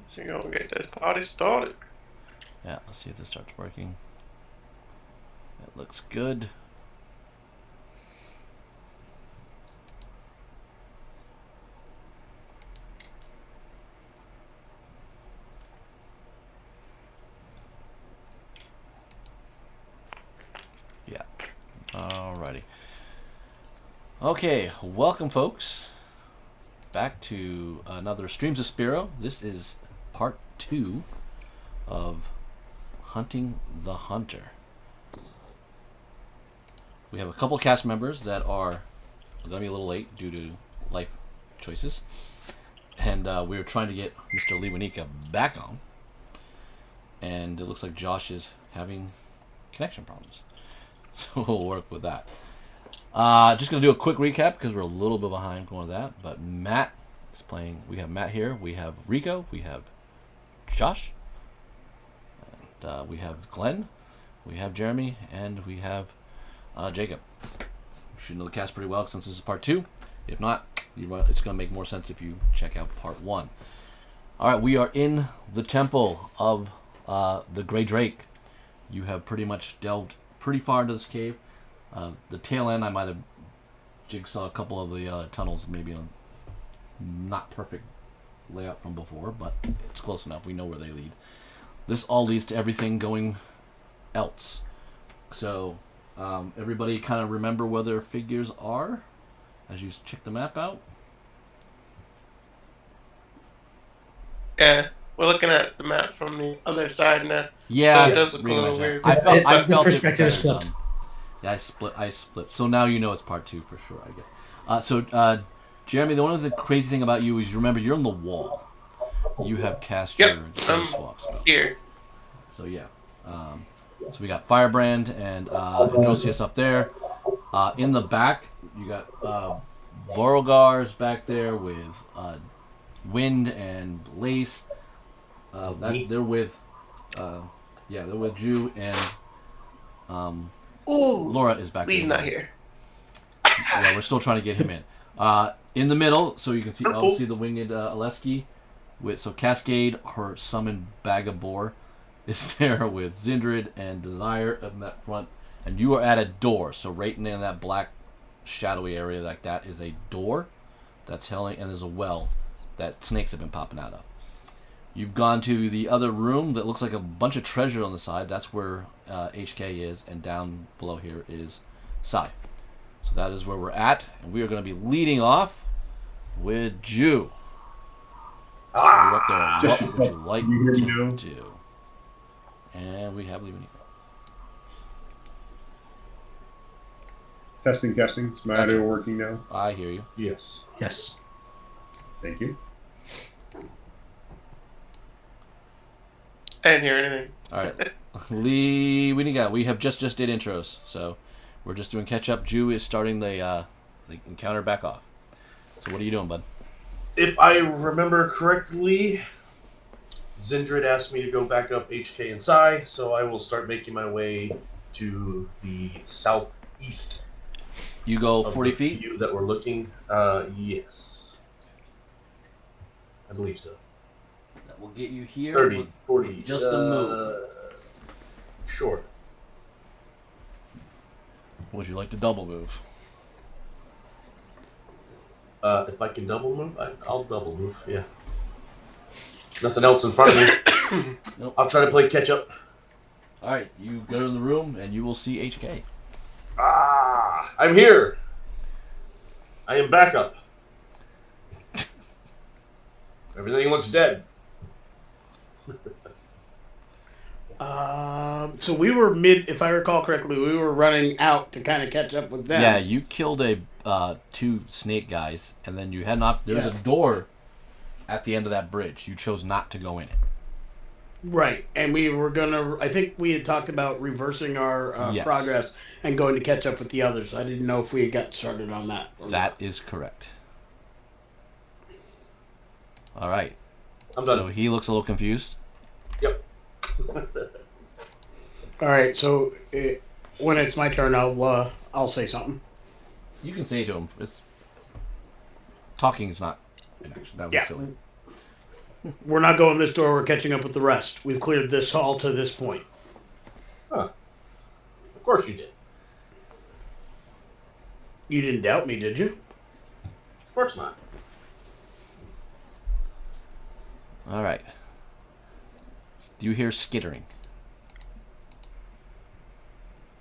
So you're gonna get this party started. Yeah, let's see if this starts working. It looks good. Yeah. Alrighty. Okay, welcome folks back to another Streams of Spero. This is part 2 of Hunting the Hunter. We have a couple cast members that are going to be a little late due to life choices. And we were trying to get Mr. Lewanika back on. And it looks like Josh is having connection problems. So we'll work with that. Just going to do a quick recap because we're a little bit behind going with that. But Matt is playing. We have Matt here. We have Rico. We have Josh. And we have Glenn. We have Jeremy. And we have Jacob. You should know the cast pretty well since this is part 2. If not, it's going to make more sense if you check out part 1. Alright, we are in the temple of the Grey Drake. You have pretty much delved pretty far into this cave. The tail end, I might have jigsaw a couple of the tunnels, maybe on not perfect layout from before, but it's close enough. We know where they lead. This all leads to everything going else. So, everybody kind of remember where their figures are as you check the map out? Yeah, we're looking at the map from the other side now. Yeah, so it does look a little weird. I felt the perspective is flipped. Yeah, I split. So now you know it's part 2 for sure, I guess. Jeremy, the one of the crazy thing about you is remember you're on the wall. You have cast your swap spell. Here. So yeah. So we got Firebrand and Androsius up there. In the back, you got Beauregard's back there with Wind and Lace. They're with Jew and Laura is back. Lee's not here. Yeah, we're still trying to get him in. In the middle, so you can see the winged Aleski. So Cascade, her summoned Bagabor, is there with Zindred and Desire in that front, and you are at a door. So right in that black shadowy area like that is a door that's telling, and there's a well that snakes have been popping out of. You've gone to the other room that looks like a bunch of treasure on the side. That's where HK is, and down below here is Sai. So that is where we're at, and we are going to be leading off with Jew. Up there. What would you like to do? And we have Lewanika. Testing. Is my audio working now? I hear you. Yes. Thank you. I didn't hear anything. All right. Lewanika, we have just did intros, so we're just doing catch up. Jew is starting the encounter back off. So what are you doing, bud? If I remember correctly, Zindred asked me to go back up HK and Sai, so I will start making my way to the southeast. You go 40 of the feet? view that we're looking. Yes. I believe so. That will get you here. 30, 40. Just a move. Sure. Would you like to double move? If I can double move, I'll double move, yeah. Nothing else in front of me. Nope. I'll try to play catch up. Alright, you go in the room and you will see HK. I'm here. I am back up. Everything looks dead. So we were if I recall correctly, we were running out to kind of catch up with them. Yeah, you killed two snake guys, and then you had not. There's a door at the end of that bridge. You chose not to go in it. Right, and we were gonna. I think we had talked about reversing our Yes. progress and going to catch up with the others. I didn't know if we had got started on that. That is correct. All right. I'm done. So he looks a little confused. Yep. All right, so when it's my turn, I'll say something. You can say to him. Talking is not an action. That was silly. We're not going this door. We're catching up with the rest. We've cleared this hall to this point. Huh. Of course you did. You didn't doubt me, did you? Of course not. All right. Do you hear skittering?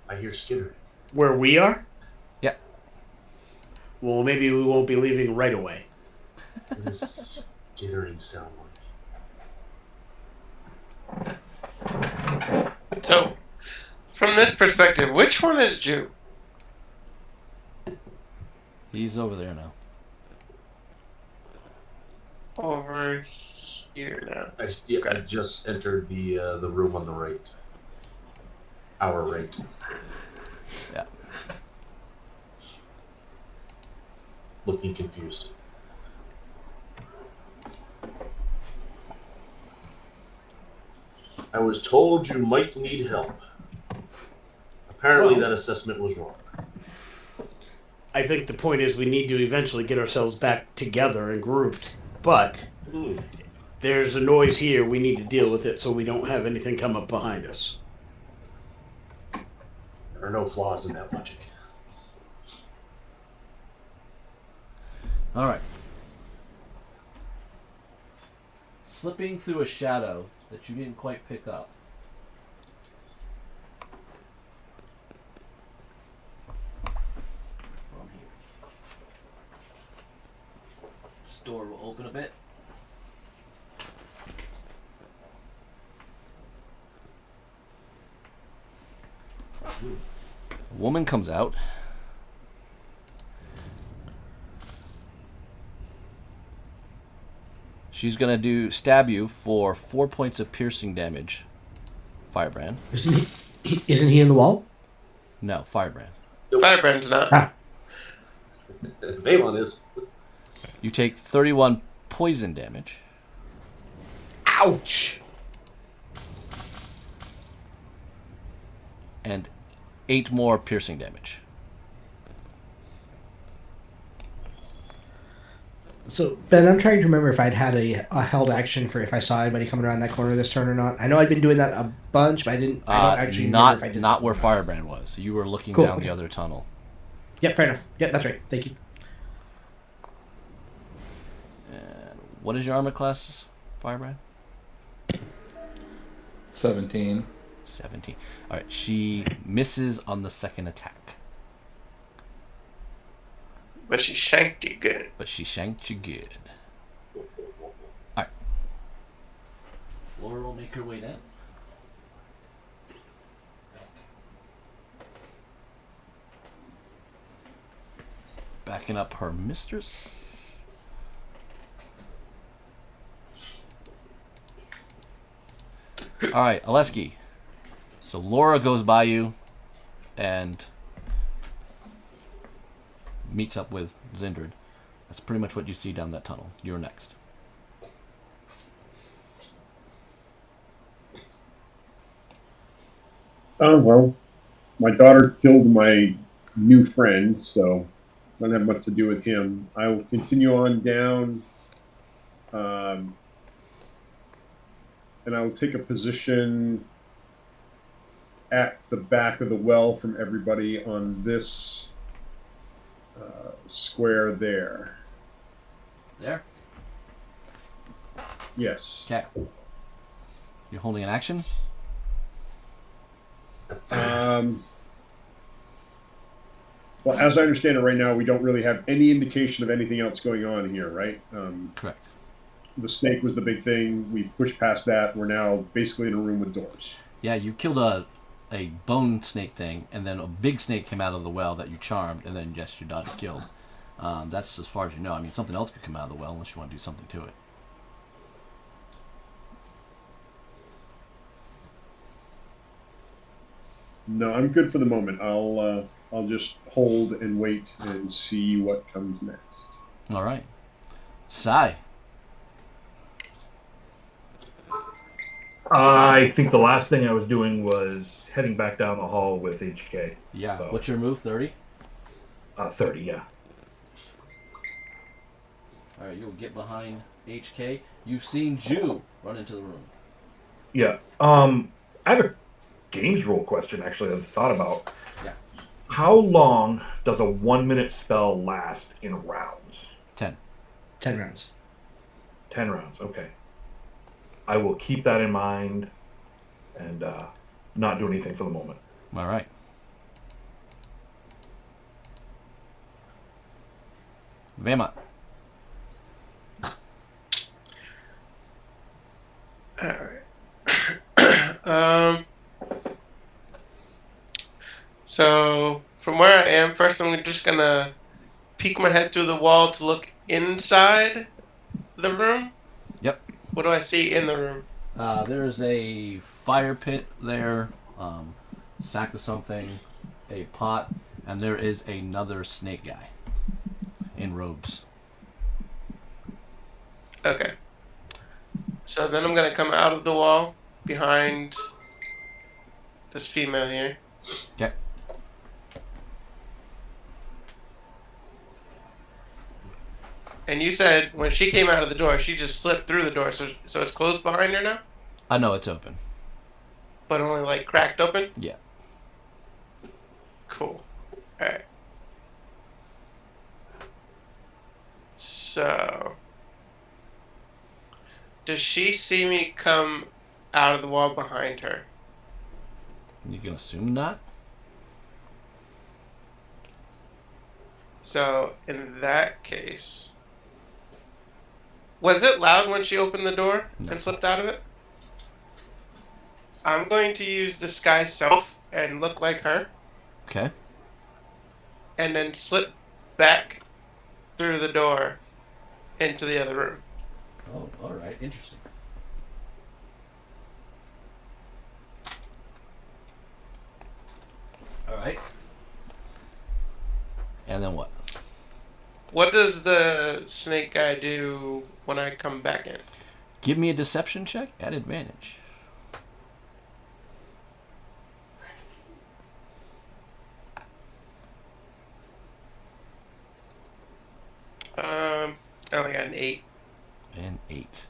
I hear skittering. Where we are? Yep. Well, maybe we won't be leaving right away. What does skittering sound like? So, from this perspective, which one is Jew? He's over there now. Over here now. I just entered the room on the right. Our right. Yeah. Looking confused. I was told you might need help. Apparently that assessment was wrong. I think the point is we need to eventually get ourselves back together and grouped. But there's a noise here. We need to deal with it so we don't have anything come up behind us. There are no flaws in that logic. All right. Slipping through a shadow that you didn't quite pick up. From here. This door will open a bit. A woman comes out. She's gonna stab you for 4 points of piercing damage. Firebrand. Isn't he in the wall? No, Firebrand. Firebrand's not. Ah. Valon is. You take 31 poison damage. Ouch! And 8 more piercing damage. So, Ben, I'm trying to remember if I'd had a held action for if I saw anybody coming around that corner this turn or not. I know I'd been doing that a bunch, but I don't actually remember if I did. Not where Firebrand was. You were looking Cool, down okay. the other tunnel. Yep, fair enough. Yep, that's right. Thank you. And what is your armor class, Firebrand? 17. 17. All right, she misses on the second attack. But she shanked you good. But she shanked you good. Alright. Laura will make her way down. Backing up her mistress. Alright, Oleski. So Laura goes by you and meets up with Zindred. That's pretty much what you see down that tunnel. You're next. Oh, well, my daughter killed my new friend, so I don't have much to do with him. I will continue on down, and I will take a position at the back of the well from everybody on this square there. There? Yes. Okay. You're holding an action? Well, as I understand it right now, we don't really have any indication of anything else going on here, right? Correct. The snake was the big thing. We pushed past that. We're now basically in a room with doors. Yeah, you killed a bone snake thing, and then a big snake came out of the well that you charmed, and then, yes, your daughter killed. That's as far as you know. I mean, something else could come out of the well unless you want to do something to it. No, I'm good for the moment. I'll just hold and wait and see what comes next. All right. Sai. I think the last thing I was doing was heading back down the hall with HK. Yeah. So, What's your move? 30? 30, yeah. All right. You'll get behind HK, you've seen Jew run into the room. Yeah. I have a games rule question actually that I've thought about. Yeah. How long does a 1-minute spell last in rounds? 10. 10 rounds. 10 rounds. Okay. I will keep that in mind and not do anything for the moment. All right. Vema. Alright. So, from where I am, first I'm just gonna peek my head through the wall to look inside the room. Yep. What do I see in the room? There's a fire pit there, sack of something, a pot, and there is another snake guy in robes. Okay. So then I'm gonna come out of the wall behind this female here. Okay. And you said when she came out of the door, she just slipped through the door, so it's closed behind her now, No, it's open. but only like cracked open. Yeah. Cool. All right. So, does she see me come out of the wall behind her? You can assume not. So, in that case, was it loud when she opened the door No. and slipped out of it? I'm going to use disguise self and look like her, Okay. and then slip back through the door into the other room. Oh, all right. Interesting. All right. And then what? What does the snake guy do when I come back in? Give me a deception check at advantage. I only got an 8. And 8.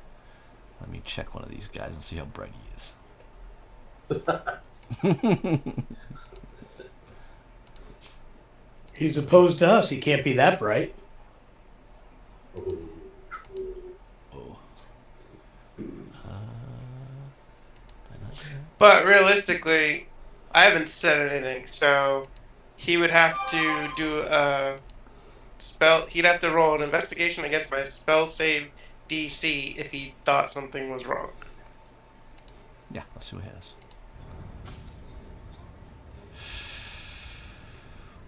Let me check one of these guys and see how bright he is. He's opposed to us. He can't be that bright. Oh. But realistically, I haven't said anything, so he would have to do a spell. He'd have to roll an investigation against my spell save DC if he thought something was wrong. Yeah, let's see what he has.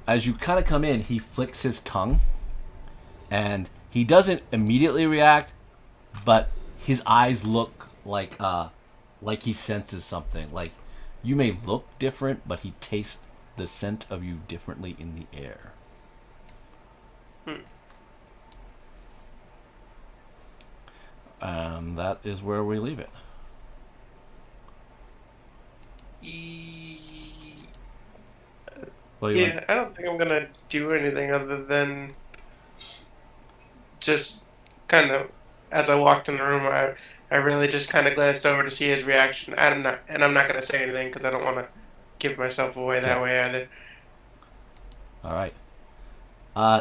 As you kind of come in, he flicks his tongue, and he doesn't immediately react, but his eyes look like he senses something. Like you may look different, but he tastes the scent of you differently in the air. That is where we leave it. Well, Yeah, I don't think I'm gonna do anything other than just kind of, as I walked in the room, I really just kind of glanced over to see his reaction. I'm not gonna say anything because I don't want to give myself away that way either. All right.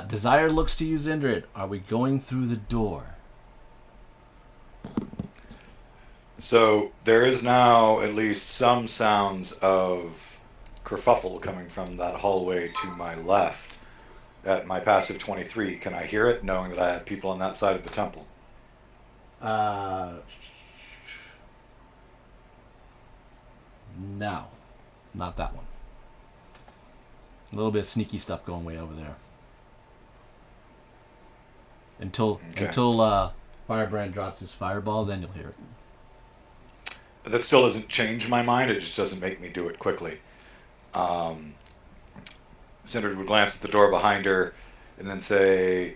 Desire looks to you, Zindrid. Are we going through the door? So there is now at least some sounds of kerfuffle coming from that hallway to my left. At my passive 23, can I hear it, knowing that I have people on that side of the temple? No, not that one. A little bit of sneaky stuff going way over there. Until Firebrand drops his fireball, then you'll hear it. That still doesn't change my mind, it just doesn't make me do it quickly. Sindred would glance at the door behind her and then say,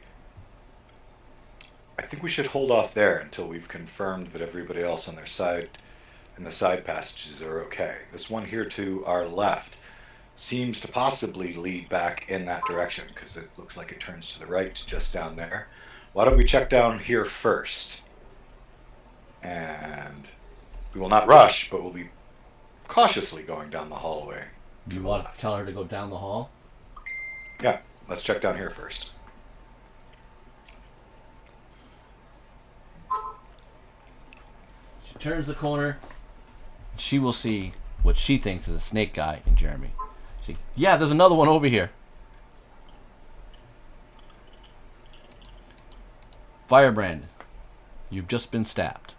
I think we should hold off there until we've confirmed that everybody else on their side in the side passages are okay. This one here to our left seems to possibly lead back in that direction because it looks like it turns to the right just down there. Why don't we check down here first? And we will not rush, but we'll be cautiously going down the hallway. Do you want to tell her to go down the hall? Yeah, let's check down here first. She turns the corner. She will see what she thinks is a snake guy in Jeremy. Yeah, there's another one over here. Firebrand, you've just been stabbed.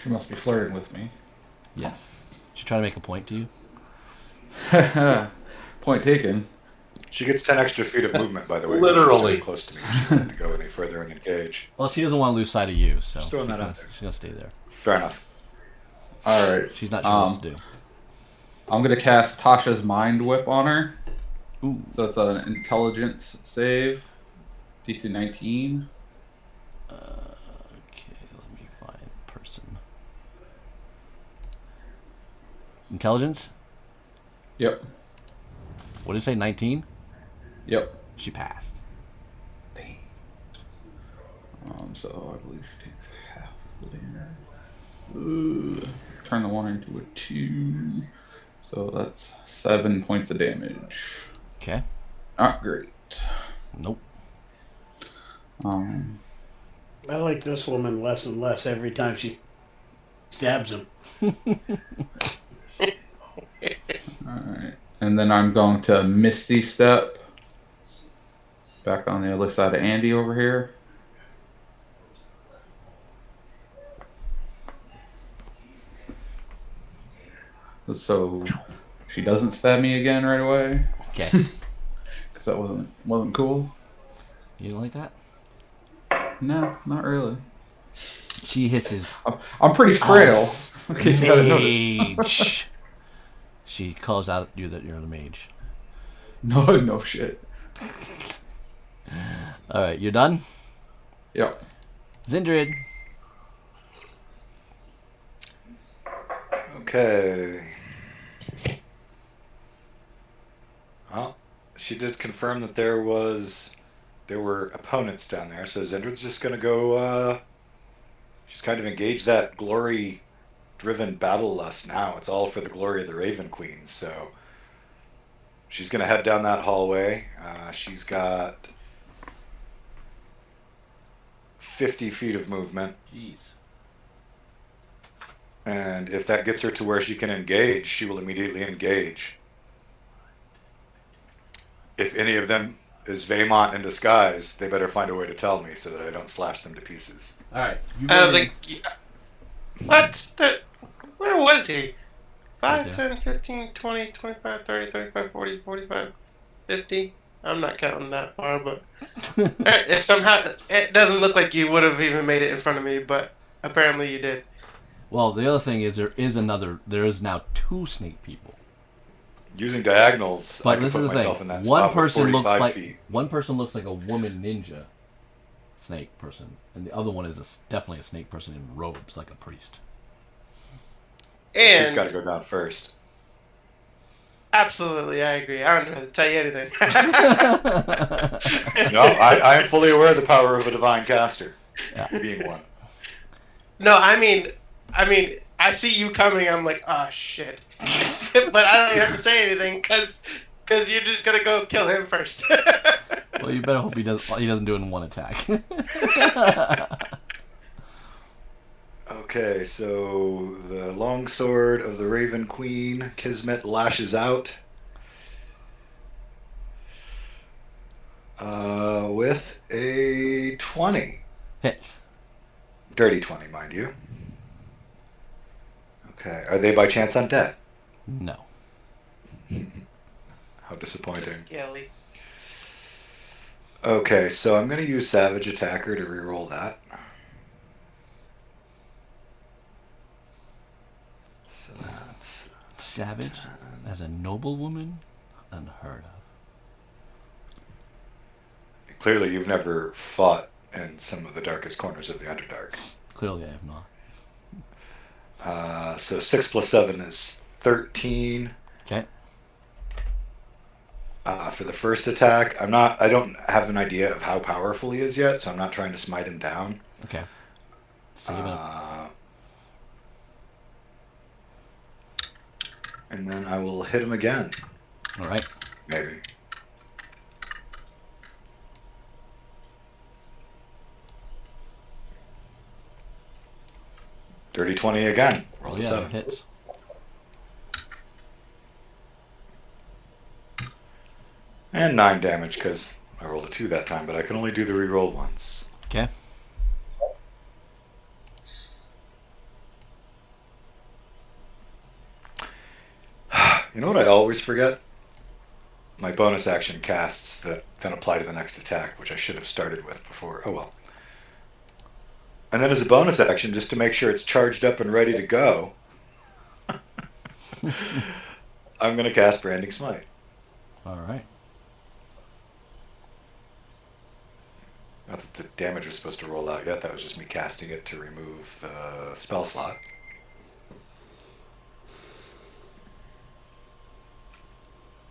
She must be flirting with me. Yes. She's trying to make a point to you. Point taken. She gets 10 extra feet of movement, by the way. Literally. Close to me. She doesn't go any further and engage. Well, she doesn't want to lose sight of you, so Just throwing that out there. she's gonna stay there. Fair enough. All right. She's not sure what to do. I'm gonna cast Tasha's Mind Whip on her. Ooh. So it's an intelligence save, DC 19. Okay, let me find person. Intelligence? Yep. What did it say? 19? Yep. She passed. So I believe she takes half the damage. Turn the 1 into a 2. So that's 7 points of damage. Okay. Not great. Nope. I like this woman less and less every time she stabs him. Alright. And then I'm going to Misty Step. Back on the other side of Andy over here. So she doesn't stab me again right away. Okay. Because that wasn't cool. You don't like that? No, not really. She hisses. I'm pretty frail. In case you hadn't noticed. Mage. She calls out you that you're the mage. No shit. Alright, you're done? Yep. Zindrid. Okay. Well, she did confirm that there were opponents down there, so Zendrid's just gonna go she's kind of engaged that glory driven battle lust now. It's all for the glory of the Raven Queens, so she's gonna head down that hallway. She's got 50 feet of movement. Jeez. And if that gets her to where she can engage, she will immediately engage. If any of them is Vaymont in disguise, they better find a way to tell me so that I don't slash them to pieces. Alright. I don't think. What? Where was he? 5, Right 10, 15, 20, 25, 30, 35, 40, 45, 50. I'm not counting that far, but if somehow it doesn't look like you would have even made it in front of me, but apparently you did. Well, the other thing is there is now 2 snake people. Using diagonals, I But can this put is the myself thing. in that One spot with person looks 45 like feet. one person looks like a woman ninja snake person, and the other one is definitely a snake person in robes, like a priest. She's got And to go down first. absolutely, I agree. I don't know how to tell you anything. No, I am fully aware of the power of a divine caster, Yeah. being one. No, I mean, I see you coming. I'm like, oh shit, but I don't even have to say anything because you're just gonna go kill him first. Well, you better hope he doesn't do it in one attack. Okay, so the longsword of the Raven Queen, Kismet, lashes out with a 20. Hits. Dirty 20, mind you. Okay, are they by chance undead? No. How disappointing. Just Skelly. Okay, so I'm going to use Savage Attacker to reroll that. So that's Savage as a noblewoman? Unheard of. clearly you've never fought in some of the darkest corners of the Underdark. Clearly I have not. So 6 plus 7 is 13. Okay. For the first attack, I don't have an idea of how powerful he is yet, so I'm not trying to smite him down. Okay. Save it. And then I will hit him again. All right. Maybe. Dirty 20 again. Roll Oh a yeah, 7. hits. And 9 damage because I rolled a 2 that time, but I can only do the reroll once. Okay. You know what I always forget? My bonus action casts that then apply to the next attack, which I should have started with before. Oh well. And then as a bonus action, just to make sure it's charged up and ready to go, I'm going to cast Branding Smite. All right. Not that the damage was supposed to roll out yet. That was just me casting it to remove the spell slot.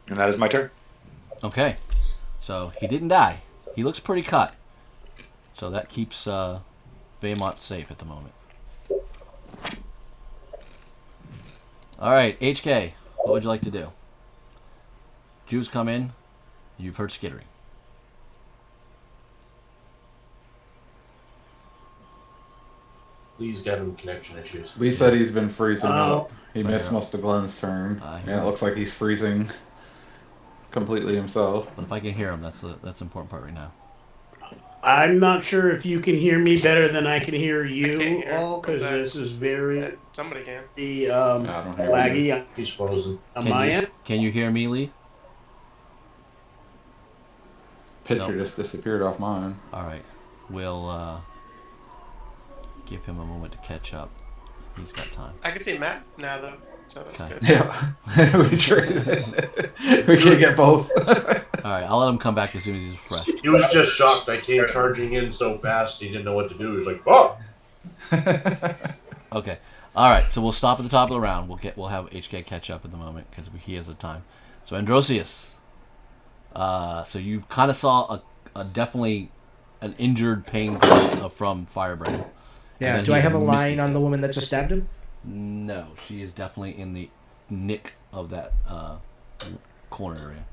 And that is my turn. Okay. So he didn't die. He looks pretty cut. So that keeps Baymont safe at the moment. All right, HK, what would you like to do? Jews come in. You've heard skittering. Lee's got him connection issues. Lee said he's been freezing up. He I missed know. most of Glenn's turn. I And know. it looks like he's freezing completely himself. But if I can hear him, that's the important part right now. I'm not sure if you can hear me better than I can hear you can't hear. all, because What's that? this is very Somebody can. I don't hear you. laggy He's frozen. on my end. Can you hear me, Lee? Picture Nope. just disappeared off mine. All right. We'll give him a moment to catch up. He's got time. I can see Matt now though, so that's Okay. good. Yeah, we traded it. We can't get both. All right. I'll let him come back as soon as he's refreshed. He was just shocked. I came charging in so fast he didn't know what to do. He was like, "Oh!" Okay. All right. So we'll stop at the top of the round. We'll have HK catch up at the moment because he has the time. So Androsius. So you kind of saw a definitely an injured pain from Firebrand. Yeah. then Do I he's have a misty line on still. the woman that just stabbed him? No, she is definitely in the nick of that corner area.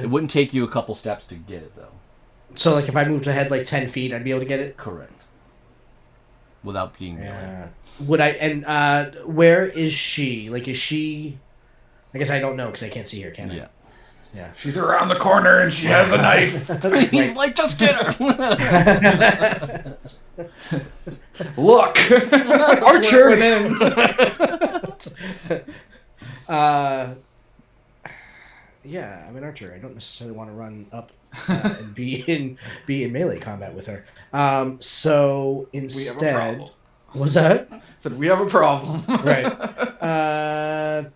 It wouldn't take you a couple steps to get it though. So like if I moved ahead like 10 feet, I'd be able to get it. Correct. Without being melee. Yeah. Would I? And where is she? Like, is she? I guess I don't know because I can't see her. Can I? Yeah. Yeah. She's around the corner and she has a knife. He's like, just get her. Look! Archer! Within. Yeah, I'm an archer. I don't necessarily want to run up and be in melee combat with her. So We have a instead, problem. was that Said we have a problem. right?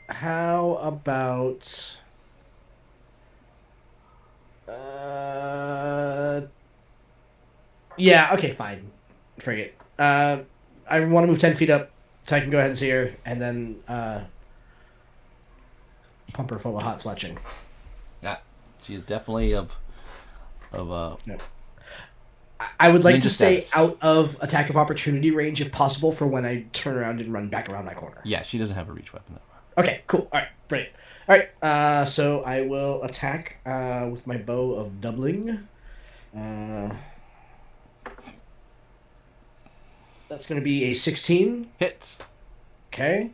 How about? Yeah. Okay. Fine. Frig it. I want to move 10 feet up so I can go ahead and see her, and then pump her full of hot fletching. Yeah, she is definitely of I would like Ninja to stay status. out of attack of opportunity range if possible for when I turn around and run back around my corner. yeah. She doesn't have a reach weapon. Okay, cool. All right, brilliant. All right, so I will attack with my bow of doubling. That's going to be a 16. Hits. Okay.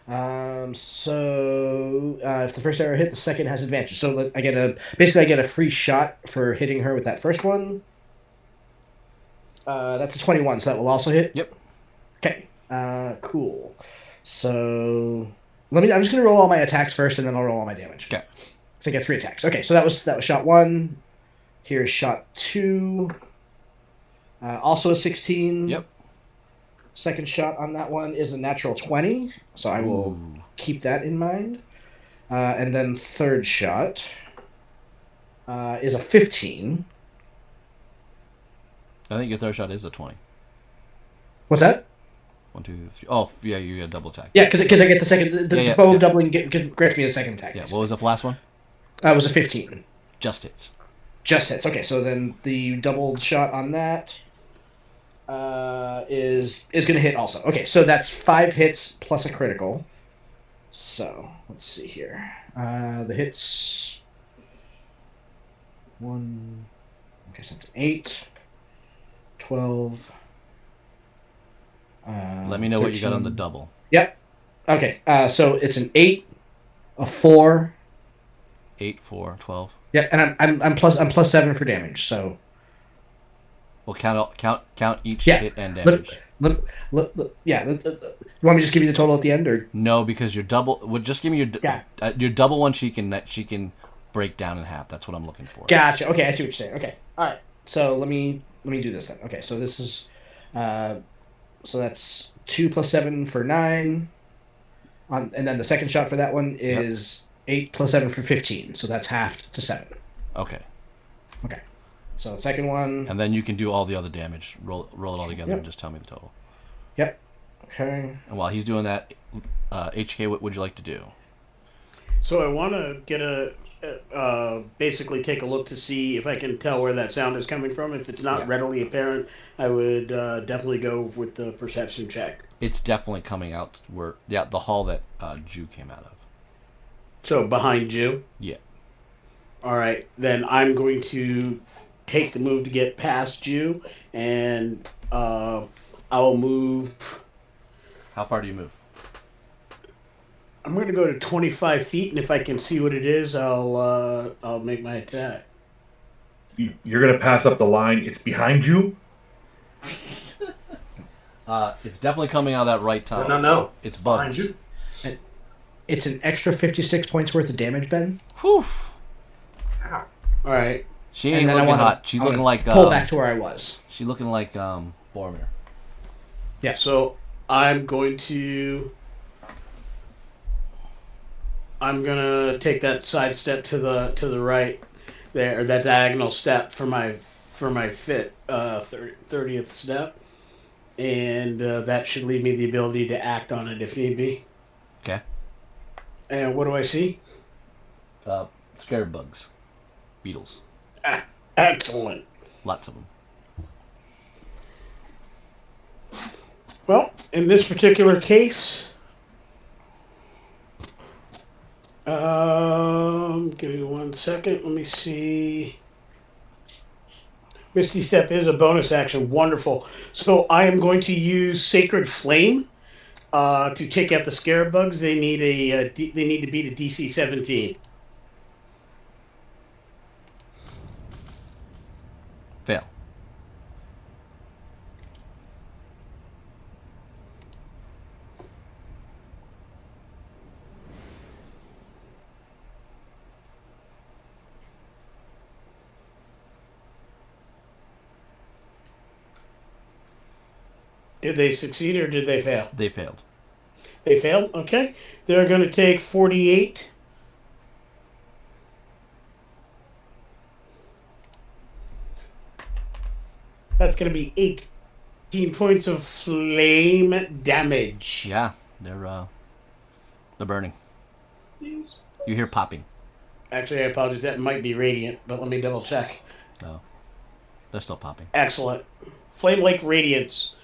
So if the first arrow hit, the second has advantage. So I get a free shot for hitting her with that first one. That's a 21, so that will also hit. Yep. Okay. Cool. So I'm just gonna roll all my attacks first, and then I'll roll all my damage. Okay. So I get 3 attacks. Okay, so that was shot 1. Here's shot 2. Also a 16. Yep. Second shot on that one is a natural 20, so I will Ooh. keep that in mind. And then third shot is a 15. I think your third shot is a 20. What's that? 1, 2, 3. Oh, yeah, you get double attack. Yeah, because I get the second. The bow of doubling grants me a second attack. Yeah, what was the last one? It was a 15. Just hits. Just hits. Okay, so then the doubled shot on that is going to hit also. Okay, so that's 5 hits plus a critical. So let's see here. The hits 1. Okay, so that's 8, 12. Let me know 13. what you got on the double. Yep. Okay. So it's an 8, a 4. 8, 4, 12. Yep, and I'm plus 7 for damage. So We'll count each hit and damage. You want me to just give you the total at the end, or No, because your double. Well, just give me your double one. She can break down in half. That's what I'm looking for. Gotcha. Okay, I see what you're saying. Okay, all right. So let me do this then. Okay, so this is, so that's 2 plus 7 for 9, and then the second shot for that one is 8 plus 7 for 15. So that's halved to 7. Okay. Okay. So the second one. And then you can do all the other damage. Roll it all together and just tell me the total. Yep. Okay. And while he's doing that, HK, what would you like to do? So I want to get basically take a look to see if I can tell where that sound is coming from. If it's not readily apparent, I would definitely go with the perception check. It's definitely coming out the hall that Jew came out of. So behind Jew? Yeah. All right, then I'm going to take the move to get past Jew, and I'll move. How far do you move? I'm going to go to 25 feet, and if I can see what it is, I'll make my attack. You're going to pass up the line. It's behind you? It's definitely coming out of that right tunnel. No. It's bugs. Behind you. It's an extra 56 points worth of damage, Ben. Whew. Ow. All right. She ain't looking hot. She's looking like pull back to where I was. She's looking like Boromir. Yeah. So I'm going to take that side step to the right there, or that diagonal step for my 30th step, and that should leave me the ability to act on it if need be. Okay. And what do I see? Scarab bugs, beetles. Excellent. Lots of them. Well, in this particular case, give me 1 second. Let me see. Misty Step is a bonus action. Wonderful. So I am going to use Sacred Flame to take out the scarab bugs. They need to beat a DC 17. Fail. Did they succeed or did they fail? They failed. They failed? Okay. They're going to take 48. That's going to be 18 points of flame damage. Yeah, they're burning. You hear popping. Actually, I apologize. That might be radiant, but let me double check. No, they're still popping. Excellent. Flame Lake Radiance.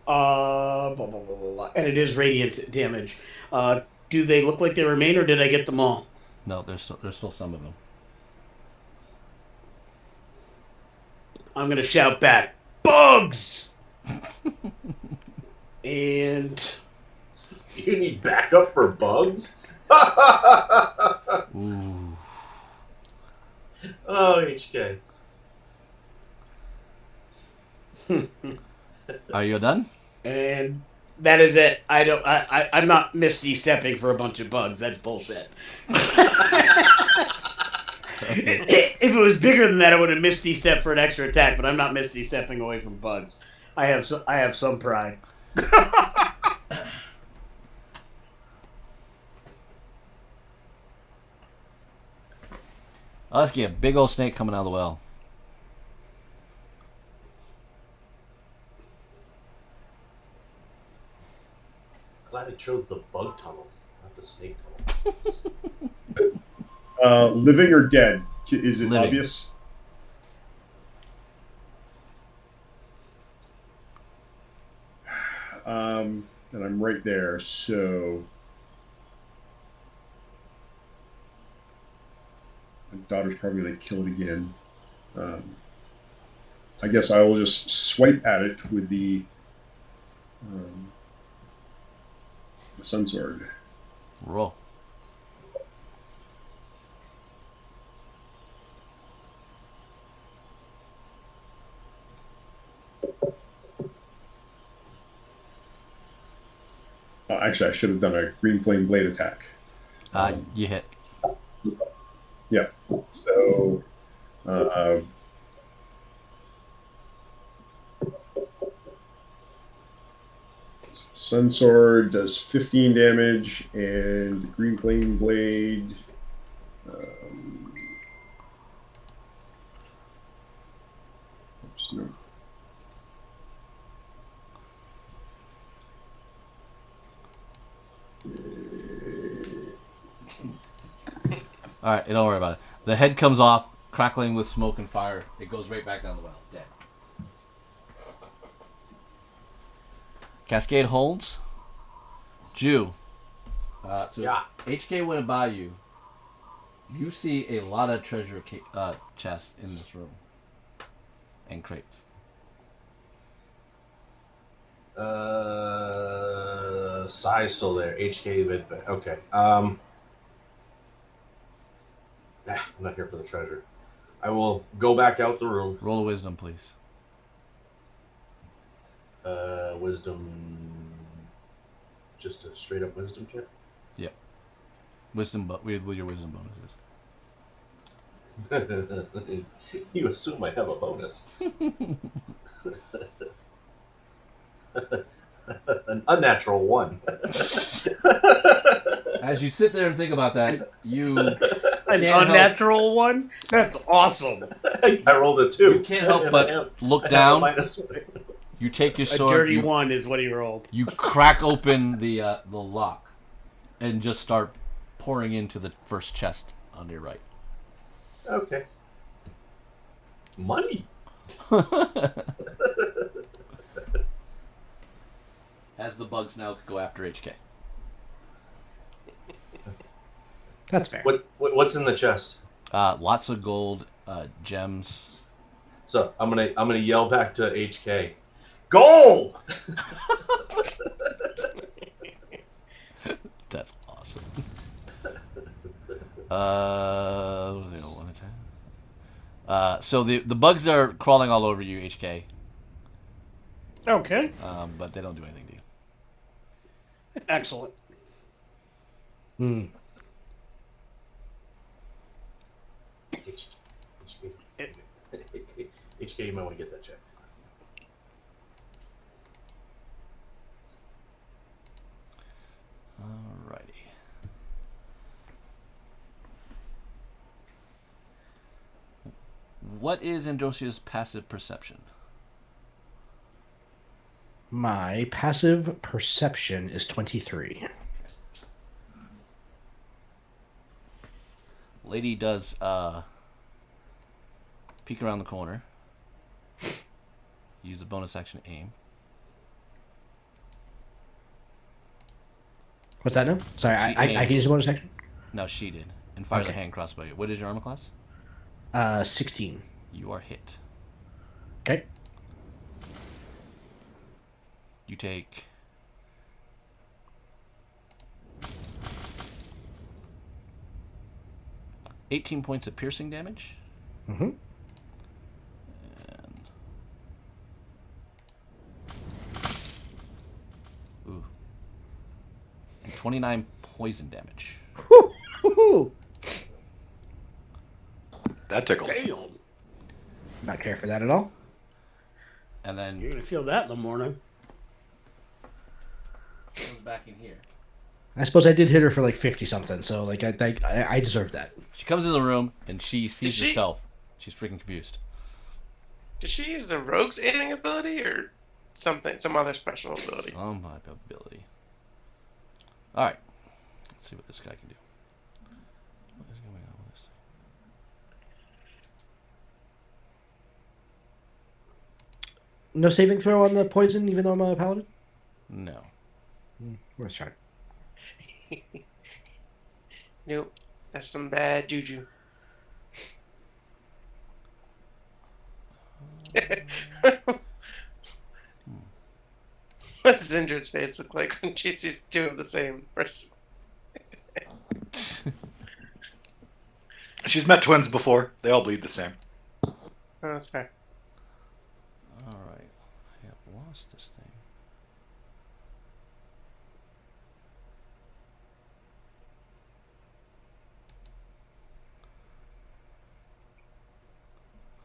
Blah, blah, blah, blah, blah. And it is radiant damage. Do they look like they remain, or did I get them all? No, there's still some of them. I'm going to shout back, bugs! And... You need backup for bugs? Ooh. Oh, HK. Are you done? And that is it. I'm not misty stepping for a bunch of bugs. That's bullshit. Okay. If it was bigger than that, I would have misty stepped for an extra attack. But I'm not misty stepping away from bugs. I have some pride. Oh, let's get a big old snake coming out of the well. glad I chose the bug tunnel, not the snake tunnel. Living or dead? Is it Living. obvious? And I'm right there, so my daughter's probably going to kill it again. I guess I will just swipe at it with the sun sword. Roll. Actually, I should have done a green flame blade attack. You hit. Yeah. So, sun sword does 15 damage, and the green flame blade. Oops, no. All right, don't worry about it. The head comes off, crackling with smoke and fire. It goes right back down the well, dead. Cascade holds. Jew. So Yeah. HK went by you. You see a lot of treasure chests in this room. And crates. Size still there. HK, but okay. I'm not here for the treasure. I will go back out the room. Roll a wisdom, please. Wisdom. Just a straight up wisdom check. Yep. Wisdom, but with your wisdom bonuses. You assume I have a bonus. An unnatural 1. As you sit there and think about that, you An can't help, unnatural one? That's awesome. I rolled a 2. you can't help but look I have a down. -1. You take your A sword. dirty You, one is what he rolled. you crack open the lock, and just start pouring into the first chest on your right. Okay. Money. As the bugs now go after HK. That's fair. What's in the chest? Lots of gold, gems. So I'm gonna yell back to HK. Gold. That's awesome. They don't want to. So the bugs are crawling all over you, HK. Okay. But they don't do anything to you. Excellent. Hmm. HK, you might want to get that checked. Alrighty. What is Androsia's passive perception? My passive perception is 23. Lady does peek around the corner. Use the bonus action to aim. What's that now? Sorry, I can use the bonus action? No, she did. And fires a Okay. hand crossbow. What is your armor class? 16. You are hit. Okay. You take 18 points of piercing damage. Mm-hmm. And ooh. And 29 poison damage. Woo-hoo! That tickled. Damn. Not care for that at all. And then You're gonna feel that in the morning. comes back in here. I suppose I did hit her for like 50 something, so like I deserve that. She comes in the room and she Did sees she? herself. She's freaking confused. Did she use the rogue's aiming ability or something, some other special ability? Some ability. All right. Let's see what this guy can do. What is going on with this thing? No saving throw on the poison, even though I'm a paladin? No. Let's try. Nope. That's some bad juju. What's Zindra's face look like when she sees two of the same person? She's met twins before. They all bleed the same. Oh, that's fair. All right. I have lost this thing.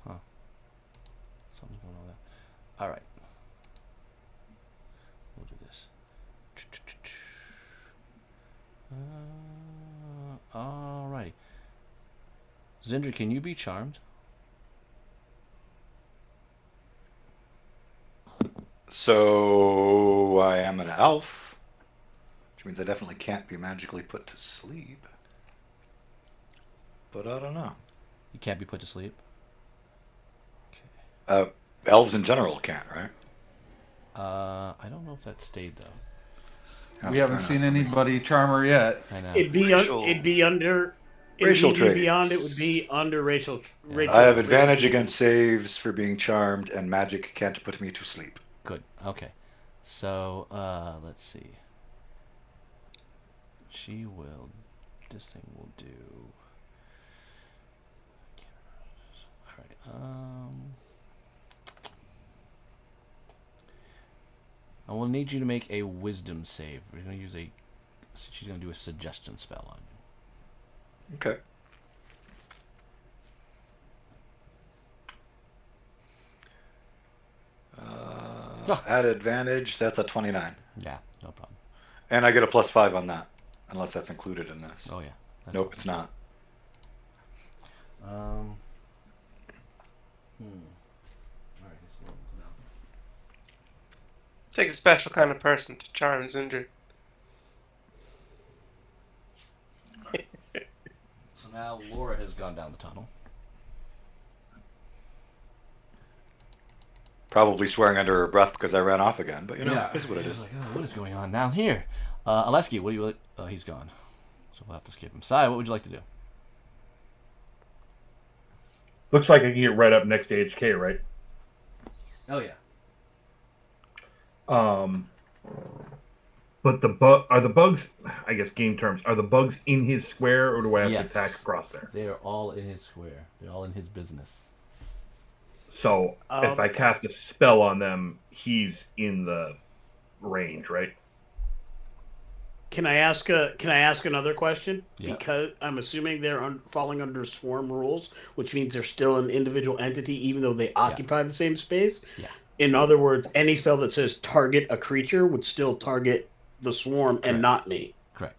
Huh. Something's going on with that. All right. We'll do this. All right. Zindra, can you be charmed? So I am an elf, which means I definitely can't be magically put to sleep. But I don't know. You can't be put to sleep? Elves in general can't, right? I don't know if that stayed though. We haven't seen anybody charmer yet. I know. It'd be under Racial it'd be traits. beyond. It would be under racial. I have advantage against saves for being charmed, and magic can't put me to sleep. Good. Okay. So, let's see. She will. This thing will do. All right. I will need you to make a wisdom save. We're going to use a. She's going to do a suggestion spell on you. Okay. At advantage, that's a 29. Yeah, no problem. And I get a +5 on that, unless that's included in this. Oh yeah. Nope, it's not. All right. So, no. It's like a special kind of person to charm Zindra. So now Laura has gone down the tunnel. Probably swearing under her breath because I ran off again, but Yeah, it's what it she's is. like, oh, what is going on down here? Aleski, what do you like? Oh, he's gone. So we'll have to skip him. Sai, what would you like to do? Looks like I can get right up next to HK, right? Oh yeah. But are the bugs? I guess game terms. Are the bugs in his square, or do I have to attack across there? They are all in his square. They're all in his business. So if I cast a spell on them, he's in the range, right? Can I ask another question? Yeah. Because I'm assuming they're falling under swarm rules, which means they're still an individual entity, even though they occupy the same space. Yeah. In other words, any spell that says target a creature would still target the swarm and not me. Correct.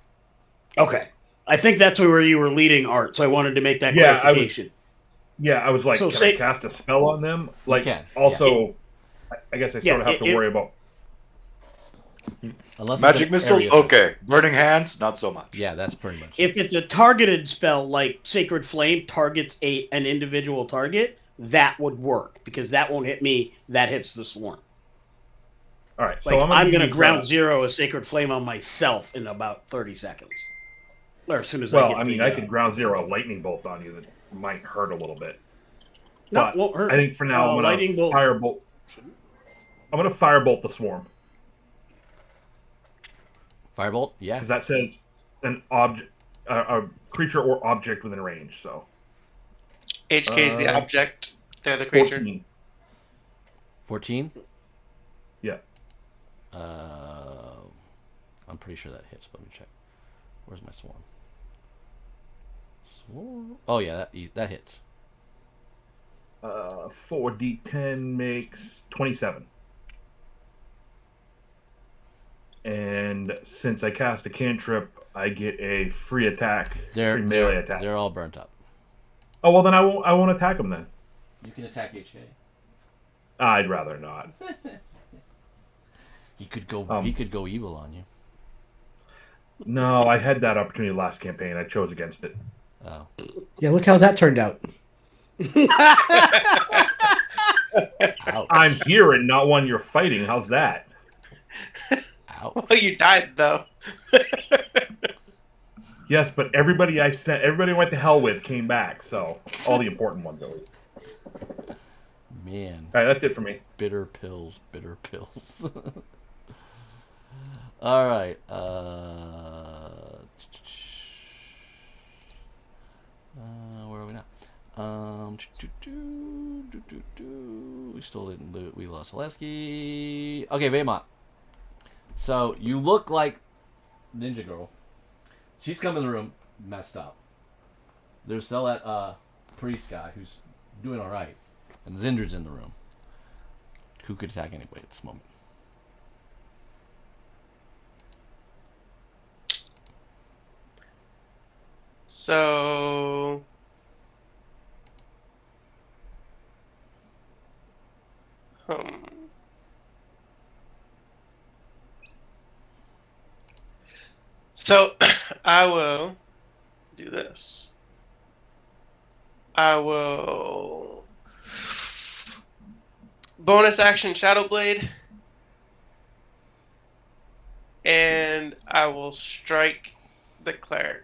Okay. I think that's where you were leading, Art, so I wanted to make that clarification. I was like, So can I cast a spell on them? Like, can. Also, I guess I sort of have to worry about... Unless Magic missiles, okay. Burning hands, not so much. Yeah, that's pretty much. If it's a targeted spell like Sacred Flame targets an individual target, that would work because that won't hit me. That hits the swarm. All right, Like, so I'm going to ground zero a Sacred Flame on myself in about 30 seconds. Or as soon as I get I could ground zero a lightning bolt on you that might hurt a little bit. No, But it won't hurt. I think for now I'm going to firebolt. I'm going to firebolt the swarm. Firebolt, yeah. Because that says an object, a creature or object within range. So HK is the object. They're the creature. 14? Yeah. I'm pretty sure that hits. Let me check. Where's my swarm? Swarm? Oh yeah, that hits. 4d10 makes 27. And since I cast a cantrip, I get a free attack, free melee attack. They're all burnt up. Oh well, then I won't attack them then. You can attack HK. I'd rather not. He could go evil on you. No, I had that opportunity last campaign. I chose against it. Oh. Yeah, look how that turned out. Ouch. I'm here and not one you're fighting. How's that? Ouch. Well, you died though. Yes, but everybody I went to hell with came back. So all the important ones at least. Man. All right, that's it for me. Bitter pills. Bitter pills. All right. Where are we now? We still didn't loot. We lost Lesky. Okay, Baymont. So you look like Ninja Girl. She's come in the room messed up. There's still that priest guy who's doing all right, and Zindred's in the room. Who could attack anybody at this moment? So So I will do this. I will bonus action Shadow Blade, and I will strike the cleric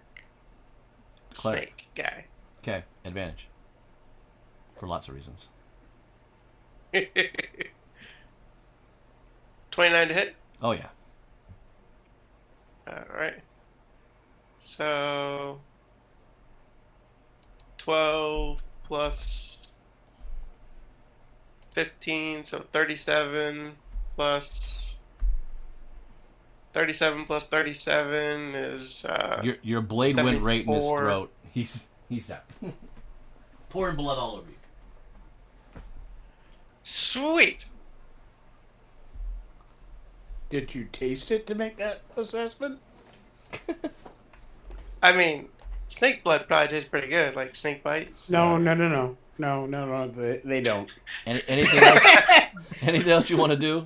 snake guy. Okay, advantage. For lots of reasons. 29 to hit. Oh yeah. All right. So 12 plus 15, so 37 plus 37 is Your blade went right in his 74. throat. He's out. Pouring blood all over you. Sweet. Did you taste it to make that assessment? I mean, snake blood probably tastes pretty good, like snake bites. No. They don't. Anything else? Anything else you want to do?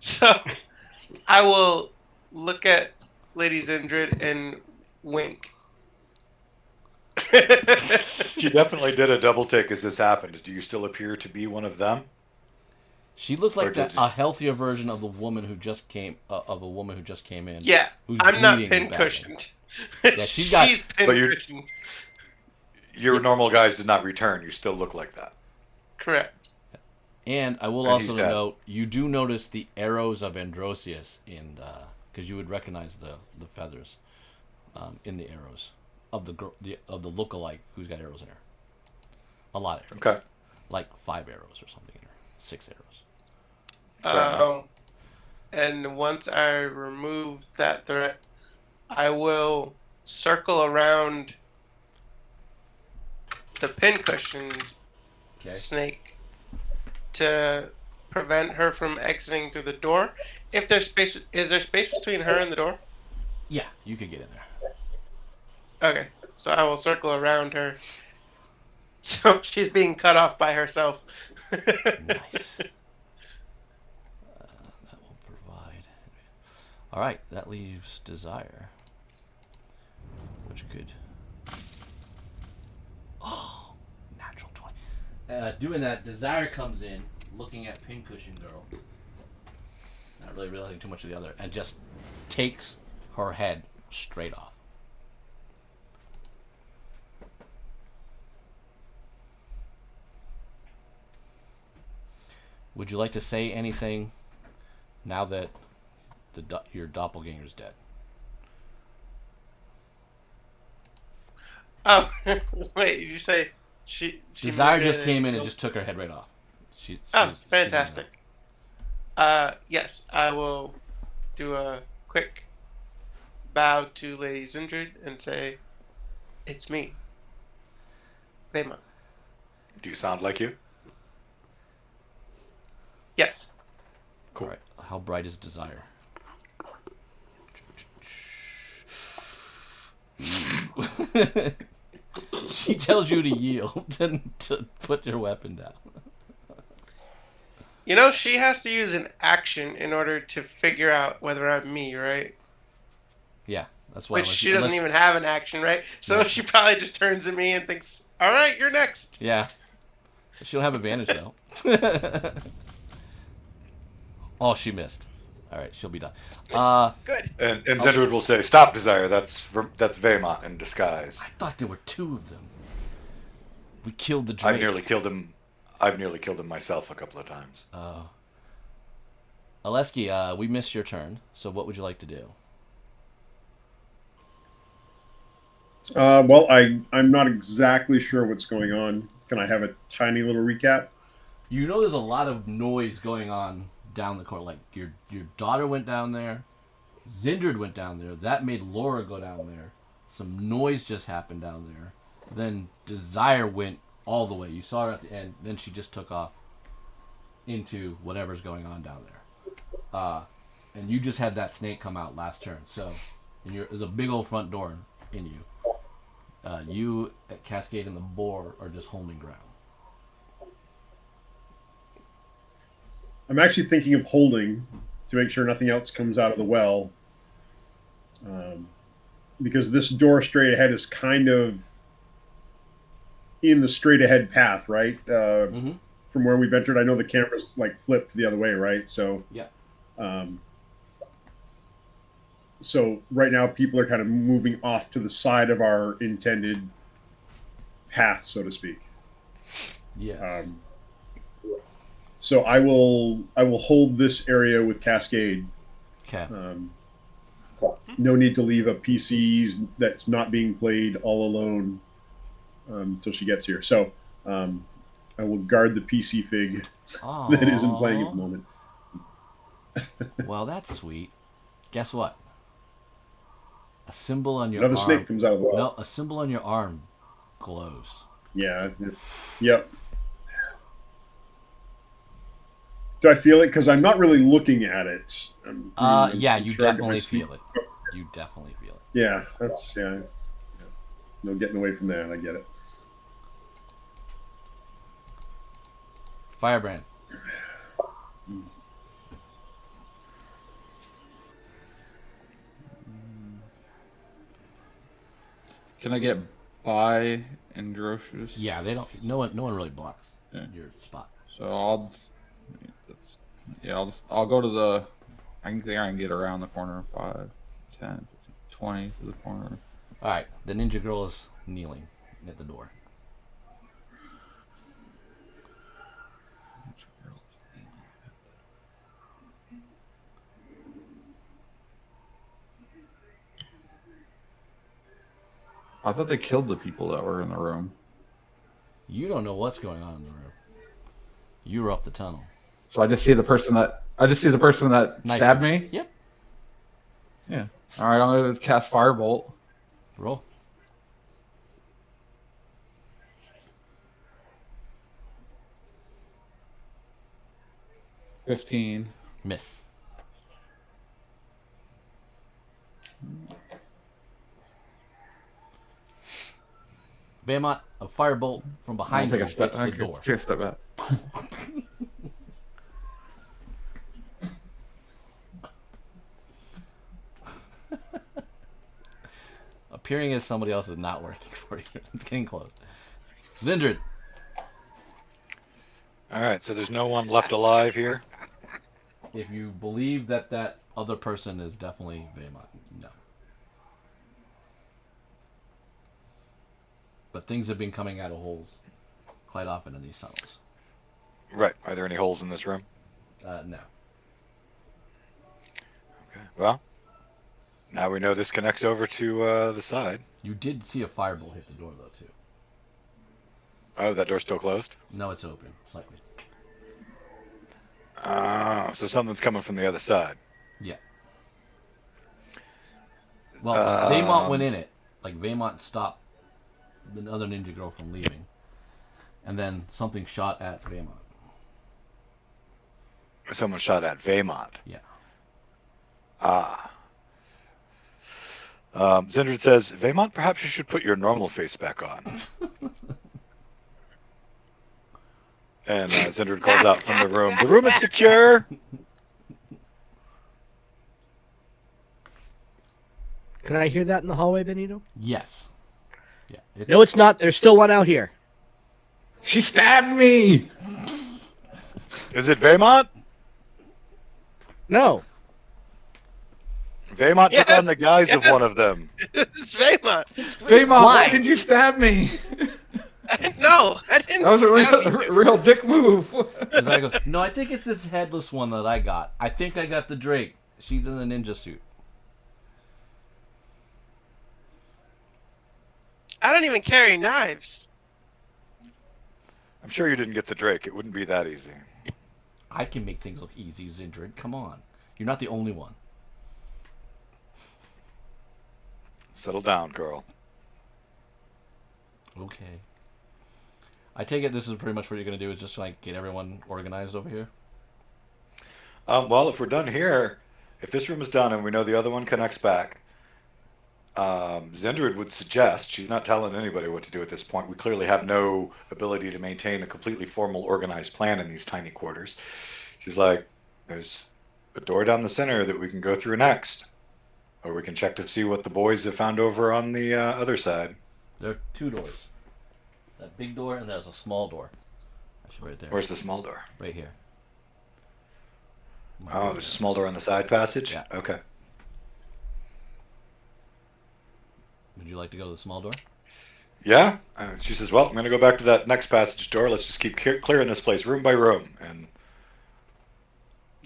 So I will look at Lady Zindred and wink. She definitely did a double take as this happened. Do you still appear to be one of them? She looks Or like did- a healthier version of the woman who just came in. Yeah, Who's I'm not bleeding pin badly. cushioned. Yeah, she's got- pin But you're- cushioned. Your normal guys did not return. You still look like that. Correct. And I will And also he's dead. note you do notice the arrows of Androsius in because you would recognize the feathers in the arrows of the lookalike who's got arrows in her. A lot of arrows. Okay. Like 5 arrows or something in her. 6 arrows. And once I remove that threat, I will circle around the pincushioned Okay. snake to prevent her from exiting through the door. If there's space, is there space between her and the door? Yeah, you could get in there. Okay, so I will circle around her. So she's being cut off by herself. Nice. That will provide. All right, that leaves Desire, which could. Oh, natural 20. Doing that, Desire comes in, looking at Pincushion Girl, not really realizing too much of the other, and just takes her head straight off. Would you like to say anything now that your doppelganger's dead? Oh, wait, did you say she Desire moved just in came in and killed- just took her head right off. She's Fantastic. Yes, I will do a quick bow to Lady Zindred and say, "It's me, Bema." Do you sound like you? Yes. Cool. All right. How bright is Desire? She tells you to yield and to put your weapon down. You know, she has to use an action in order to figure out whether I'm me, right? Yeah, that's why. Which she doesn't even have an action, right? So No. she probably just turns to me and thinks, "All right, you're next." Yeah, she'll have advantage though. Oh, she missed. All right, she'll be done. Good. And Zendrid will say, "Stop, Desire. That's Veymont in disguise." I thought there were two of them. We killed the I've Drake. nearly killed him. I've nearly killed him myself a couple of times. Aleski, we missed your turn. So what would you like to do? Well, I'm not exactly sure what's going on. Can I have a tiny little recap? You know, there's a lot of noise going on down the court. Like your daughter went down there, Zindred went down there. That made Laura go down there. Some noise just happened down there. Then Desire went all the way. You saw her at the end. Then she just took off into whatever's going on down there. And you just had that snake come out last turn. So, there's a big old front door in you. You, Cascade, and the boar are just holding ground. I'm actually thinking of holding to make sure nothing else comes out of the well. Because this door straight ahead is kind of in the straight ahead path, right? From where we've entered. I know the camera's like flipped the other way, right? So yeah. So right now people are kind of moving off to the side of our intended path, so to speak. Yeah. So I will hold this area with Cascade. Okay. No need to leave a PC that's not being played all alone until she gets here. So I will guard the PC fig that isn't playing at the moment. Well, that's sweet. Guess what? A symbol on your Another arm. snake comes out of the well. No, a symbol on your arm glows. Yeah. Yep. Do I feel it? Because I'm not really looking at it. Yeah, you definitely feel it. You definitely feel it. Yeah, that's no getting away from that. I get it. Firebrand. Can I get by Androsius? Yeah, they don't. No one really blocks your spot. So I'll go to the. I think I can get around the corner. 5, 10, 15, 20 to the corner. All right, the ninja girl is kneeling at the door. I thought they killed the people that were in the room. You don't know what's going on in the room. You were up the tunnel. So I just see the person that stabbed me. Yep. Yeah. All right, I'm gonna cast Firebolt. Roll. $15. Miss. Veymont, a firebolt from behind you hits the door. Take a step back. Appearing as somebody else is not working for you. It's getting close. Zindred. All right, so there's no one left alive here. If you believe that other person is definitely Veymont, no. But things have been coming out of holes quite often in these tunnels. Right. Are there any holes in this room? No. Okay. Well, now we know this connects over to the side. You did see a firebolt hit the door, though, too. Oh, that door's still closed? No, it's open, slightly. So something's coming from the other side. Yeah. Well, Veymont went in it. Like, Veymont stopped the other ninja girl from leaving. And then something shot at Veymont. Someone shot at Veymont. Yeah. Zendrid says, Veymont, perhaps you should put your normal face back on. And Zindrid calls out from the room. The room is secure. Can I hear that in the hallway, Benito? Yes. Yeah. No, it's not. There's still one out here. She stabbed me. Is it Vaymont? No. Vaymont took Yes, on the guise of yes. one of them. It's Vaymont. Vaymont, Why? why did you stab me? No, I didn't. That was a stab you. real dick move. 'Cause I go, no, I think it's this headless one that I got. I think I got the Drake. She's in a ninja suit. I don't even carry knives. I'm sure you didn't get the Drake. It wouldn't be that easy. I can make things look easy, Zindrid. Come on. You're not the only one. Settle down, girl. Okay. I take it this is pretty much what you're going to do is just like get everyone organized over here? Well, if we're done here, if this room is done and we know the other one connects back, Zindrid would suggest, she's not telling anybody what to do at this point. We clearly have no ability to maintain a completely formal, organized plan in these tiny quarters. She's like, there's a door down the center that we can go through next. Or we can check to see what the boys have found over on the other side. There are two doors. That big door and there's a small door. Actually, right there. Where's the small door? Right here. Oh, there's a small door on the side passage? Yeah. Okay. Would you like to go to the small door? Yeah. She says, well, I'm going to go back to that next passage door. Let's just keep clearing this place room by room. And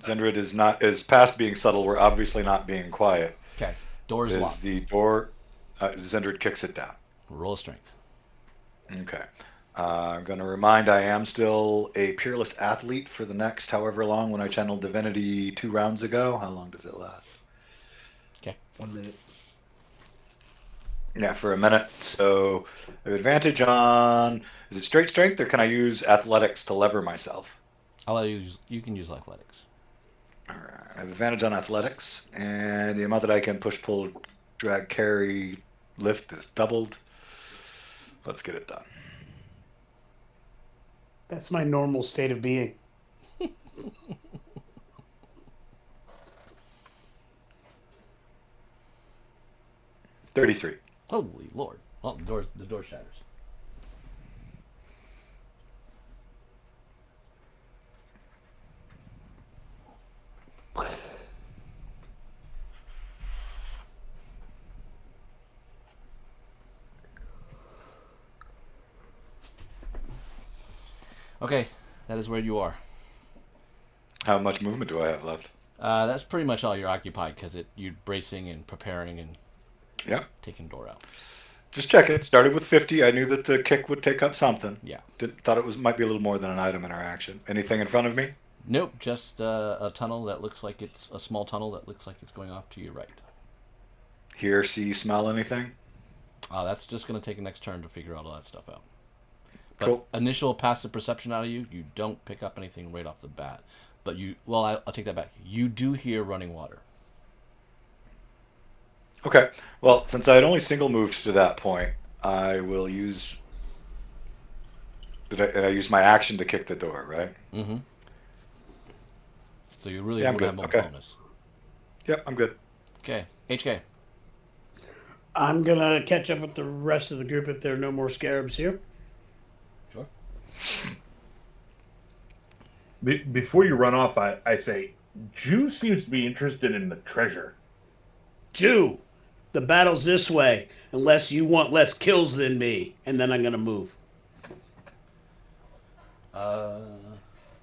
Zendrid is past being subtle. We're obviously not being quiet. Okay. Door is locked. The door, Zendrid kicks it down. Roll a strength. Okay. I'm going to remind I am still a peerless athlete for the next however long. When I channeled divinity 2 rounds ago, how long does it last? Okay. 1 minute. Yeah, for a minute. So I have advantage on, is it straight strength or can I use athletics to lever myself? I'll let you can use athletics. All right. I have advantage on athletics, and the amount that I can push, pull, drag, carry, lift is doubled. Let's get it done. That's my normal state of being. 33. Holy Lord. Well, the door shatters. Okay, that is where you are. How much movement do I have left? That's pretty much all you're occupied because you're bracing and preparing and Yeah. taking door out. Just check it. Started with 50. I knew that the kick would take up something. Yeah. Thought it might be a little more than an item interaction. Anything in front of me? Nope, just a tunnel that looks like it's a small tunnel that looks like it's going off to your right. Hear, see, smell anything? That's just going to take a next turn to figure all that stuff out. But Cool. initial passive perception out of you don't pick up anything right off the bat. But I'll take that back. You do hear running water. Okay. Well, since I had only single moved to that point, I will use. I use my action to kick the door, right? Mm-hmm. So you really Yeah, I'm don't have good. more Okay. bonus. Yep, I'm good. Okay, HK. I'm gonna catch up with the rest of the group if there are no more scarabs here. Sure. Before you run off, I say, Jew seems to be interested in the treasure. Jew, the battle's this way, unless you want less kills than me, and then I'm gonna move.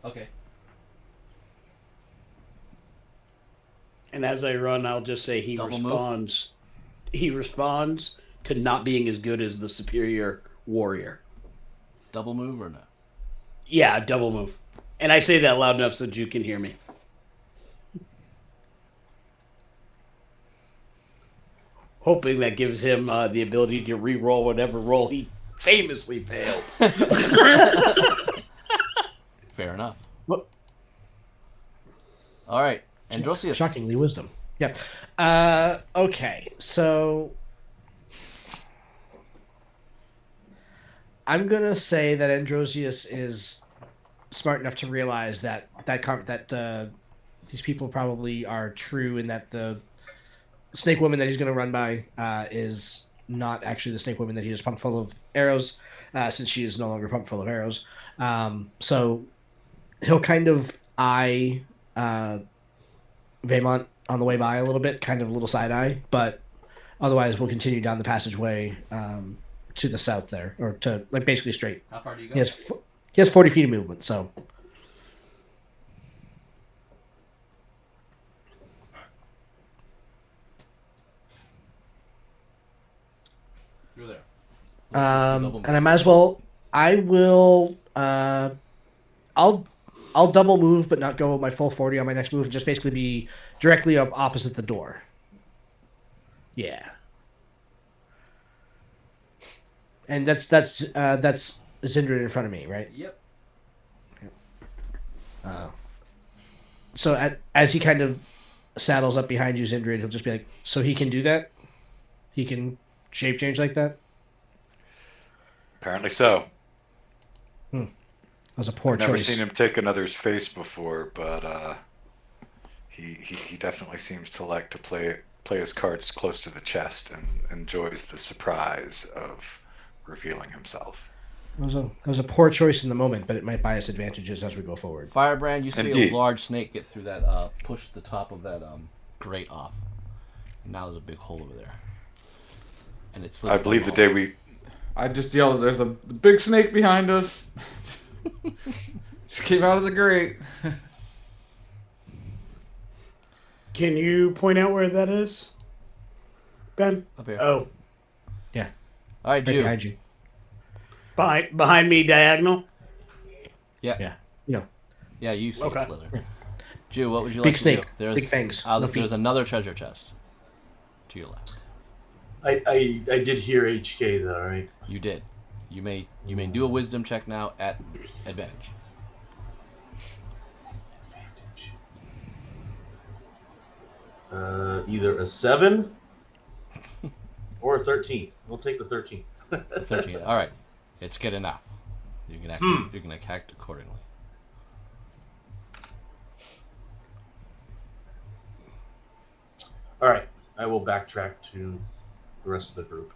Okay. And as I run, I'll just say he Double move? responds. He responds to not being as good as the superior warrior. Double move or no? Yeah, double move. And I say that loud enough so you can hear me. Hoping that gives him the ability to re-roll whatever roll he famously failed. Fair enough. What? All right, Androsius. Shockingly wisdom. Yeah. Okay, so I'm gonna say that Androsius is smart enough to realize that these people probably are true, and that the snake woman that he's going to run by is not actually the snake woman that he just pumped full of arrows, since she is no longer pumped full of arrows. So he'll kind of eye Vaymont on the way by a little bit, kind of a little side eye, but otherwise we'll continue down the passageway to the south there, or to like basically straight. How far do you go? He has 40 feet of movement, so. You're there. And I might as well. I will. I'll double move, but not go my full 40 on my next move, and just basically be directly up opposite the door. Yeah. And that's Zindrid in front of me, right? Yep. So as he kind of saddles up behind you, Zindrid, he'll just be like, "So he can do that? He can shape change like that?" Apparently so. That was a poor I've never choice. seen him take another's face before, but he definitely seems to like to play his cards close to the chest and enjoys the surprise of revealing himself. It was a poor choice in the moment, but it might buy us advantages as we go forward. Firebrand, you see Indeed. a large snake get through that, push the top of that grate off. And now there's a big hole over there. And it's. I believe the day we. I just yelled, "There's a big snake behind us!" Just came out of the grate. Can you point out where that is, Ben? Up here. Oh, All right, Right Jew. behind you. behind me, diagonal. Yeah. Yeah, you see Okay. it slither. Jew, what would you Big like to snake, do? There's, big fangs, no feet. there's another treasure chest to your left. I did hear HK though, right? You did. You may do a wisdom check now at advantage. Advantage. Either a 7 or a 13. We'll take the 13. 13. All right, it's good enough. You can act. You can act accordingly. All right, I will backtrack to the rest of the group.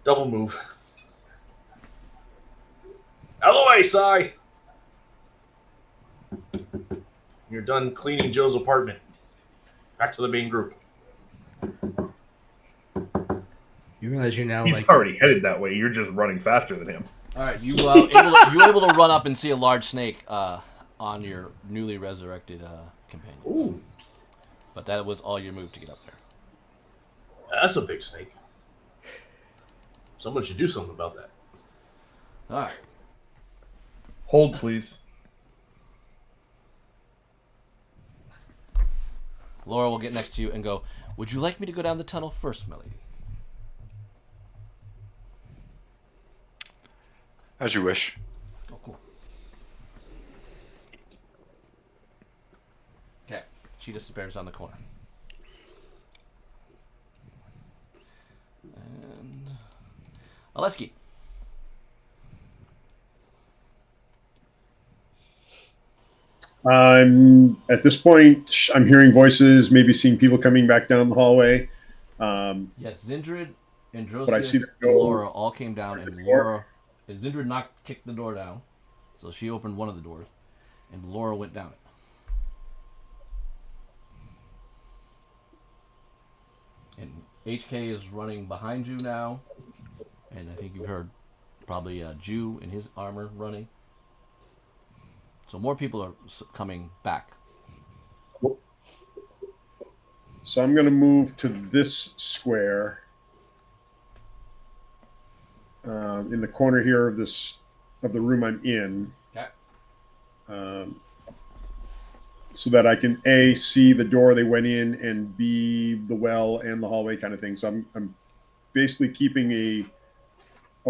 Double move. Out of the way, Sai! You're done cleaning Joe's apartment. Back to the main group. You realize you're now He's like already headed that way. You're just running faster than him. All right, you able to run up and see a large snake on your newly resurrected companion. Ooh, But that was all your move to get up there. that's a big snake. Someone should do something about that. All right. Hold, please. Laura will get next to you and go, "Would you like me to go down the tunnel first, my lady?" As you wish. Oh, cool. Okay. She disappears on the corner. And Oleski. At this point, I'm hearing voices, maybe seeing people coming back down the hallway. Yes, Zindrid and But I see Drosius them and go Laura all came down, and Laura, Zindrid kicked the door down, so she opened one of the doors, and Laura went down it. And HK is running behind you now, and I think you've heard probably Jew in his armor running. So more people are coming back. So I'm going to move to this square in the corner here of the room I'm in. Okay. So that I can A, see the door they went in, and B, the well and the hallway kind of thing. So I'm basically keeping a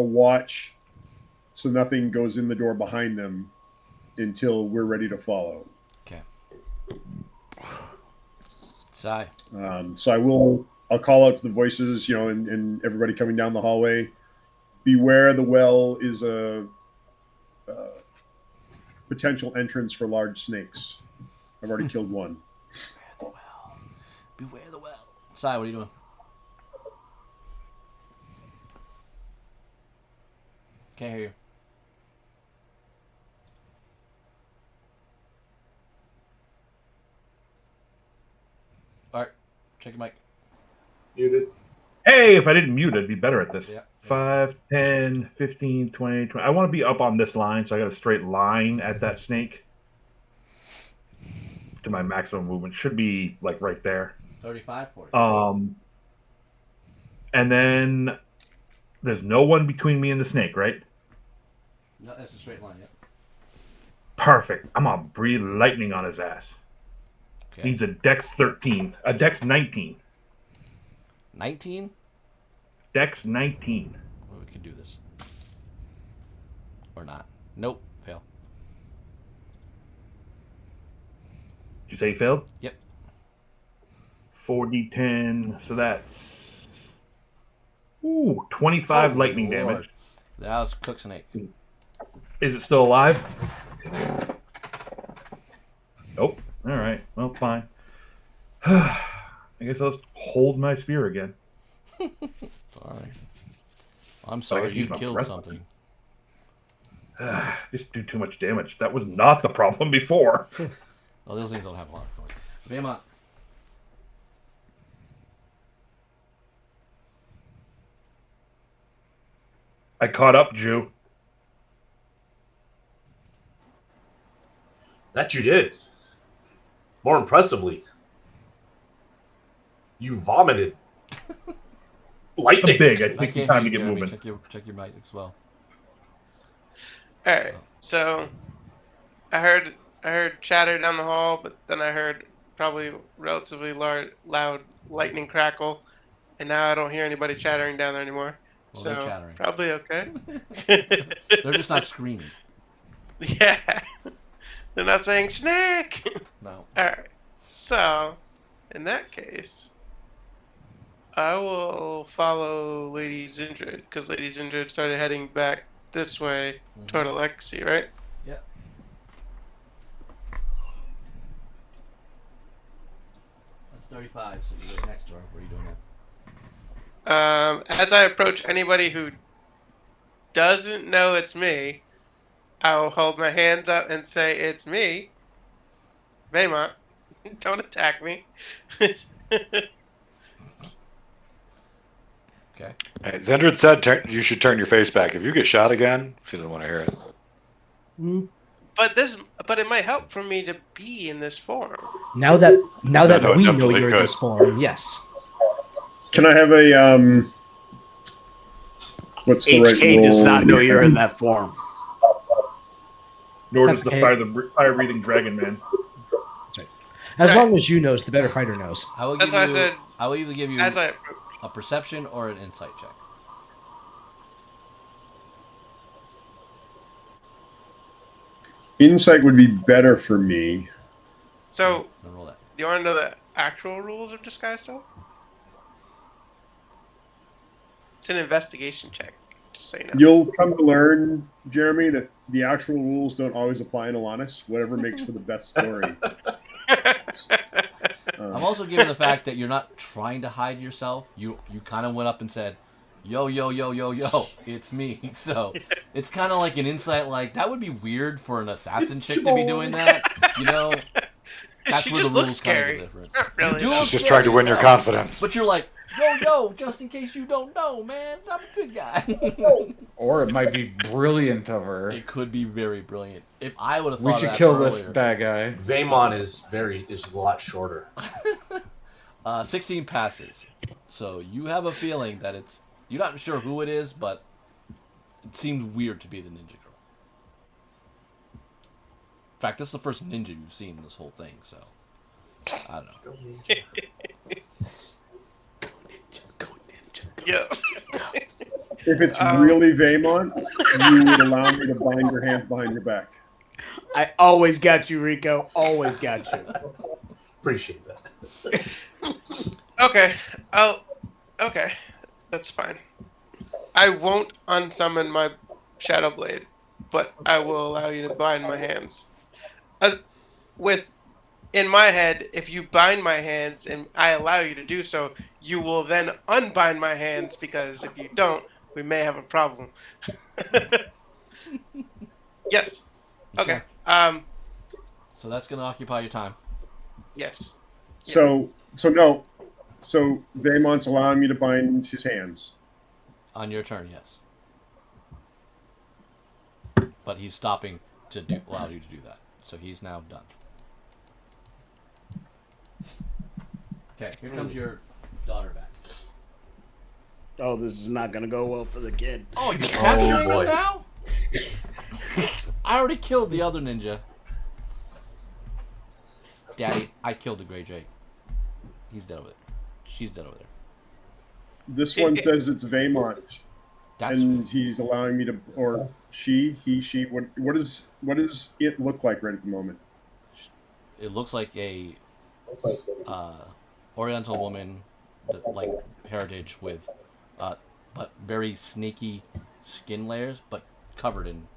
watch so nothing goes in the door behind them until we're ready to follow. Okay. Sai. So I'll call out to the voices, and everybody coming down the hallway. Beware, the well is potential entrance for large snakes. I've already killed one. Beware the well. Sai, what are you doing? Can't hear you. Alright, check your mic. Muted. Hey, if I didn't mute, I'd be better at this. Yeah. 5, 10, 15, 20, 20. I want to be up on this line, so I got a straight line at that snake to my maximum movement. Should be like right there. 35, 40. And then there's no one between me and the snake, right? No, that's a straight line, yep. Perfect. I'm gonna breathe lightning on his ass. Okay. Needs a Dex 13, a Dex 19. 19? Dex 19. Well, we can do this. Or not. Nope. Fail. Did you say he failed? Yep. 4d10, so that's 25 Holy lightning Lord. damage. That was Cook Snake. Is it still alive? Nope. All right. Well, fine. I guess I'll just hold my spear again. Sorry. I'm sorry you killed something. Just do too much damage. That was not the problem before. Well, those things don't have a lot of noise. Vema. I caught up, Jew. That you did. More impressively, you vomited lightning. I'm big. I I take can't time hear to get you, Jeremy. moving. Check your mic as well. Alright, so I heard chatter down the hall, but then I heard probably relatively loud lightning crackle, and now I don't hear anybody chattering down there anymore. Well, so they're chattering. probably okay. They're just not screaming. Yeah. They're not saying snake. No. Alright. So in that case, I will follow Lady Zindred, because Lady Zindred started heading back this way toward Alexi, right? Yeah. That's 35, so you go next door. What are you doing now? As I approach anybody who doesn't know it's me, I'll hold my hands up and say, "It's me, Vaymont. Don't attack me." Okay. Hey, Zendred said you should turn your face back. If you get shot again, she doesn't want to hear it. But it might help for me to be in this form. Now that No, it we know definitely you're in could. this form, yes. Can I have a what's the right HK roll? does not know you're in that form. Nor does Okay. the fire-breathing dragon man. As long as you knows, the better fighter knows. I will That's give why you. I said, I will either give you as I approach. a perception or an insight check. Insight would be better for me. So, Then roll that. do you want to know the actual rules of disguise self? It's an investigation check, just so you know. You'll come to learn, Jeremy, that the actual rules don't always apply in Alanis. Whatever makes for the best story. I'm also given the fact that you're not trying to hide yourself. You kind of went up and said, "Yo, yo, yo, yo, yo, it's me." So it's kind of like an insight. Like that would be weird for an assassin chick to be doing that. You know, that's She where just the looks rules come into scary. difference. Not really. You do though. look Just trying to scary win your as hell. confidence. But you're like, "Yo, yo, just in case you don't know, man, I'm a good guy." Or it might be brilliant of her. It could be very brilliant. If I would have thought We of should that kill earlier. this bad guy. Vaymont is a lot shorter. 16 passes. So you have a feeling that you're not sure who it is, but it seems weird to be the ninja girl. In fact, this is the first ninja you've seen in this whole thing, so I don't know. Go ninja. Yeah. If it's really Vaymont, you would allow me to bind your hands behind your back. I always got you, Rico. Always got you. Appreciate that. Okay. Okay. That's fine. I won't unsummon my Shadow Blade but I will allow you to bind my hands. With in my head, if you bind my hands and I allow you to do so, you will then unbind my hands because if you don't, we may have a problem. Yes. Okay. So that's going to occupy your time. Yes. So no. So Vamont's allowing me to bind his hands. On your turn, yes. But he's stopping to allow you to do that. So he's now done. Okay, here comes your daughter back. Oh, this is not going to go well for the kid. Oh, you're capturing her now? I already killed the other ninja. Daddy, I killed the Grey Drake. He's dead over there. She's dead over there. This one says it's Vamont, That's and he's allowing me to, or she, he, she. What does it look like right at the moment? it looks like a Oriental woman, like heritage with, but very sneaky skin layers, but covered in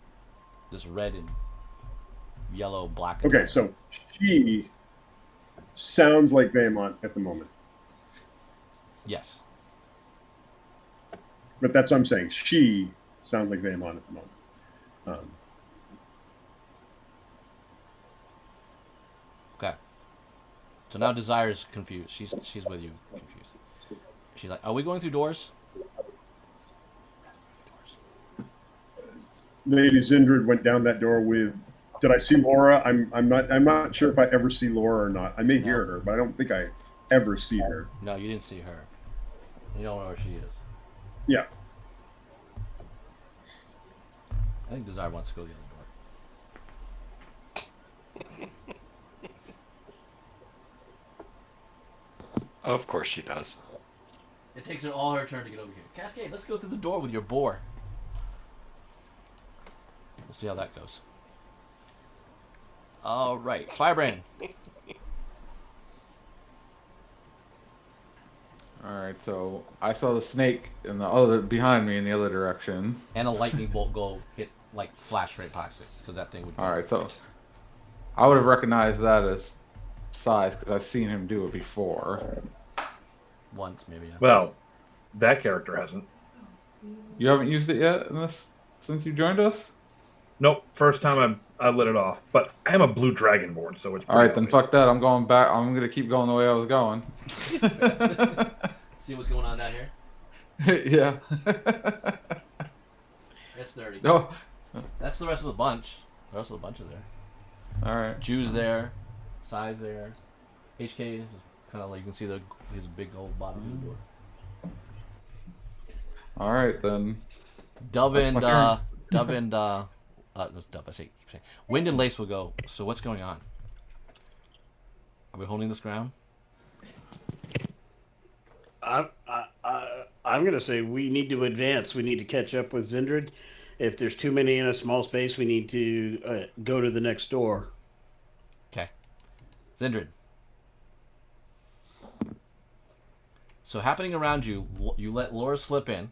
this red and yellow, black. Okay, so she sounds like Vamont at the moment. Yes. But that's what I'm saying. She sounds like Vamont at the moment. Okay. So now Desire's confused. She's with you, confused. She's like, "Are we going through doors?" Lady Zindred went down that door with. Did I see Laura? I'm not sure if I ever see Laura or not. I may hear her, but I don't think I ever see her. No, you didn't see her. You don't know where she is. Yeah. I think Desire wants to go the other door. Of course she does. It takes her all her turn to get over here. Cascade, let's go through the door with your boar. We'll see how that goes. All right, Firebrand. All right, so I saw the snake in the other behind me in the other direction. And a lightning bolt go hit, like, flash right past it, because that thing would be... All right, so I would have recognized that as size because I've seen him do it before. Once, maybe. Yeah. Well, that character hasn't. You haven't used it yet in this since you joined us? Nope, first time I lit it off. But I am a blue dragonborn, so it's All right, then obvious. fuck that. I'm going back. I'm gonna keep going the way I was going. See what's going on down here? Yeah. It's 30. No. That's the rest of the bunch. The rest of the bunch are there. All right. Jew's there. Sai's there. HK is kind of like, you can see his big old bottom of the door. All right then. Dub That's and my turn. no, Dub. Keep saying. Wind and Lace will go. So what's going on? Are we holding this ground? I'm going to say we need to advance. We need to catch up with Zindred. If there's too many in a small space, we need to go to the next door. Okay. Zindred. So happening around you, you let Laura slip in,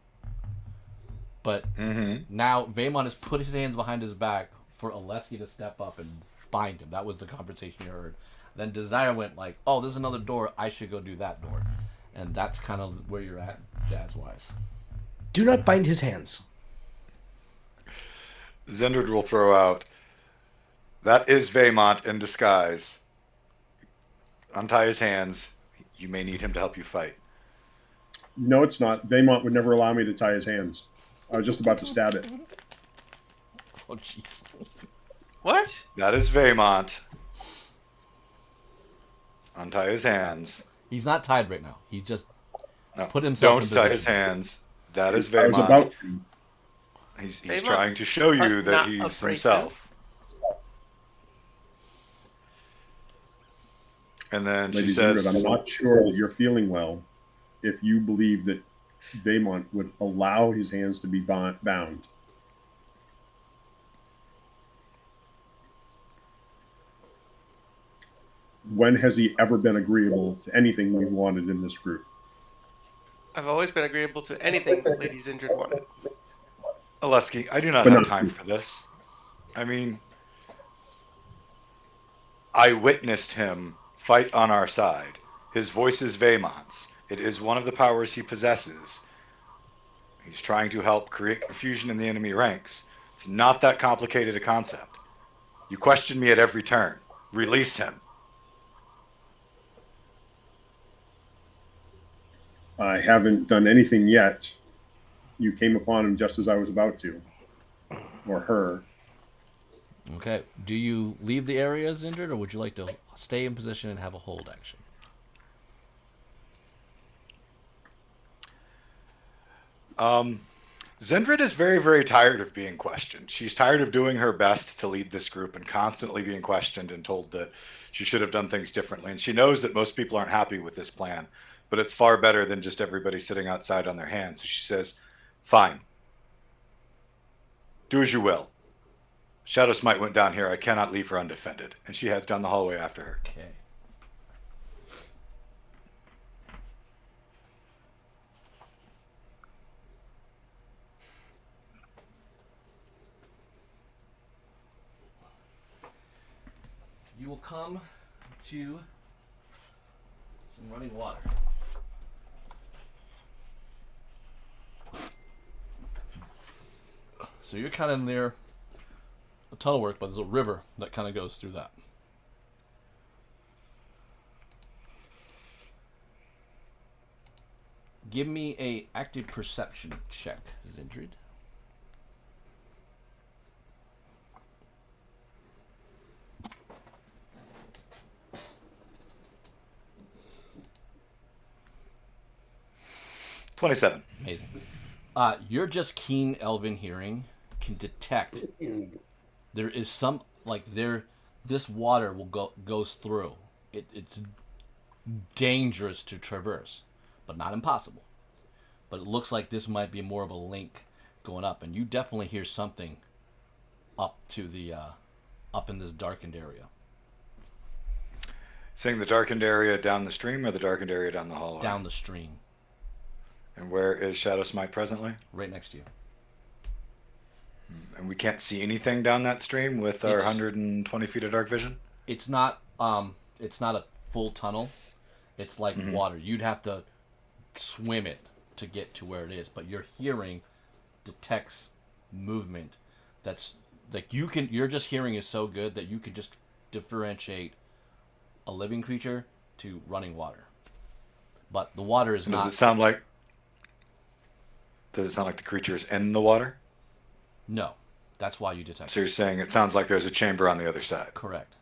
but now Vaemon has put his hands behind his back for Oleski to step up and bind him. That was the conversation you heard. Then Desire went like, "Oh, there's another door. I should go do that door," and that's kind of where you're at, jazz-wise. Do not bind his hands. Zendred will throw out, "That is Vaemont in disguise. Untie his hands. You may need him to help you fight." No, it's not. Vaemont would never allow me to tie his hands. I was just about to stab it. Oh, jeez. What? That is Vaemont. Untie his hands. He's not tied right now. He just No, put himself don't in tie position. his hands. That is I was Vaemont. about to. He's Vaemont's trying to show you that not he's abrasive. himself. And then she Lady says, Zindred, I'm not sure that you're feeling well if you believe that Vaemont would allow his hands to be bound. When has he ever been agreeable to anything we wanted in this group? I've always been agreeable to anything Lady Zindred wanted. Oleski, I do not But have not time you. for this. I mean, I witnessed him fight on our side. His voice is Vaymont's. It is one of the powers he possesses. He's trying to help create confusion in the enemy ranks. It's not that complicated a concept. You question me at every turn. Release him. I haven't done anything yet. You came upon him just as I was about to, or her. Okay. Do you leave the area, Zindred, or would you like to stay in position and have a hold action? Zendrid is very, very tired of being questioned. She's tired of doing her best to lead this group and constantly being questioned and told that she should have done things differently. And she knows that most people aren't happy with this plan, but it's far better than just everybody sitting outside on their hands. So she says, fine. Do as you will. Shadow Smite went down here. I cannot leave her undefended. And she heads down the hallway after her. Okay. You will come to some running water. So you're kind of near the tunnel work, but there's a river that kind of goes through that. Give me a active perception check, Zindrid. $27. Amazing. You're just keen elven hearing can detect there is some this water goes through. It's dangerous to traverse, but not impossible. But it looks like this might be more of a link going up, and you definitely hear something up to the up in this darkened area. Saying the darkened area down the stream or the darkened area down the hallway? Down the stream. And where is Shadow Smite presently? Right next to you. And we can't see anything down that stream with our 120 feet of dark vision? It's not a full tunnel. It's like water. You'd have to swim it to get to where it is, but your hearing detects movement that's like your just hearing is so good that you could just differentiate a living creature to running water. But the water is not. Does it sound like the creature is in the water? No. That's why you detect. So you're saying it sounds like there's a chamber on the other side. Correct.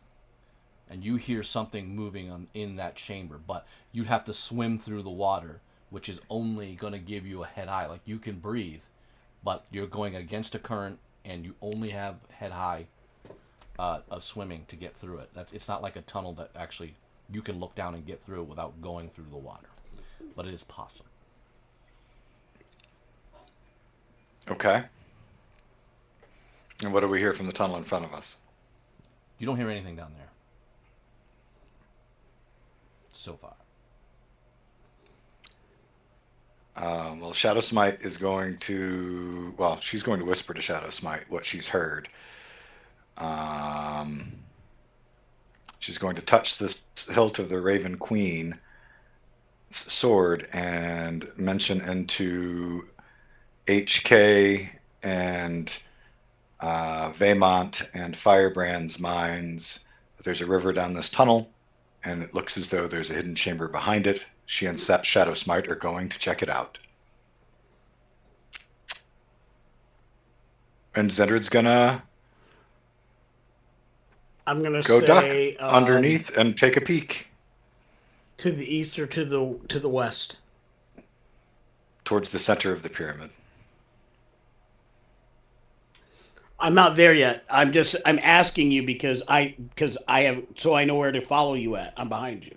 And you hear something moving in that chamber, but you'd have to swim through the water, which is only going to give you a head high. Like you can breathe, but you're going against a current, and you only have head high of swimming to get through it. It's not like a tunnel that actually you can look down and get through without going through the water, but it is possible. Okay. And what do we hear from the tunnel in front of us? You don't hear anything down there. So far. Well, Shadow Smite is going to... Well, she's going to whisper to Shadow Smite what she's heard. She's going to touch the hilt of the Raven Queen's sword and mention into HK and Vaymont and Firebrand's minds that there's a river down this tunnel, and it looks as though there's a hidden chamber behind it. She and Shadow Smite are going to check it out. And Zendrid's gonna go say duck underneath and take a peek to the east or to the west. Towards the center of the pyramid. I'm not there yet. I'm asking you because I have, so I know where to follow you at. I'm behind you.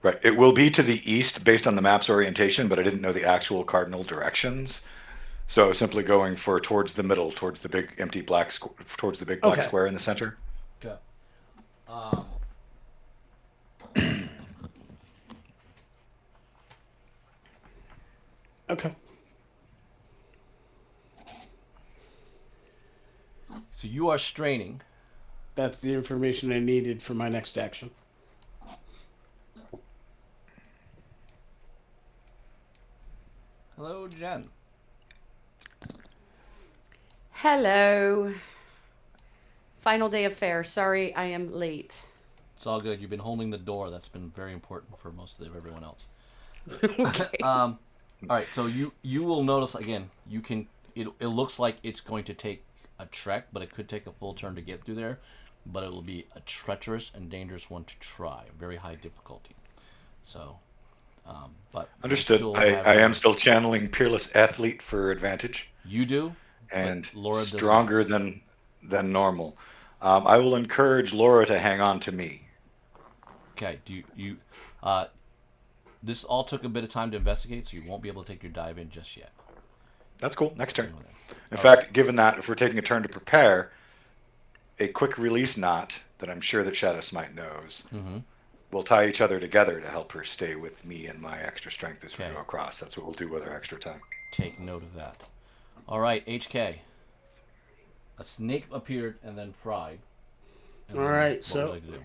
Right. It will be to the east based on the map's orientation, but I didn't know the actual cardinal directions. So I was simply going towards the middle, towards the big empty black towards the big black square in the center. Okay. Okay. So you are straining. That's the information I needed for my next action. Hello, Jen. Hello. Final day of fair. Sorry I am late. It's all good. You've been holding the door. That's been very important for most of everyone else. Okay. All right. So you will notice again. You can. It looks like it's going to take a trek, but it could take a full turn to get through there. But it will be a treacherous and dangerous one to try. Very high difficulty. So, but Understood. I am still channeling Peerless Athlete for advantage. You do, and Laura does stronger not. than normal. I will encourage Laura to hang on to me. Okay. Do you? This all took a bit of time to investigate, so you won't be able to take your dive in just yet. That's cool. Next turn. In All fact, right. given that if we're taking a turn to prepare, a quick release knot that I'm sure that Shadow Smite knows Mm-hmm. will tie each other together to help her stay with me and my extra strength as Okay. we go across. That's what we'll do with our extra time. Take note of that. All right, HK. A snake appeared and then fried. And All then right, what so would you like to do?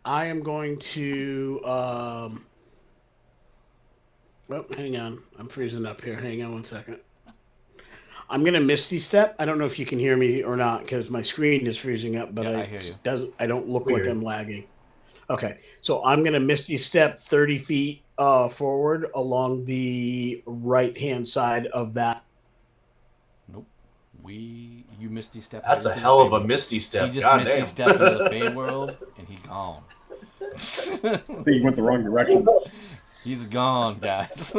I am going to. Well, hang on. I'm freezing up here. Hang on one second. I'm going to Misty Step. I don't know if you can hear me or not because my screen is freezing up, but Yeah, I hear you. I don't look We like hear I'm lagging. Okay, so I'm going to Misty Step 30 feet forward along the right-hand side of that. Nope. You misty step. That's right a into hell the of a Fey misty world. step. He just God misty damn. stepped into the Fey world and he gone. I think you went the wrong direction. He's gone, guys.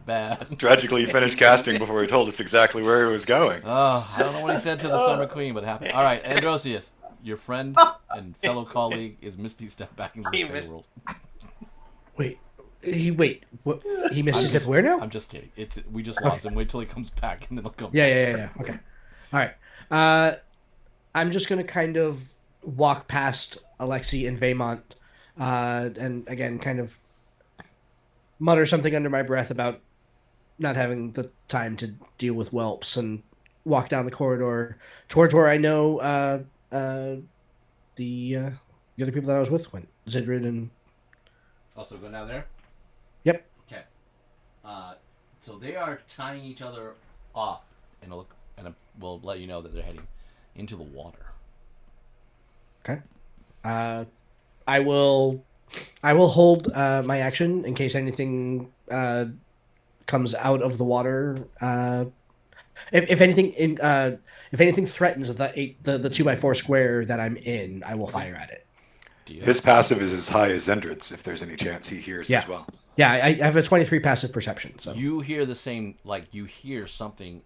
Bad. Tragically, he finished casting before he told us exactly where he was going. Oh, I don't know what he said to the Summer Queen, but it happened. All right, Androsius, your friend and fellow colleague is misty step back into the He Fey missed- world. Wait. What? He missed his step where now? I'm just kidding. We just lost him. Wait till he comes back and then he'll come. Yeah. Okay. All right. I'm just gonna kind of walk past Alexi and Vaymont, and again, kind of mutter something under my breath about not having the time to deal with whelps, and walk down the corridor towards where I know the other people that I was with went. Zidrid and Also go down there. Yep. Okay. So they are tying each other off, and we'll let you know that they're heading into the water. Okay. I will hold my action in case anything comes out of the water. If anything threatens the 2x4 square that I'm in, I will fire at it. Deal. His passive is as high as Endred's, if there's any chance he hears Yeah. as well. Yeah, I have a 23 passive perception. So You hear the same, like you hear something,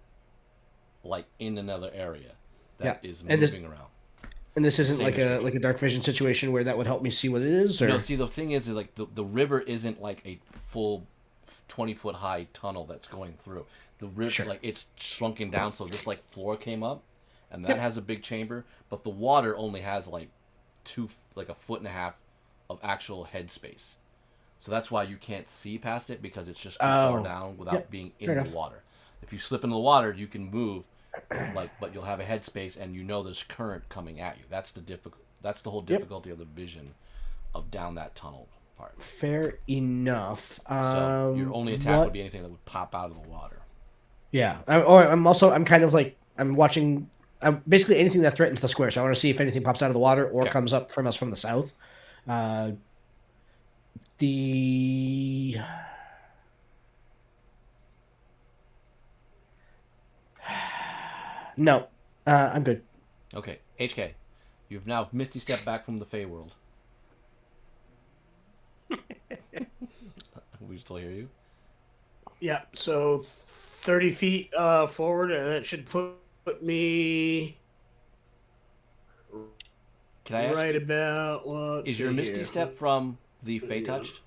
like in another area that is And moving around. and this isn't Same like description. a dark vision situation where that would help me see what it is. Or No, see the thing is like the river isn't like a full 20-foot high tunnel that's going through. The river, Sure. like it's shrunken down, so this like floor came up, and that has a big chamber, but the water only has like a foot and a half of actual head space. So that's why you can't see past it because it's just too far down without being in fair the enough. water. If you slip into the water, you can move, but you'll have a head space and you know there's current coming at you. That's the whole difficulty of the vision of down that tunnel part. fair enough. So your only attack would be anything that would pop out of the water. Yeah. I'm kind of like I'm watching. Basically anything that threatens the square. So I want to see if anything pops out of the water or Okay. comes up from us from the south. No, I'm good. Okay, HK, you've now misty stepped back from the Fey world. We still hear you? Yeah, so 30 feet forward, that should put me Can I ask right you, about what? is your misty step from the Fey touched?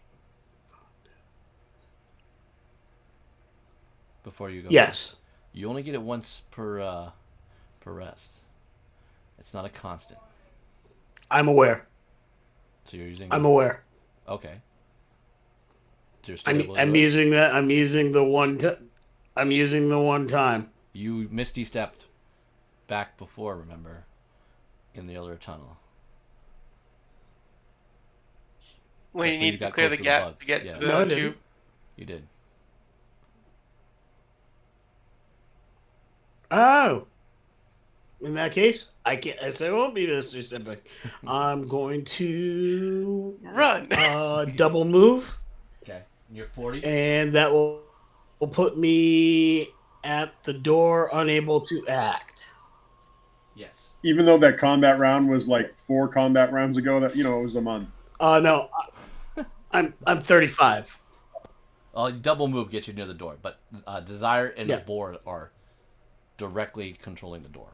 Before you go. Yes. You only get it once per rest. It's not a constant. I'm aware. So you're using. I'm aware. Okay. So you're still able to I'm do it? using that. I'm using the one. I'm using the one time. You misty stepped back before, remember, in the other tunnel. When you That's where need to got clear close the to gap bugs. to get Yeah. to No, I the didn't. tube. You did. Oh. In that case, I can't. I won't be this stepping. I'm going to Run. double move, Okay. You're 40. and that will put me at the door, unable to act. Yes. Even though that combat round was like 4 combat rounds ago, that it was a month. No, I'm 35. Double move gets you near the door, but Desire and Yeah. Boar are directly controlling the door.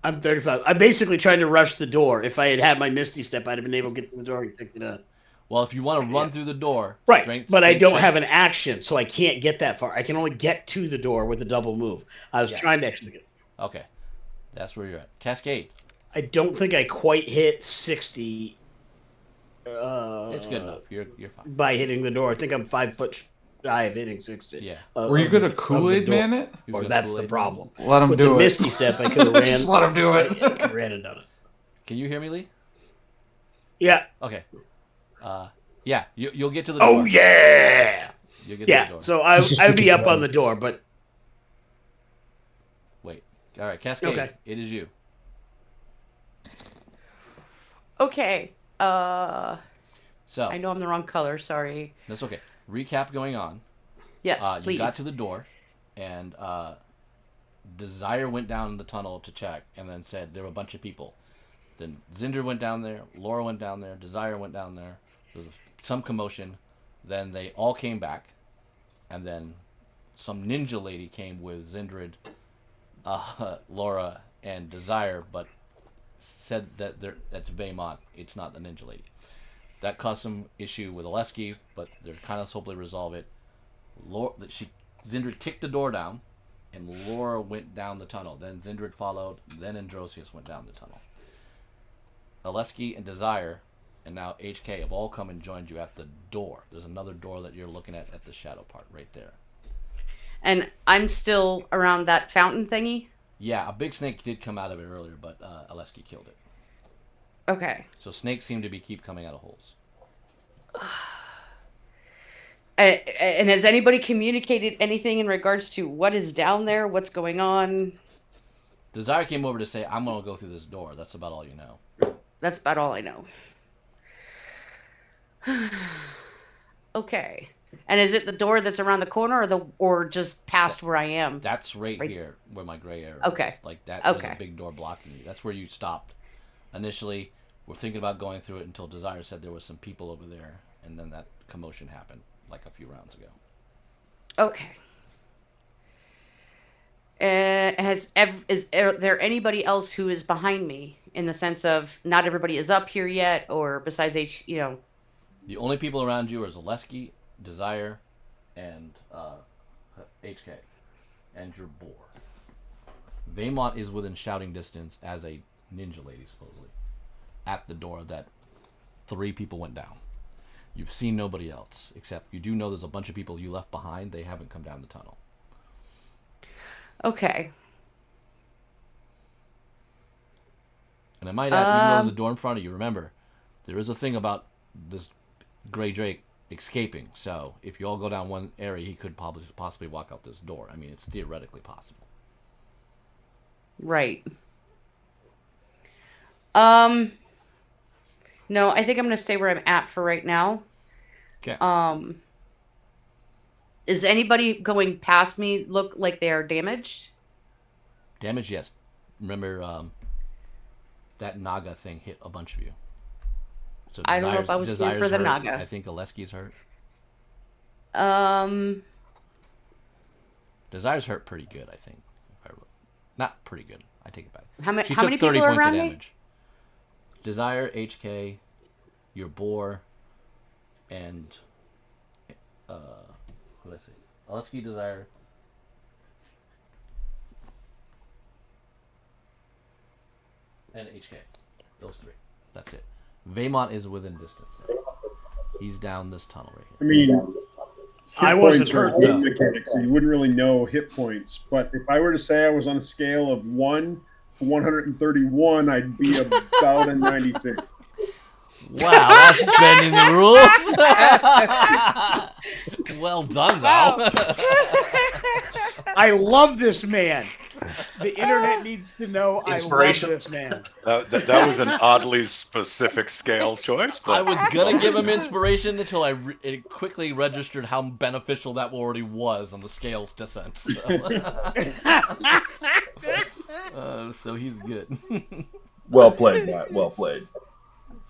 I'm 35. I'm basically trying to rush the door. If I had had my Misty Step, I'd have been able to get to the door and pick it up. Well, if you want to run through the door, Right, but I don't check. have an action, so I can't get that far. I can only get to the door with a double move. I was trying to actually get. Okay, that's where you're at. Cascade. I don't think I quite hit 60. It's good enough. You're fine. By hitting the door. I think I'm 5 foot shy of hitting 60. Yeah. Were you gonna Kool-Aid Man it? Or that's the problem. Let him With do the it. Misty Step, I could have ran. Just let him do I it. could have ran and done it. Can you hear me, Lee? Yeah. Okay. Yeah, you'll get to the door. Oh yeah. You'll get to the door. So I would be up on the door, but Wait. All right, Cascade. Okay. It is you. Okay. So I know I'm the wrong color. Sorry. that's okay. Recap going on. Yes, please. You got to the door, and Desire went down the tunnel to check, and then said there were a bunch of people. Then Zinder went down there, Laura went down there, Desire went down there. There was some commotion. Then they all came back, and then some ninja lady came with Zindrid, Laura, and Desire, but said that that's Vaymont. It's not the ninja lady. That caused some issue with Oleski, but they're kind of hopefully resolve it. Zindrid kicked the door down, and Laura went down the tunnel. Then Zindrid followed. Then Androsius went down the tunnel. Oleski and Desire, and now HK have all come and joined you at the door. There's another door that you're looking at the shadow part right there. And I'm still around that fountain thingy? Yeah, a big snake did come out of it earlier, but Oleski killed it. Okay. So snakes seem to keep coming out of holes. And has anybody communicated anything in regards to what is down there? What's going on? Desire came over to say, I'm going to go through this door. That's about all you know. That's about all I know. Okay. And is it the door that's around the corner or just past where I am? That's right here where my gray area Okay. is. Like that Okay. was a big door blocking you. That's where you stopped. Initially, we're thinking about going through it until Desire said there was some people over there, and then that commotion happened like a few rounds ago. Okay. Is there anybody else who is behind me in the sense of not everybody is up here yet, or besides The only people around you are Zaleski, Desire, and HK, and your boar. Vaymont is within shouting distance as a ninja lady, supposedly, at the door that 3 people went down. You've seen nobody else, except you do know there's a bunch of people you left behind. They haven't come down the tunnel. Okay. And I might add, even though there's a door in front of you, remember, there is a thing about this Gray Drake escaping. So if you all go down one area, he could possibly walk out this door. I mean, it's theoretically possible. Right. No, I think I'm gonna stay where I'm at for right now. Okay. Is anybody going past me look like they are damaged? Damage, yes. Remember, that Naga thing hit a bunch of you. So I don't know if I was here for the hurt. Naga. I think Oleski's hurt. Desire's hurt pretty good, I think. Not pretty good. I take it back. How She many took 30 people are points of around me? damage. Desire, HK, your boar, and what did I say? Oleski, Desire. And HK. Those 3. That's it. Vaymont is within distance. He's down this tunnel right I here. mean, I hit wasn't points are hurt, a game though. mechanic, so you wouldn't really know hit points. But if I were to say I was on a scale of 1 to 131, I'd be about a 96. Wow, that's bending the rules. Well done, though. I love this man. The internet needs to know I love Inspiration. this man. That was an oddly specific scale choice, I but was gonna give him inspiration until it quickly registered how beneficial that already was on the scale's descent. So he's good. Well played, Matt. Well played.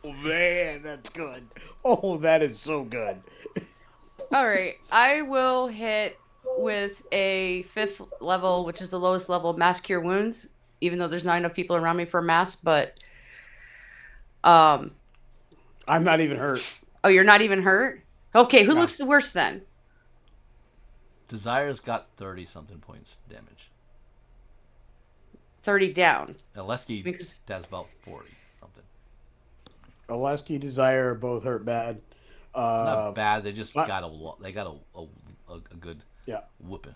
Oh, man, that's good. Oh, that is so good. All right, I will hit with a 5th level, which is the lowest level, mass cure wounds. Even though there's not enough people around me for mass, but I'm not even hurt. oh, you're not even hurt. Okay, who No. looks the worst then? Desire's got 30 something points damage. 30 down. Aleski Because- has about 40 something. Aleski, Desire are both hurt bad. Not bad. They just fi- got They got a good Yeah. whooping.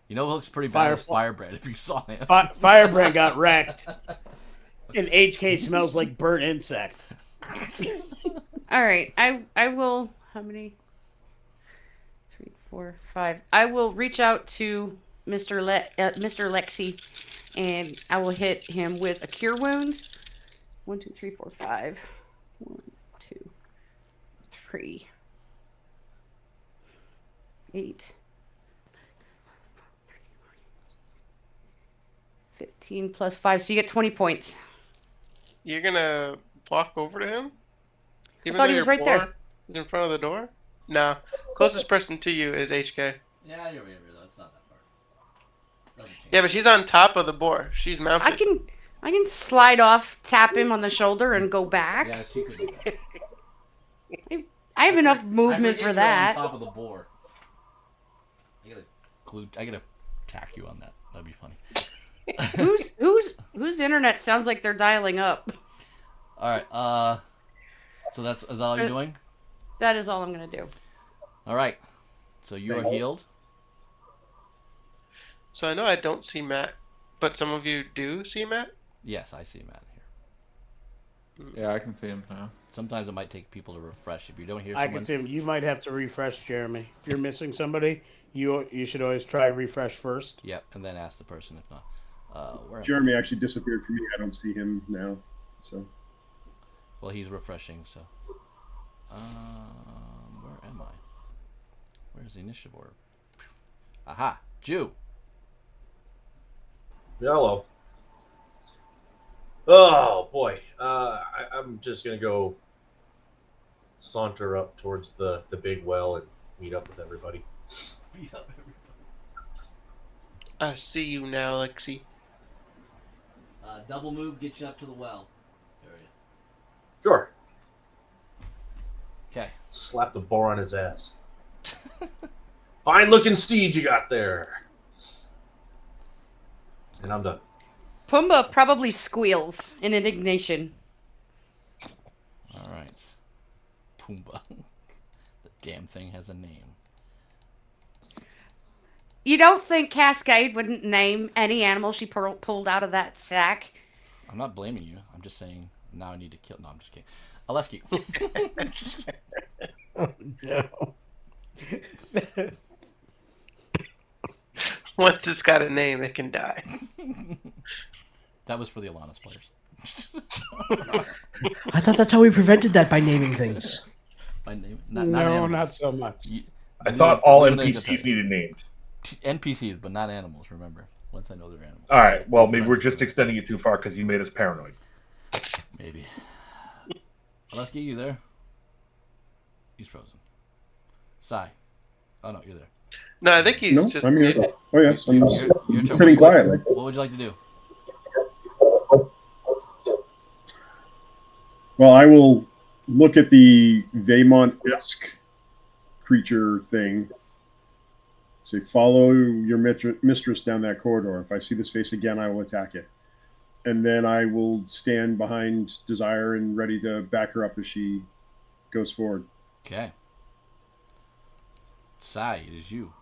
You know who looks pretty bad is Firefly- Firebrand. If you saw him. Firebrand got wrecked. And HK smells like burnt insect. All right, I will. How many? 3, 4, 5. I will reach out to Mr. Lexi, and I will hit him with a cure wounds. 1, 2, 3, 4, 5. 1, 2, 3, 8, 15 plus 5. So you get 20 points. You're gonna walk over to him? Even thought though he was your right there. boar is in front of the door? No. Closest person to you is HK. Yeah, you're right. That's not that far. Doesn't change. Yeah, but she's on top of the boar. She's mounted. I can slide off, tap him on the shoulder, and go back. Yeah, she could do that. I have enough I movement forget for you're that. on top of the boar. I gotta tack you on that. That'd be funny. Whose internet sounds like they're dialing up? All right. So is that all you're doing? That is all I'm gonna do. All right. So you are healed. So I know I don't see Matt, but some of you do see Matt? Yes, I see Matt here. Yeah, I can see him now. Sometimes it might take people to refresh. If you don't hear I someone, can see him. You might have to refresh, Jeremy. If you're missing somebody, you should always try refresh first. Yep, and then ask the person if not. Where am I? Jeremy actually disappeared from me. I don't see him now. So Well, he's refreshing, so. Where am I? Where's the initiative order? Aha! Jew! Hello. Oh boy, I'm just gonna go saunter up towards the big well and meet up with everybody. Beat up everybody. I see you now, Lexi. Double move gets you up to the well area. Sure. Okay. Slap the boar on his ass. Fine looking steed you got there. And I'm done. Pumbaa probably squeals in indignation. All right. Pumbaa. The damn thing has a name. You don't think Cascade wouldn't name any animal she pulled out of that sack? I'm not blaming you. I'm just saying now I need to kill. No, I'm just kidding. Aleski. Oh, no. Once it's got a name, it can die. That was for the Alanis players. I thought that's how we prevented that by naming things. By name, No, animals. not so much. I thought all We're gonna NPCs get that. needed names. NPCs, but not animals. Remember, once I know they're animals. All right. Well, maybe we're just extending it too far because you made us paranoid. Maybe. Aleski, you there? He's frozen. Sai. Oh no, you're there. No, I think he's no, just. I'm here. Oh yes, I'm just Your turn. sitting quietly. What would you like to do? Well, I will look at the Vaymont-esque creature thing. Say, follow your mistress down that corridor. If I see this face again, I will attack it. And then I will stand behind Desire and ready to back her up as she goes forward. Okay. Sai, it is you.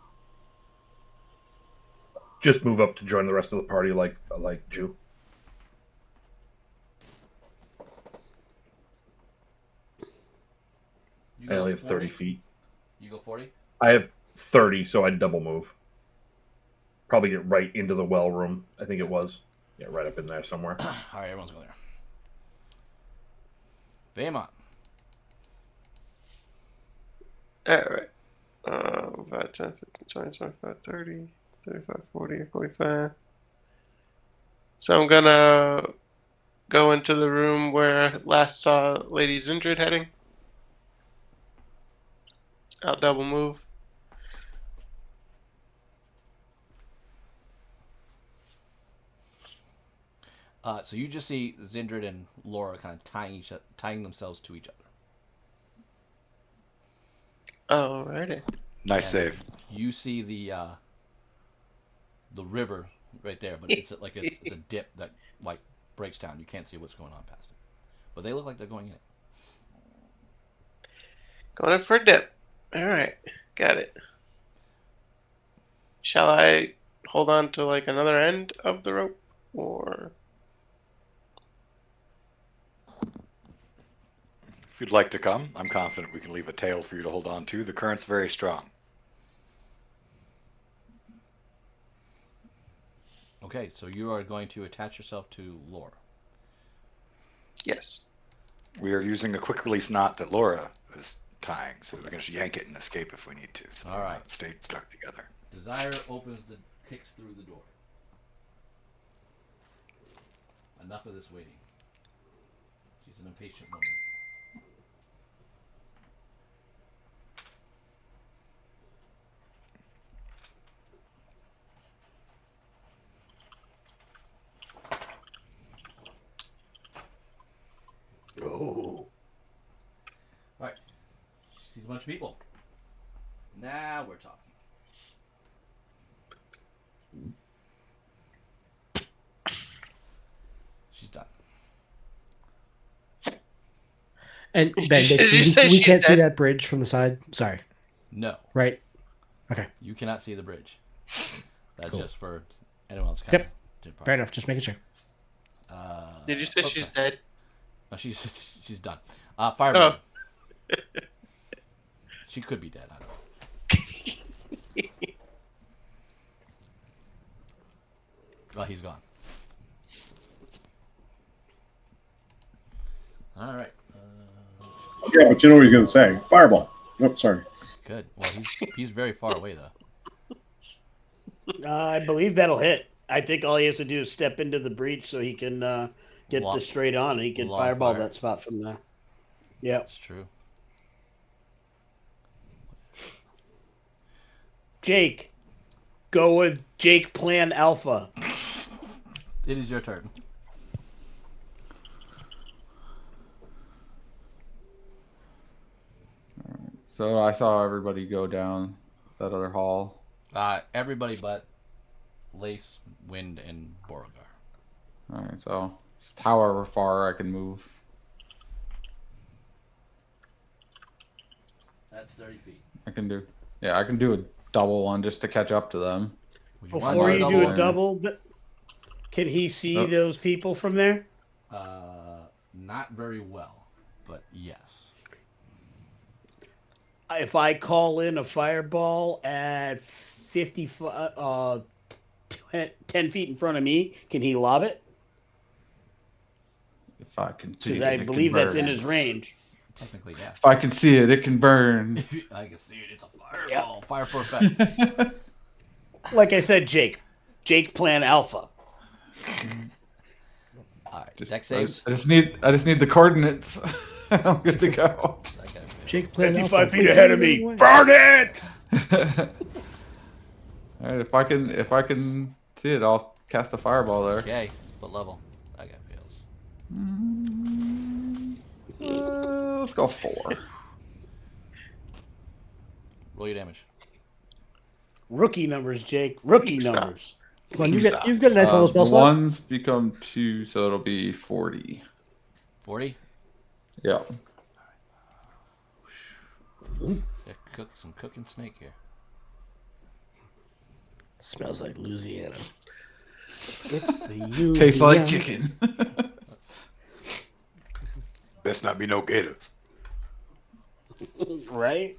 Just move up to join the rest of the party like Jew. You I go only have 30 40? feet. You go 40? I have 30, so I'd double move. Probably get right into the well room. I think it was. Yeah, right up in there somewhere. All right, everyone's going there. Vaymont. Alright. 5, 10, 15, 20, 25, 30, 35, 40, 45. So I'm gonna go into the room where I last saw Lady Zindred heading. I'll double move. So you just see Zindred and Laura kind of tying themselves to each other. Alrighty. Nice And save. You see the river right there, but it's like it's a dip that like breaks down. You can't see what's going on past it, but they look like they're going in. Going in for a dip. Alright. Got it. Shall I hold on to like another end of the rope? Or If you'd like to come, I'm confident we can leave a tail for you to hold on to. The current's very strong. Okay, so you are going to attach yourself to Laura. yes. We are using a quick release knot that Laura is tying, so we can just yank it and escape if we need to. So All we're right. not stay stuck together. Desire kicks through the door. Enough of this waiting. She's an impatient woman. Oh. Right. She sees a bunch of people. Now we're talking. She's done. And Ben, Did you basically, say we she's can't see dead? that bridge from the side. Sorry, No, right? Okay, you cannot see the bridge. That's Cool. just for anyone else. Yep. Fair enough. Just making sure. Did you say oops, she's sorry. dead? No, she's done. Firebird. Oh. She could be dead. I don't know. Well, he's gone. All right. Yeah, but you know what he's going to say. Fireball. Oh, sorry. Good. Well, he's very far away though. I believe that'll hit. I think all he has to do is step into the breach so he can get Long- this straight on. He can long fireball fire. that spot from there. Yep. That's true. Jake, go with Jake Plan Alpha. It is your turn. So I saw everybody go down that other hall. Everybody but Lace, Wind, and Beauregard. Alright, so just however far I can move. That's 30 feet. I can do a double one just to catch up to them. Would you Before want you to do double? a double, can he see Oh. those people from there? Not very well, but yes. If I call in a fireball at 10 feet in front of me, can he lob it? If I can see Because it, I it can believe that's in burn. his range. Technically, yeah. If I can see it, it can burn. I can see it. It's a fireball. Fire for effect. Like I said, Jake Plan Alpha. All right. Deck saves. I just need the coordinates. I'm good to go. Okay. Jake Plan 55 Alpha. feet ahead of me. Burn it! All right, if I can see it, I'll cast a fireball there. Okay. What level? That guy fails. Let's go 4. Roll your damage. Rookie numbers, Jake. Rookie Stop. numbers. Come on, you've got an nice level spell The slot. ones become 2, so it'll be 40. 40. Yeah. Yeah, some cooking snake here. Smells like Louisiana. It's the union. Tastes like chicken. Best not be no gators. Right?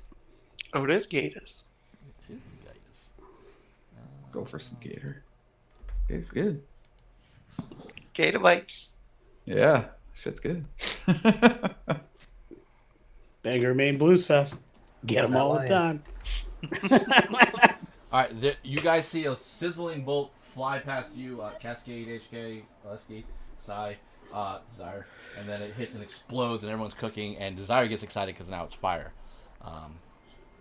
Oh, there's gators. His guys. Go for some gator. It's good. Gator bites. Yeah, shit's good. Bangor, Maine Blues Fest. Get them That all the line. time. All right, you guys see a sizzling bolt fly past you, Cascade, HK, Lesky, Psy, Desire, and then it hits and explodes, and everyone's cooking, and Desire gets excited because now it's fire,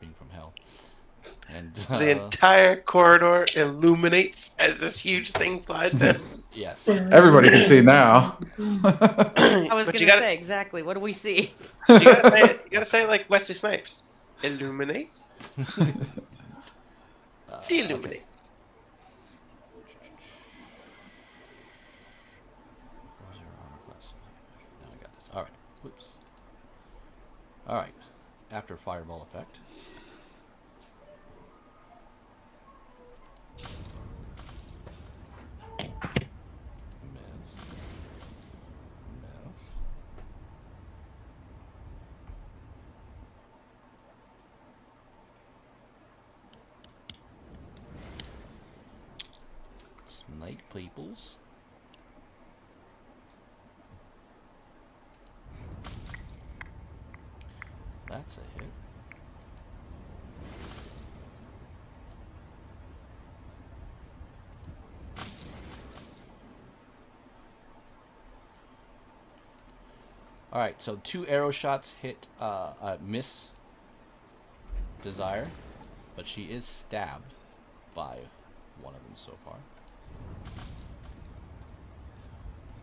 being from hell. And The entire corridor illuminates as this huge thing flies down. yes, Everybody can see now. I was But going you to gotta- say exactly. What do we see? You gotta say it like Wesley Snipes. Illuminate. Deilluminate. okay. What was your armor class? Now I got this. All right. Whoops. All right. After fireball effect. Miss. Miss. Snipe peoples. That's a hit. All right, so 2 arrow shots hit miss Desire, but she is stabbed by one of them so far.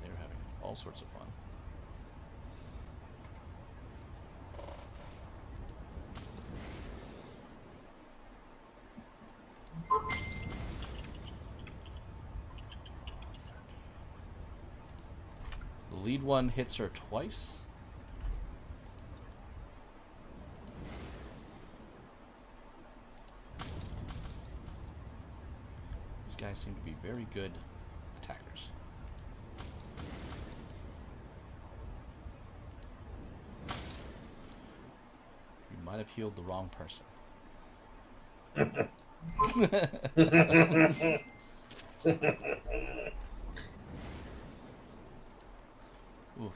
They're having all sorts of fun. The lead one hits her twice. These guys seem to be very good attackers. You might have healed the wrong person. Oof.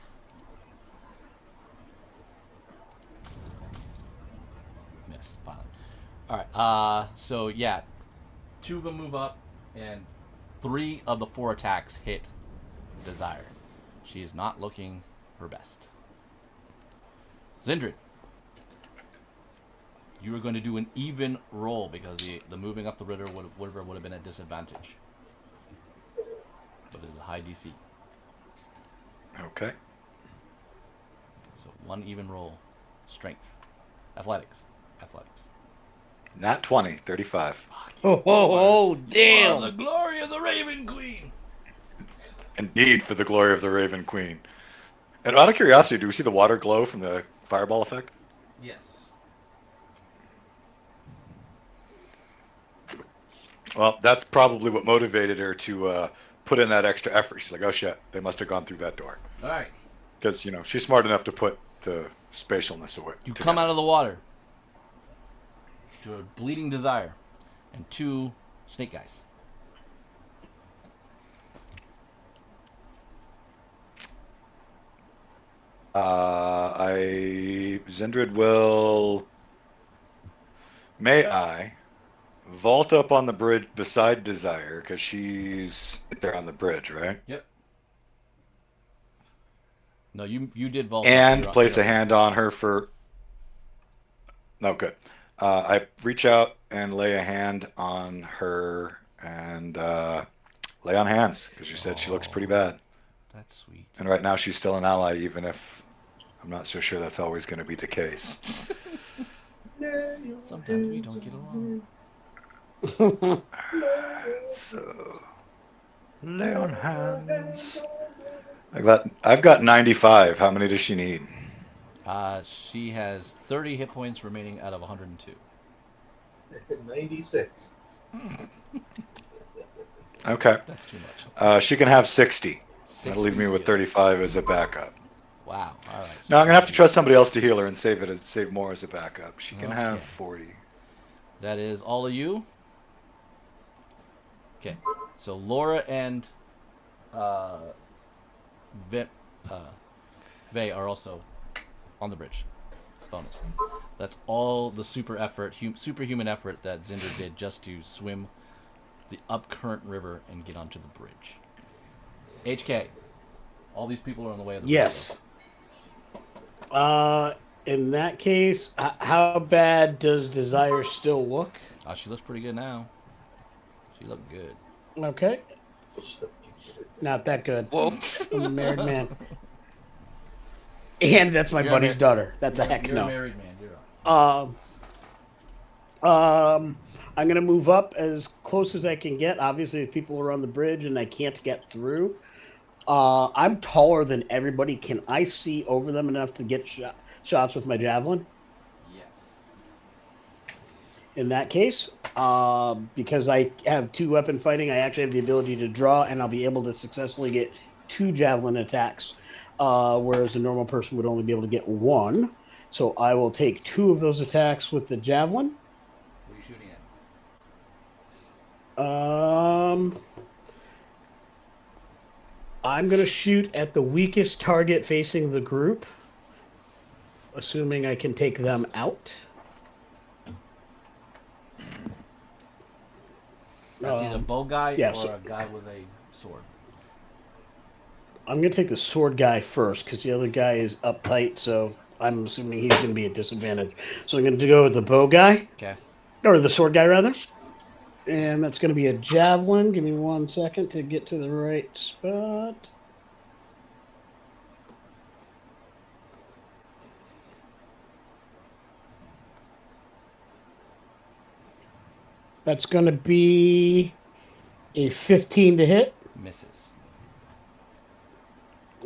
Miss. Fine. Alright, so yeah. 2 of them move up, and 3 of the 4 attacks hit Desire. She is not looking her best. Zindrid. You are going to do an even roll because the moving up the river would have been a disadvantage. But it is a high DC. Okay. So 1 even roll. Strength. Athletics. Not 20, 35. Oh, damn! For the glory of the Raven Queen! Indeed, for the glory of the Raven Queen. And out of curiosity, do we see the water glow from the fireball effect? Yes. Well, that's probably what motivated her to put in that extra effort. She's like, oh shit, they must have gone through that door. Alright. Because, you know, she's smart enough to put the spatialness away. You come out of the water to a bleeding Desire and 2 snake guys. Zendrid will. May I vault up on the bridge beside Desire because she's there on the bridge, right? Yep. No, you did vault. And You're place you're a hand on her for. No, good. I reach out and lay a hand on her and lay on hands because you said she looks pretty bad. That's sweet. And right now she's still an ally, even if I'm not so sure that's always going to be the case. Sometimes we don't get along. So, lay on hands. I've got 95. How many does she need? She has 30 hit points remaining out of 102. 96. Okay. That's too much. She can have 60. That'll 60 leave me with heal. 35 as a backup. Wow. All right. No, I'm gonna have to trust somebody else to heal her and save more as a backup. She can have Okay. 40. That is all of you. Okay. So Laura and Vey are also on the bridge. Bonus. That's all the superhuman effort that Zinder did just to swim the upcurrent river and get onto the bridge. HK. All these people are on the way of the Yes. In that case, how bad does Desire still look? bridge. She looks pretty good now. She looked good. Okay. Not that good. Whoa. I'm a married man. And that's my You're buddy's a daughter. That's a heck You're no. a married man. You're all right. I'm gonna move up as close as I can get. Obviously, if people are on the bridge and I can't get through, I'm taller than everybody. Can I see over them enough to get shots with my javelin? Yes. In that case, because I have 2 weapon fighting, I actually have the ability to draw, and I'll be able to successfully get 2 javelin attacks, whereas a normal person would only be able to get 1. So I will take 2 of those attacks with the javelin. What are you shooting at? I'm going to shoot at the weakest target facing the group, assuming I can take them out. That's either a bow guy yeah, or so- a guy with a sword. I'm going to take the sword guy first because the other guy is uptight, so I'm assuming he's going to be at disadvantage. So I'm going to go with the bow guy. Okay. Or the sword guy, rather. And that's going to be a javelin. Give me 1 second to get to the right spot. That's going to be a 15 to hit. Misses.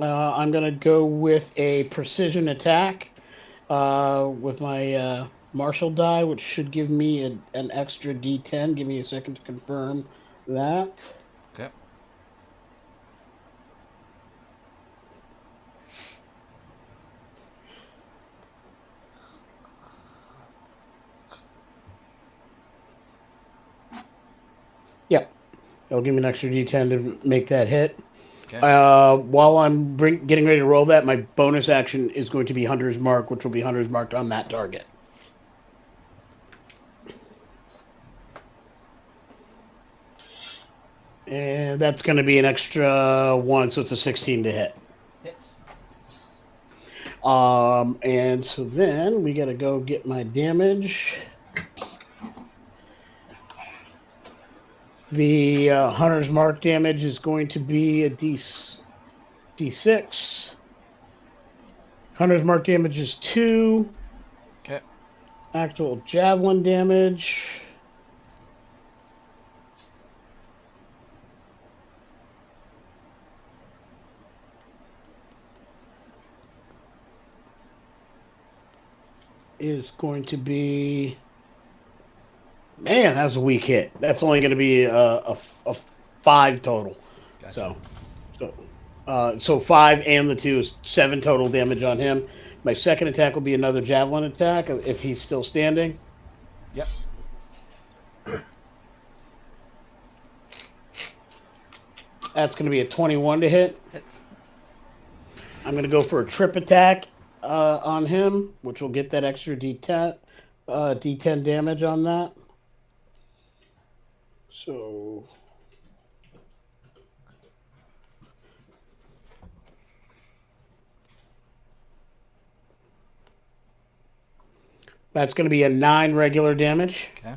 I'm going to go with a precision attack with my martial die, which should give me an extra D10. Give me a second to confirm that. Okay. Yep. It'll give me an extra D10 to make that hit. Okay. While I'm getting ready to roll that, my bonus action is going to be Hunter's Mark, which will be Hunter's Marked on that target. And that's going to be an extra 1, so it's a 16 to hit. Hits. And so then we got to go get my damage. The Hunter's Mark damage is going to be a D6. Hunter's Mark damage is 2. Okay. Actual javelin damage. Is going to be... Man, that's a weak hit. That's only going to be a 5 total. Gotcha. So 5 and the 2 is 7 total damage on him. My second attack will be another javelin attack if he's still standing. Yep. That's going to be a 21 to hit. Hits. I'm going to go for a trip attack on him, which will get that extra D10 damage on that. So that's going to be a 9 regular damage. Okay.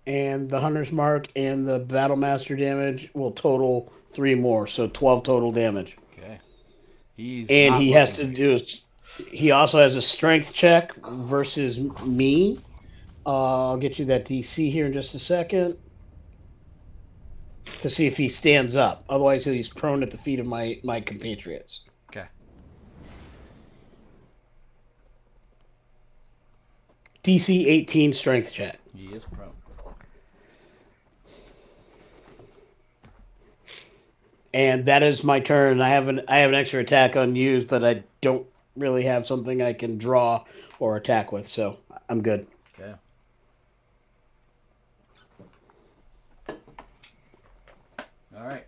And the Hunter's Mark and the Battle Master damage will total 3 more, so 12 total damage. Okay. He's And not he has to looking do he also has a strength check versus me. I'll get you that DC here in just a second to see if he stands up. Otherwise, he's prone at the feet of my compatriots. Okay. DC 18 strength check. He is prone. And that is my turn. I have an extra attack unused, but I don't really have something I can draw or attack with, so I'm good. Okay. All right.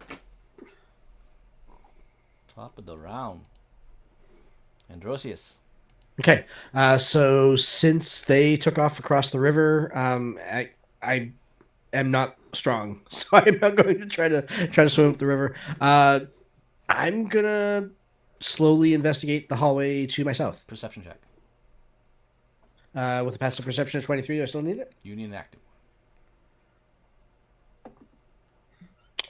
Top of the round. Androsius. Okay, so since they took off across the river, I am not strong, so I'm not going to try to swim up the river. I'm gonna slowly investigate the hallway to my south. Perception check. With a passive perception of 23, do I still need it? You need an active.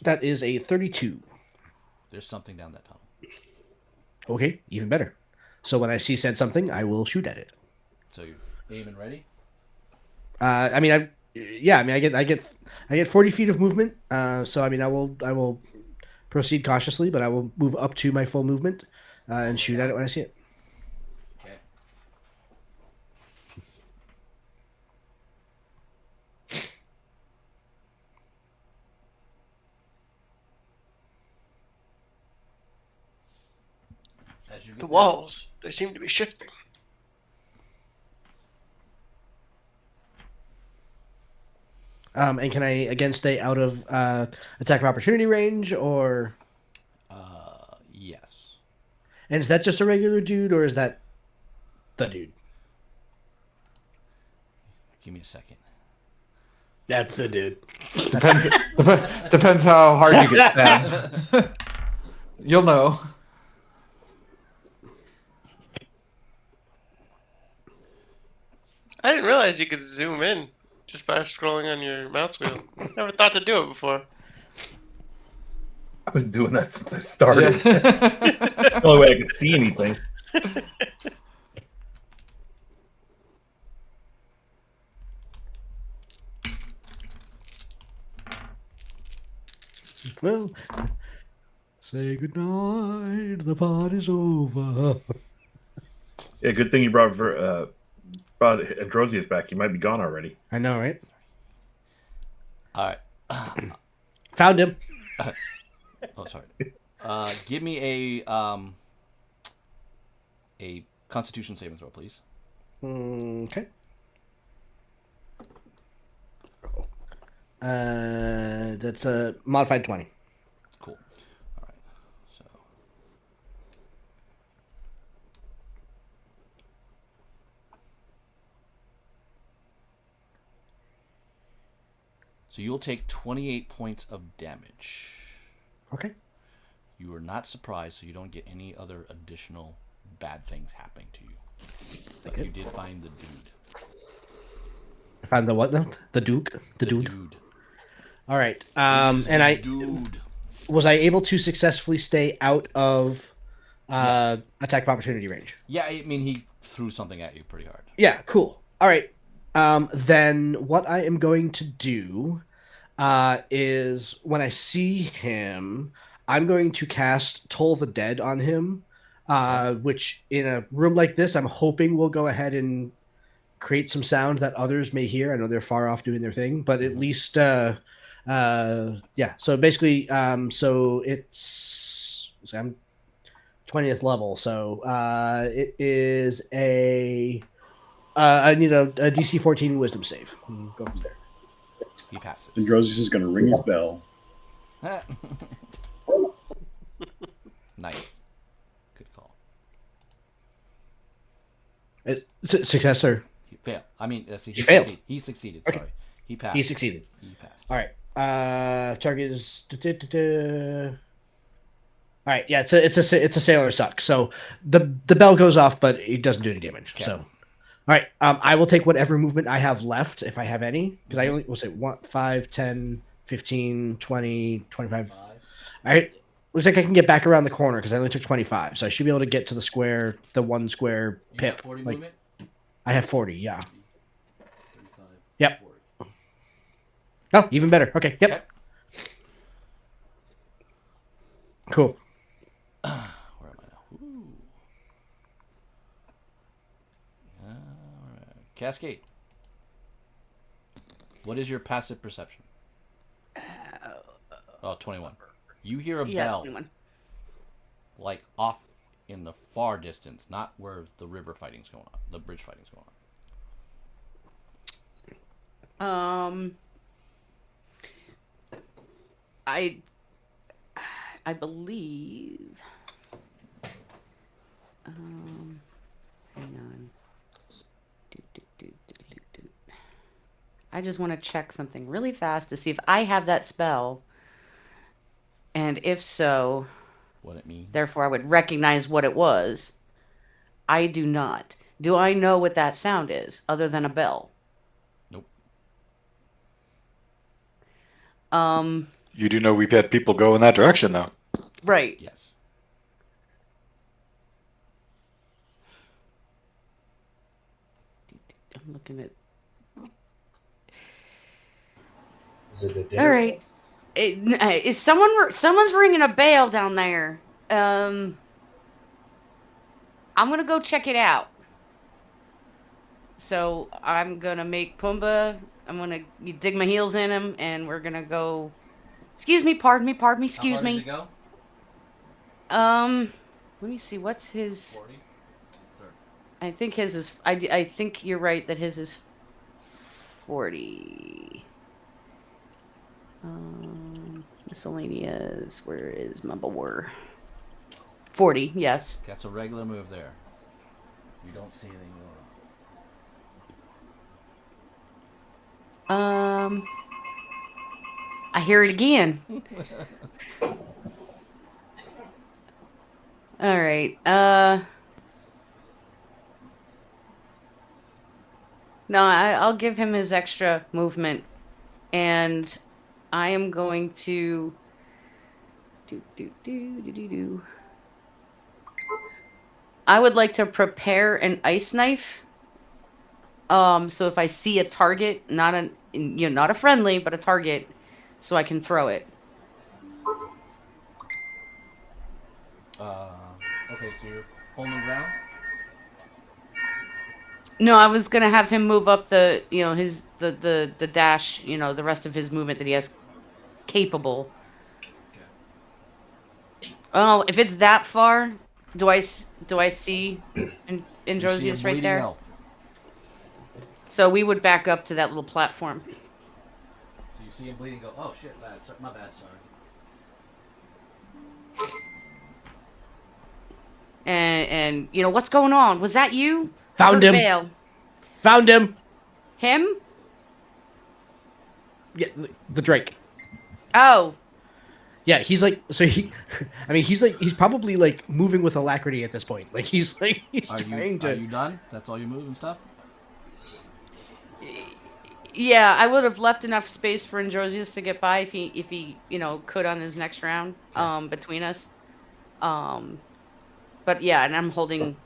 That is a 32. There's something down that tunnel. Okay, even better. So when I see said something, I will shoot at it. So you're aiming ready? I get 40 feet of movement. So I will proceed cautiously, but I will move up to my full movement and shoot at it when I see it. Okay. As you get The there- walls, they seem to be shifting. And can I again stay out of attack of opportunity range, or Yes. and is that just a regular dude, or is that the dude? Give me a second. That's a dude. Depends how hard you get stabbed. You'll know. I didn't realize you could zoom in just by scrolling on your mouse wheel. Never thought to do it before. I've been doing that since I started. Yeah. The only way I can see anything. Well, say goodnight. The party's over. Yeah, good thing you brought Androsius back. He might be gone already. I know, right? All right. Found him. Oh, sorry. Give me a Constitution saving throw, please. Okay. That's a modified 20. Cool. All right. So. So you'll take 28 points of damage. Okay. You are not surprised, so you don't get any other additional bad things happening to you. But you did find the dude. I found the what now? The Duke? The dude. Dude. All right. It is And the I dude. was I able to successfully stay out of attack of opportunity range? Yeah, I mean he threw something at you pretty hard. Yeah, cool. All right. Then what I am going to do is when I see him, I'm going to cast Toll the Dead on him, which in a room like this, I'm hoping will go ahead and create some sound that others may hear. I know they're far off doing their thing, but at least, yeah. So basically, so I'm 20th level, so it is I need a DC 14 Wisdom save. Go from there. He passes. Androsius is going to ring his bell. Nice. Good call. Success, sir. He failed. I mean, he failed. Succeeded. He succeeded. Okay. Sorry. He passed. He succeeded. He passed. All right. Target is. All right. Yeah. It's a sailor suck. So the bell goes off, but it doesn't do any damage. Okay. So, all right. I will take whatever movement I have left, if I have any, because I only will say 5, 10, 15, 20, 25. All right. Looks like I can get back around the corner because I only took 25, so I should be able to get to the square, the one square You pit. got 40 Like, movement? I have 40. Yeah. 35. Yep. 40. Oh, even better. Okay. Yep. Okay. Cool. Where am I now? Ooh. All right. Cascade. What is your passive perception? Oh, 21. You hear a Yeah, bell, 21. like off in the far distance, not where the river fighting's going on, the bridge fighting's going on. I believe. Hang on. I just want to check something really fast to see if I have that spell, and if so, What it means? therefore I would recognize what it was. I do not. Do I know what that sound is, other than a bell? Nope. You do know we've had people go in that direction, though. Right. Yes. I'm looking at. Is it a dinner? All right. Is someone's ringing a bell down there? I'm gonna go check it out. So I'm gonna make Pumbaa. I'm gonna dig my heels in him, and we're gonna go. Excuse me, pardon me, excuse How far me. does it go? Let me see. What's his? 40? I think his is. I think you're right that his is 40. Miscellaneous. Where is my boar? 40. Yes. That's a regular move there. You don't see anything going on. I hear it again. All right. No, I'll give him his extra movement, and I am going to do. I would like to prepare an ice knife. So if I see a target, not a friendly, but a target, so I can throw it. Okay, so you're holding ground? No, I was gonna have him move up the dash, the rest of his movement that he has capable. Okay. Oh, if it's that far, do I see You see a Androsius right bleeding there? elf. So we would back up to that little platform. So you see him bleeding, go, oh shit, my bad, sorry. And what's going on? Was that you? Found him. Bail. Found him. Him? Yeah, the Drake. Oh. Yeah, he's like, so he, I mean, he's probably like moving with alacrity at this point. Like he's trying to. Are you done? That's all you move and stuff? Yeah, I would have left enough space for Androsius to get by if he could on his next round between us. But yeah, and I'm holding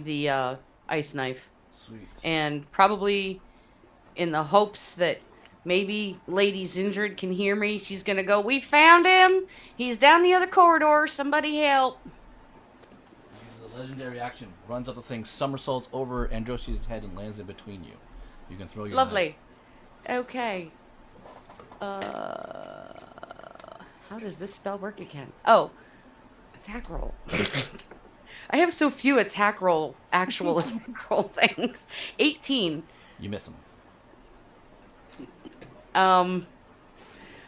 the ice knife. Sweet. And probably in the hopes that maybe Lady Zindred can hear me, she's gonna go, "We found him! He's down the other corridor, somebody help!" Uses a legendary action, runs up the thing, somersaults over Androsius' head and lands in between you. You can throw your Lovely. knife. Okay. How does this spell work again? Oh, attack roll. I have so few actual attack roll things. 18. You miss him.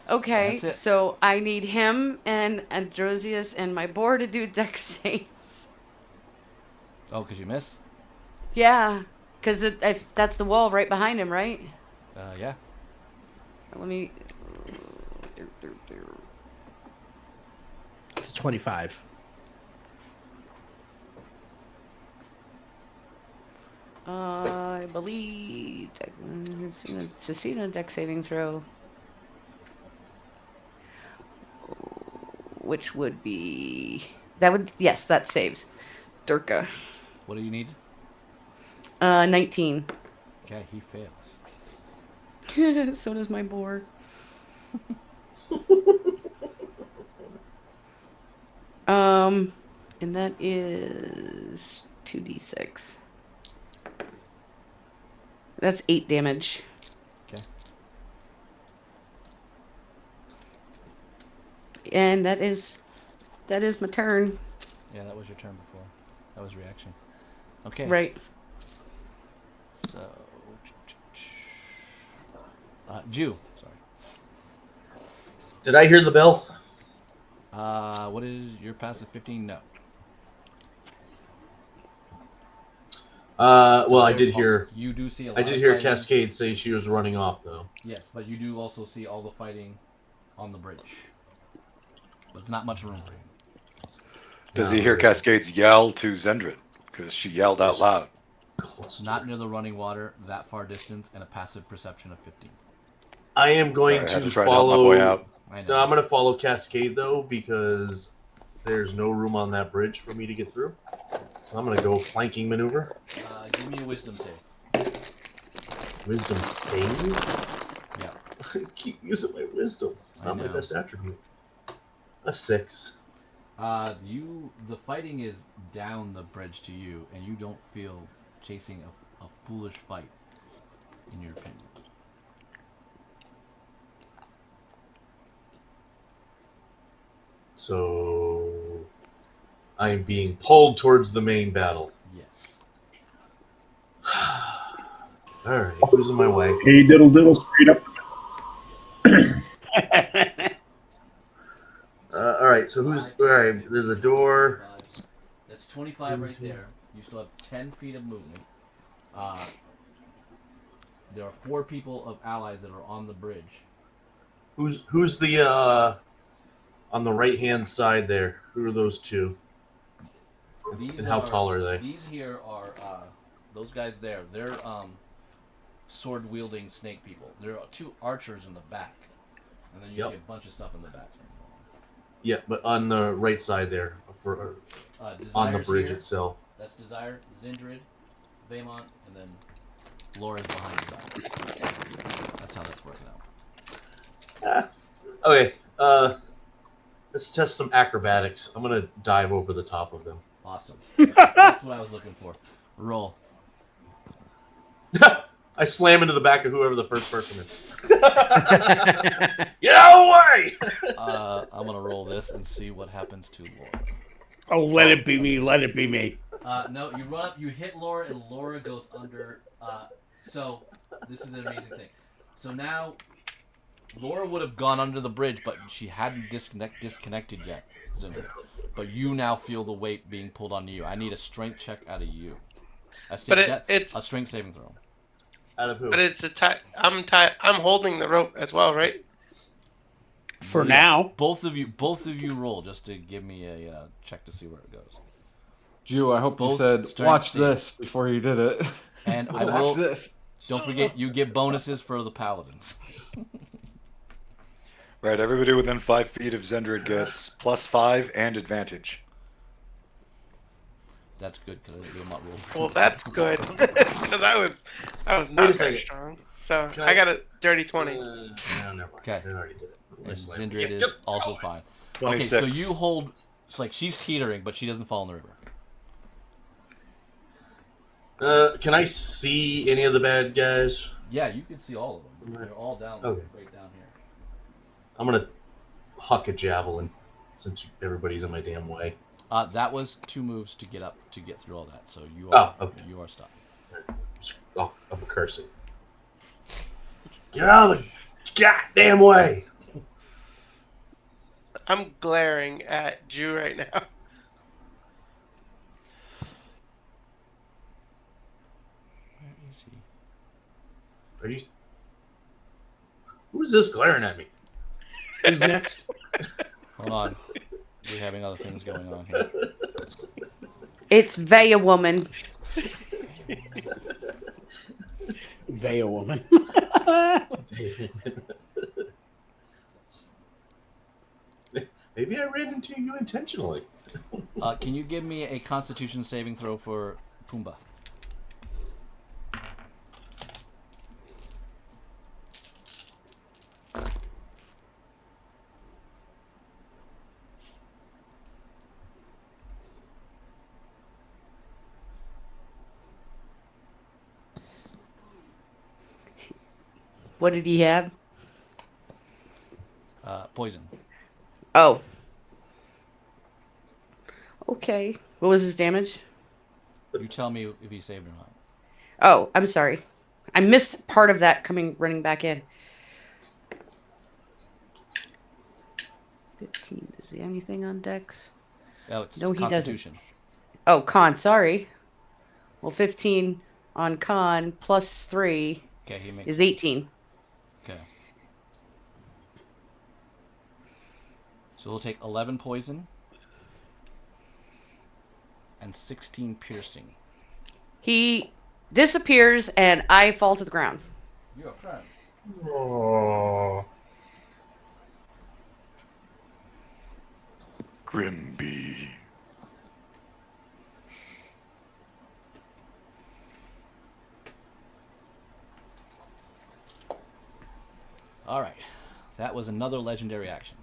Okay, That's it. so I need him and Androsius and my boar to do dex saves. Oh, because you miss? Yeah, because that's the wall right behind him, right? Yeah. Let me... It's 25. I believe... Succeed on a dex saving throw. Which would be... Yes, that saves. Durka. What do you need? 19. Okay, he fails. So does my boar. And that is 2d6. That's 8 damage. Okay. and that is my turn. Yeah, that was your turn before. That was reaction. Okay. Right. So, Jew. Sorry. Did I hear the bell? What is your passive 15? No. Well, I there- did hear. You do see a lot I of did hear fighting. Cascade say she was running off, though. Yes, but you do also see all the fighting on the bridge. But it's not much room for you. Does No, he hear there isn't. Cascades yell to Zendrid? Because she yelled out There's- loud. Cluster. Not near the running water, that far distance, and a passive perception of 15. I am going Sorry, I had to to try to help my boy follow. out. I know. No, I'm going to follow Cascade though because there's no room on that bridge for me to get through. So I'm going to go flanking maneuver. Give me a wisdom save. Wisdom save. Yeah. I keep using my wisdom. It's I not my know. best attribute. A 6. The fighting is down the bridge to you, and you don't feel chasing a foolish fight, in your opinion. So I'm being pulled towards the main battle. Yes. All right, who's in my way? Hey, diddle diddle, straight up. All right, so who's all right? There's a door. That's 25 right there. You still have 10 feet of movement. There are 4 people of allies that are on the bridge. Who's the on the right hand side there? Who are those two? And how tall are they? These here are those guys there. They're sword wielding snake people. There are 2 archers in the back, and then you see a bunch of stuff in the back. Yeah, but on the right side there, for on the bridge here. itself. That's Desire, Zindrid, Vaymont, and then Laura's behind Desire. That's how that's working out. Okay. Let's test some acrobatics. I'm gonna dive over the top of them. Awesome. That's what I was looking for. Roll. I slam into the back of whoever the first person is. Get out of the way! I'm gonna roll this and see what happens to Laura. Oh, let it be me. Let it be me. No, you run up, you hit Laura, and Laura goes under. So this is an amazing thing. So now Laura would have gone under the bridge, but she hadn't disconnected yet. But you now feel the weight being pulled onto you. I need a strength check out of you. It's a strength saving throw. Out of who? But it's a tie. I'm holding the rope as well, right? For now. Both of you roll just to give me a check to see where it goes. Jew, I hope you Both said, strength watch save. this before you did it. And I Watch will. this. Don't forget, you get bonuses for the paladins. Right, everybody within 5 feet of Zendrid gets +5 and advantage. That's good because I did not roll. Well, that's good because I was Wait not a very second. strong. So Can I got a dirty 20. No, never mind. Okay. I already did it. I And slammed Zindrid it. is Yep. also fine. 26. Okay, so you hold. It's like she's teetering, but she doesn't fall in the river. Can I see any of the bad guys? Yeah, you can see all of them. They're all down, Okay. right down here. I'm gonna huck a javelin since everybody's in my damn way. That was 2 moves to get up to get through all that. So you are Oh, okay. you are stuck. Oh, I'm cursing. Get out of the goddamn way! I'm glaring at Jew right now. Where is he? Are you? Who's this glaring at me? Who's next? Hold on. We're having other things going on here. It's Vaya Woman. Veil woman. Maybe I ran into you intentionally. Can you give me a Constitution saving throw for Pumbaa? What did he have? Poison. Oh. Okay. What was his damage? You tell me if he saved or not. Oh, I'm sorry. I missed part of that running back in. 15. Does he have anything on Dex? Oh, it's No, he doesn't. Constitution. Oh, con, sorry. Well, 15 on con plus 3 Okay, he makes. is 18. Okay. So we'll take 11 poison and 16 piercing. He disappears and I fall to the ground. You're prone. Oh. Grimby. All right. That was another legendary action.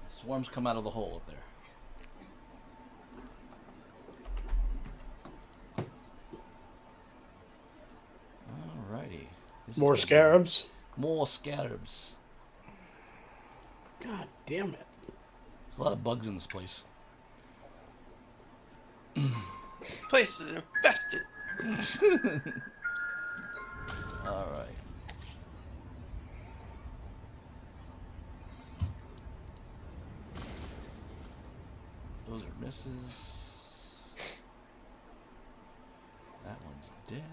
Swarms come out of the hole up there. Alrighty. More scarabs. More scarabs. God damn it. There's a lot of bugs in this place. Place is infested. Alright. Those are misses. That one's dead.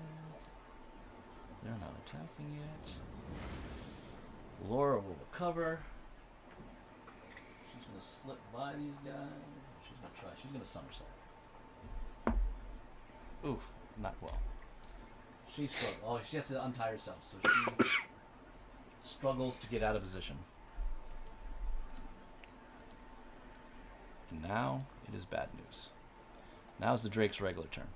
They're not attacking yet. Laura will recover. She's gonna slip by these guys. She's gonna try. She's gonna somersault. Oof, not well. She struggles. Oh, she has to untie herself, so she struggles to get out of position. And now it is bad news. Now is the Drake's regular turn.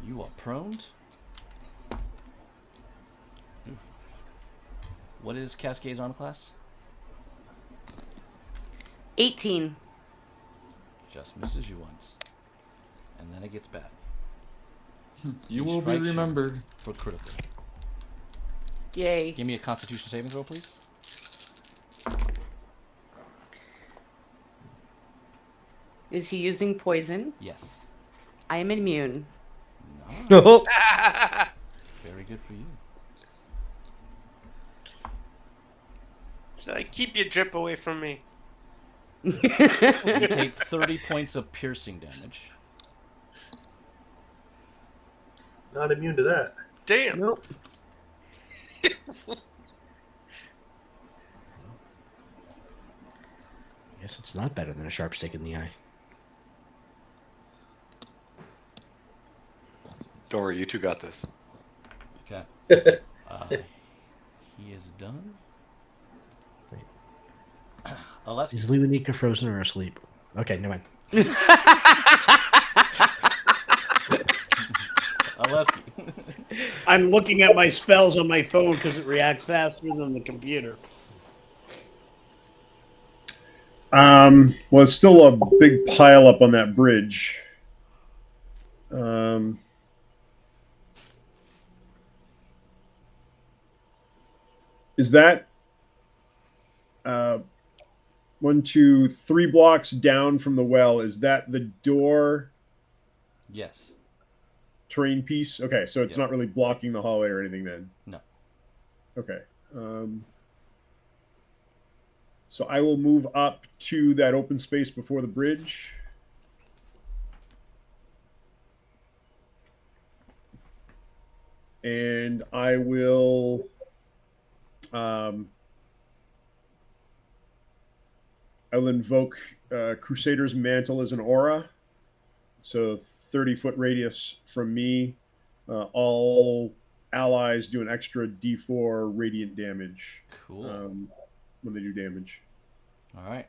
You are proned. Oof. What is Cascade's armor class? 18. Just misses you once. And then it gets bad. You will be remembered. For critical. Yay. Give me a Constitution saving throw, please. Is he using poison? Yes. I am immune. No. Very good for you. Like, keep your drip away from me. You take 30 points of piercing damage. Not immune to that. Damn. Nope. I guess it's not better than a sharp stick in the eye. Don't worry, you two got this. Okay. He is done. Unless Is Lewanika frozen or asleep? Okay, never mind. Unless I'm looking at my spells on my phone because it reacts faster than the computer. Well, it's still a big pile up on that bridge. Is that 1, 2, 3 blocks down from the well? Is that the door? Yes. Terrain piece? Okay, so it's not really blocking the hallway or anything then? No. Okay. So I will move up to that open space before the bridge. And I will invoke Crusader's Mantle as an aura. So 30-foot radius from me. All allies do an extra D4 radiant damage. Cool. When they do damage. All right.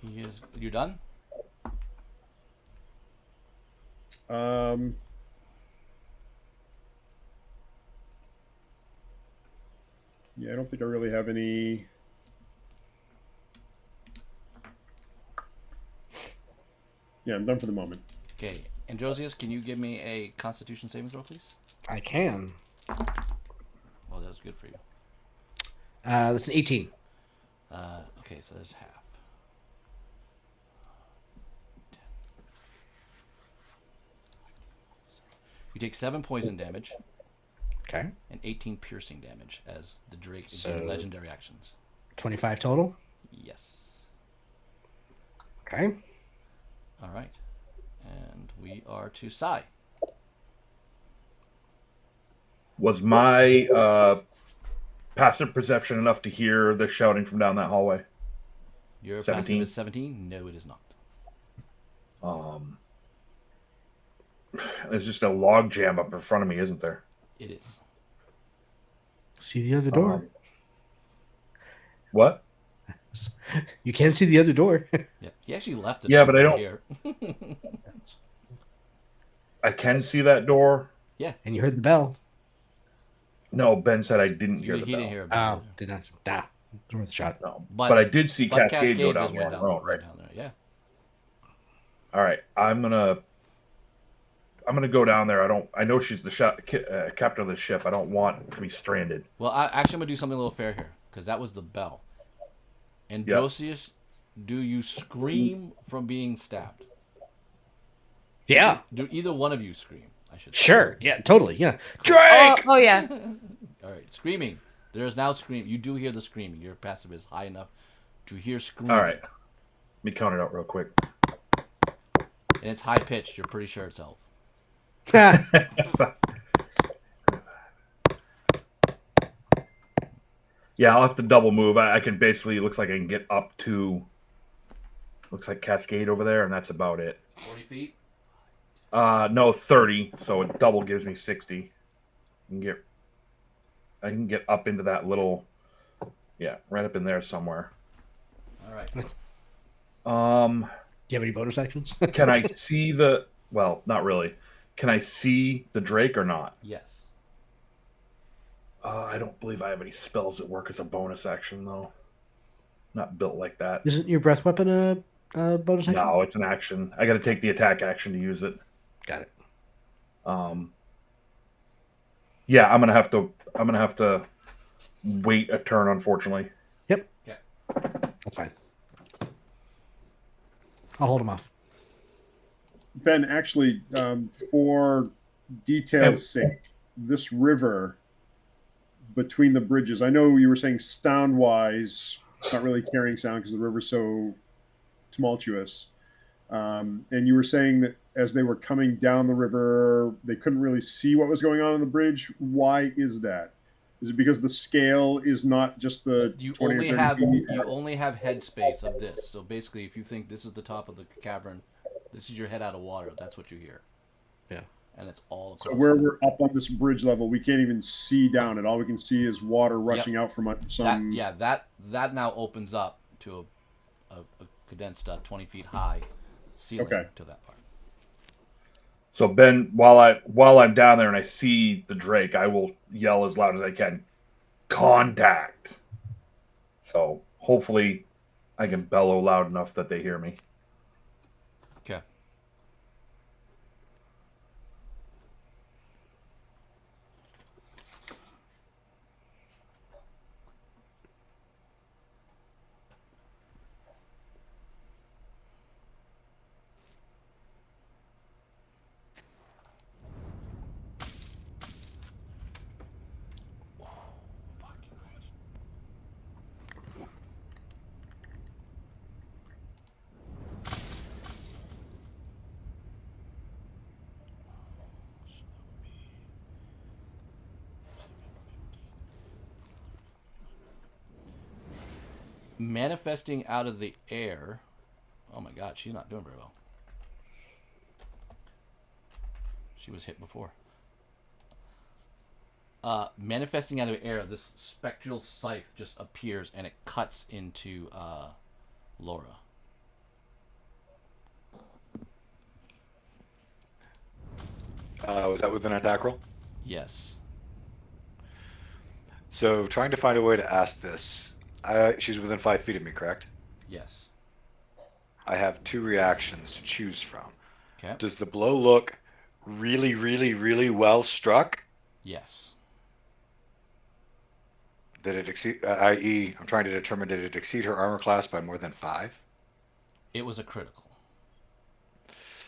He is. You're done? Yeah, I don't think I really have any. Yeah, I'm done for the moment. Okay. Androsius, can you give me a Constitution saving throw, please? I can. Oh, that was good for you. That's an 18. Okay, so there's half. You take 7 poison damage Okay. and 18 piercing damage as the Drake is So- doing legendary actions. 25 total. Yes. Okay. All right. And we are to Sai. Was my passive perception enough to hear the shouting from down that hallway? Your passive 17? is 17? No, it is not. There's just a log jam up in front of me, isn't there? It is. See the other door. What? You can't see the other door. Yeah, he actually left it. Yeah, but I don't- Here. I can see that door. And you heard the bell. No, Ben said I didn't hear he the didn't bell. hear a bell. Oh, did not. Da. It's worth a shot. No, But- but I did see But Cascade go does down went there on the road, right? down there. Yeah. All right, I'm gonna go down there. I know she's the captain of the ship. I don't want to be stranded. Well, I'm gonna do something a little fair here because that was the bell. Androsius, do you scream from being stabbed? Yeah. Do either one of you scream? I should say. Sure. Yeah. Totally. Yeah. Oh, Drake. oh yeah. All right, screaming. There is now scream. You do hear the screaming. Your passive is high enough to hear screaming. All right, let me count it out real quick. And it's high pitched. You're pretty sure it's elf. Yeah, I'll have to double move. I can basically, it looks like I can get up to, looks like Cascade over there, and that's about it. 40 feet. No, 30. So a double gives me 60. I can get up into that little, yeah, right up in there somewhere. All right. Do you have any bonus actions? Can I see the? Well, not really. Can I see the Drake or not? Yes. I don't believe I have any spells that work as a bonus action though. Not built like that. Isn't your breath weapon a bonus action? No, it's an action. I got to take the attack action to use it. Got it. Yeah, I'm gonna have to wait a turn, unfortunately. Yep. Okay. That's fine. I'll hold him off. Ben, actually, for detail's sake, this river between the bridges, I know you were saying sound-wise, it's not really carrying sound because the river's so tumultuous. And you were saying that as they were coming down the river, they couldn't really see what was going on the bridge. Why is that? Is it because the scale is not just the You 20 only or 30 have feet? you only have head space of this. So basically, if you think this is the top of the cavern, this is your head out of water. That's what you hear. Yeah. And it's all across. So where we're up on this bridge level, we can't even see down it. All we can see is water rushing out from some. that now opens up to a condensed 20 feet high ceiling to that part. So Ben, while I'm down there and I see the Drake, I will yell as loud as I can, "Contact!" So hopefully, I can bellow loud enough that they hear me. Okay. Manifesting out of the air. Oh my god, she's not doing very well. She was hit before. Manifesting out of the air, this spectral scythe just appears and it cuts into Laura. Was that with an attack roll? Yes. So trying to find a way to ask this. She's within 5 feet of me, correct? Yes. I have 2 reactions to choose from. Okay. Does the blow look really, really, really well struck? Yes. Did it exceed, i.e., I'm trying to determine, did it exceed her armor class by more than 5? It was a critical.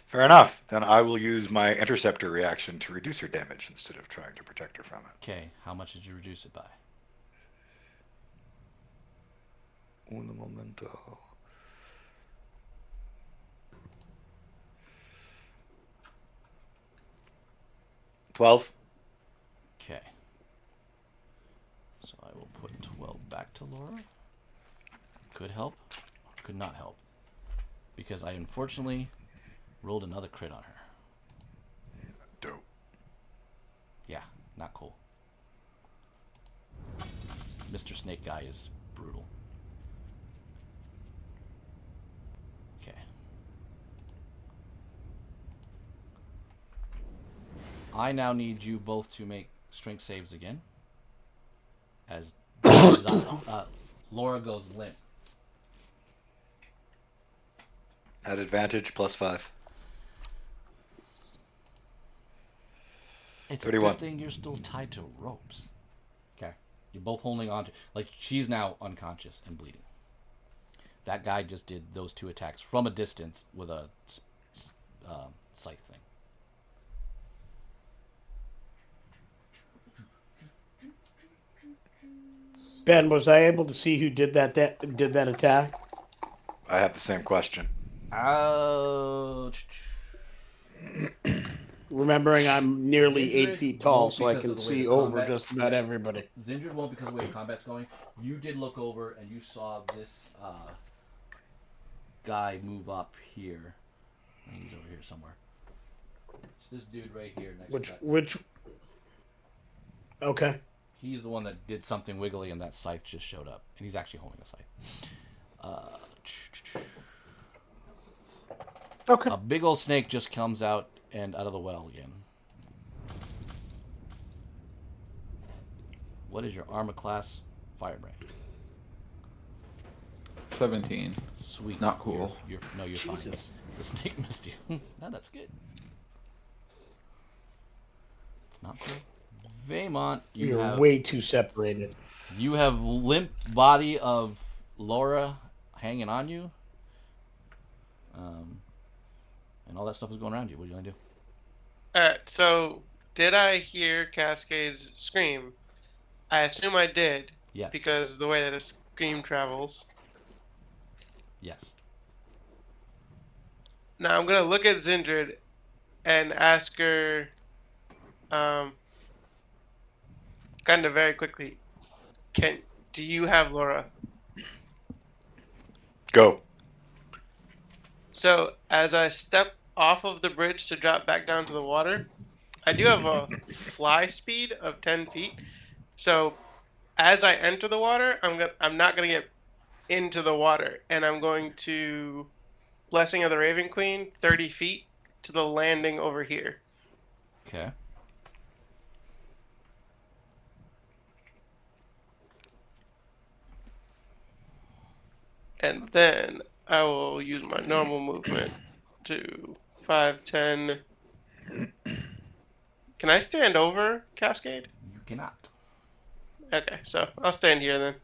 Fair enough. Then I will use my interceptor reaction to reduce her damage instead of trying to protect her from it. Okay. How much did you reduce it by? Un momento. $12. Okay. So I will put 12 back to Laura. Could help, or could not help. Because I unfortunately rolled another crit on her. Dope. Yeah, not cool. Mr. Snake Guy is brutal. Okay. I now need you both to make strength saves again. As Laura goes limp. At advantage, +5. It's 31. a good thing you're still tied to ropes. Okay. You're both holding on to... Like, she's now unconscious and bleeding. That guy just did those 2 attacks from a distance with a scythe thing. Ben, was I able to see who did that attack? I have the same question. Remembering I'm nearly Zindred 8 feet tall, won't so I because can of the way see the over combat- just about yeah. everybody. Zindred won't because of the way the combat's going. You did look over and you saw this guy move up here. I think he's over here somewhere. It's this dude right here next to that. Which? Okay. He's the one that did something wiggly and that scythe just showed up. And he's actually holding a scythe. Okay. A big old snake just comes out and out of the well again. What is your armor class, Firebrand? 17. Sweet. Not cool. You're Jesus. fine. The snake missed you. No, that's good. It's not cool. Vaymont, You're way too separated. You have limp body of Laura hanging on you. And all that stuff is going around you. What are you going to do? Alright, so did I hear Cascade's scream? I assume I did. Yes. Because the way that a scream travels. Yes. Now I'm gonna look at Zindred and ask her, kind of very quickly, do you have Laura? Go. So as I step off of the bridge to drop back down to the water, I do have a fly speed of 10 feet. So as I enter the water, I'm not gonna get into the water, and I'm going to Blessing of the Raven Queen 30 feet to the landing over here. Okay. And then I will use my normal movement to 5, 10. Can I stand over Cascade? You cannot. Okay, so I'll stand here then.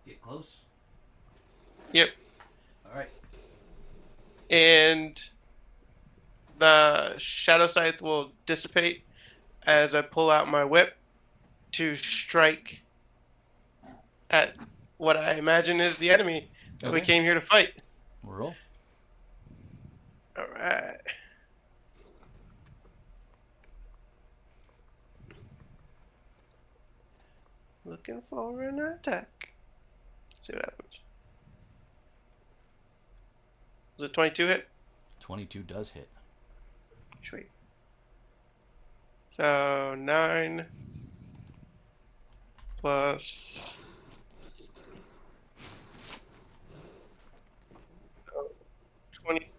Get close. Yep. All right. And the Shadow Scythe will dissipate as I pull out my whip to strike at what I imagine is the enemy that we Okay. came here to fight. Roll. Alright. Looking for an attack. See what happens. Was it 22 hit? 22 does hit. Sweet. So 9 plus 20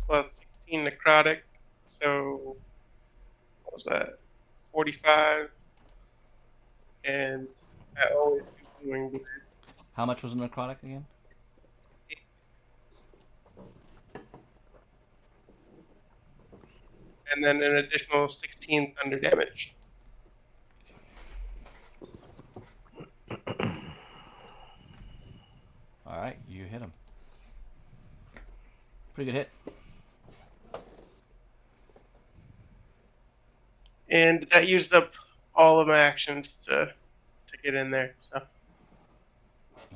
plus 16 necrotic, So what was that? 45, and I always do healing word. How much was the necrotic again? And then an additional 16 thunder damage. All right, you hit him. Pretty good hit. And that used up all of my actions to get in there. So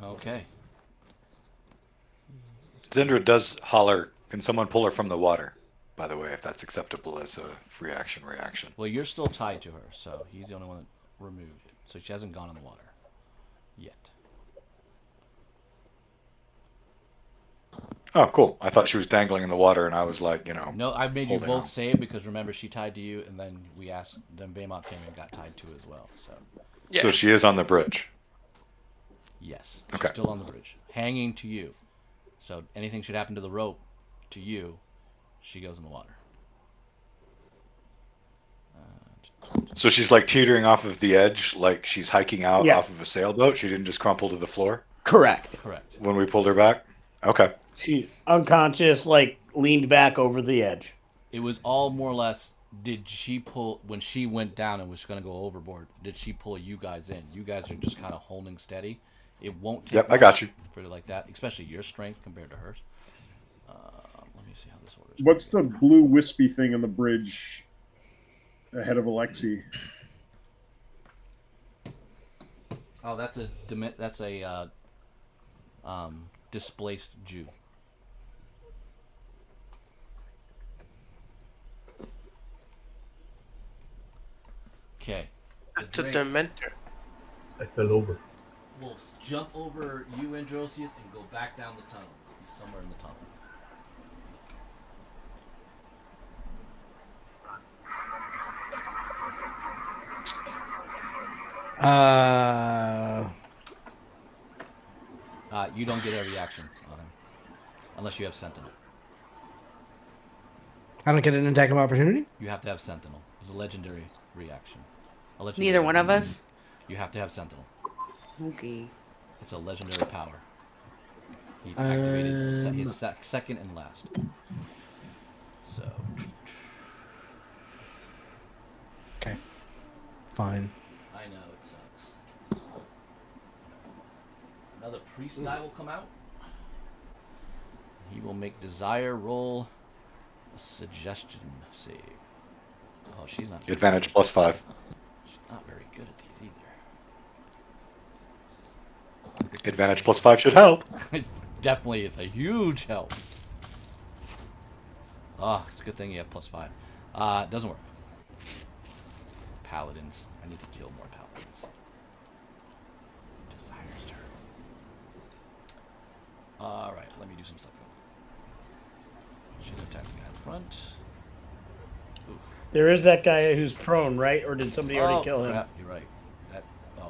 Okay. Zindra does holler, can someone pull her from the water? By the way, if that's acceptable as a free action reaction. Well, you're still tied to her, so he's the only one that removed it. So she hasn't gone in the water yet. Oh, cool. I thought she was dangling in the water, and I was like, you know. No, I made you holding both on. save because remember she tied to you, and then we asked. Then Baymont came and got tied to as well. So yeah. So she is on the bridge. yes, she's Okay. still on the bridge, hanging to you. So anything should happen to the rope, to you, she goes in the water. So she's like teetering off of the edge, like she's hiking out Yeah. off of a sailboat. She didn't just crumple to the floor Correct. Correct. when we pulled her back? Okay. She unconscious, like leaned back over the edge. It was all more or less. Did she pull when she went down and was going to go overboard? Did she pull you guys in? You guys are just kind of holding steady. It won't take. Yep, I got you. For like that, especially your strength compared to hers. Let me see how this orders. What's the blue wispy thing on the bridge ahead of Alexi? Oh, that's a displaced Jew. Okay. That's a Dementor. I fell over. We'll jump over you, Androsius, and go back down the tunnel. He's somewhere in the tunnel. You don't get a reaction on him. Unless you have Sentinel. I don't get an attack of opportunity. You have to have Sentinel. It's a legendary reaction. A legendary Neither one of us. You have to have Sentinel. Okay. It's a legendary power. He's activated his second and last. So. Okay. Fine. I know it sucks. Another priest guy will come out. He will make desire roll a suggestion save. Oh, she's not. Advantage +5. She's not very good at these either. Advantage +5 should help. It definitely is a huge help. Oh, it's a good thing you have +5. It doesn't work. Paladins. I need to kill more paladins. Desire's turn. Alright, let me do some stuff. She's attacking the guy in front. Oof. There is that guy who's prone, right? Or did somebody already kill him? Crap, you're right.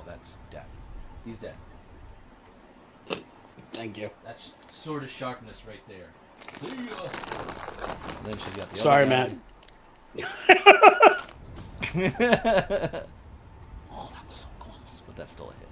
That's death. He's dead. Thank you. That's sword of sharpness right there. See ya. And then she got the Sorry, other Matt. Oh, that was so close, but that's still a hit.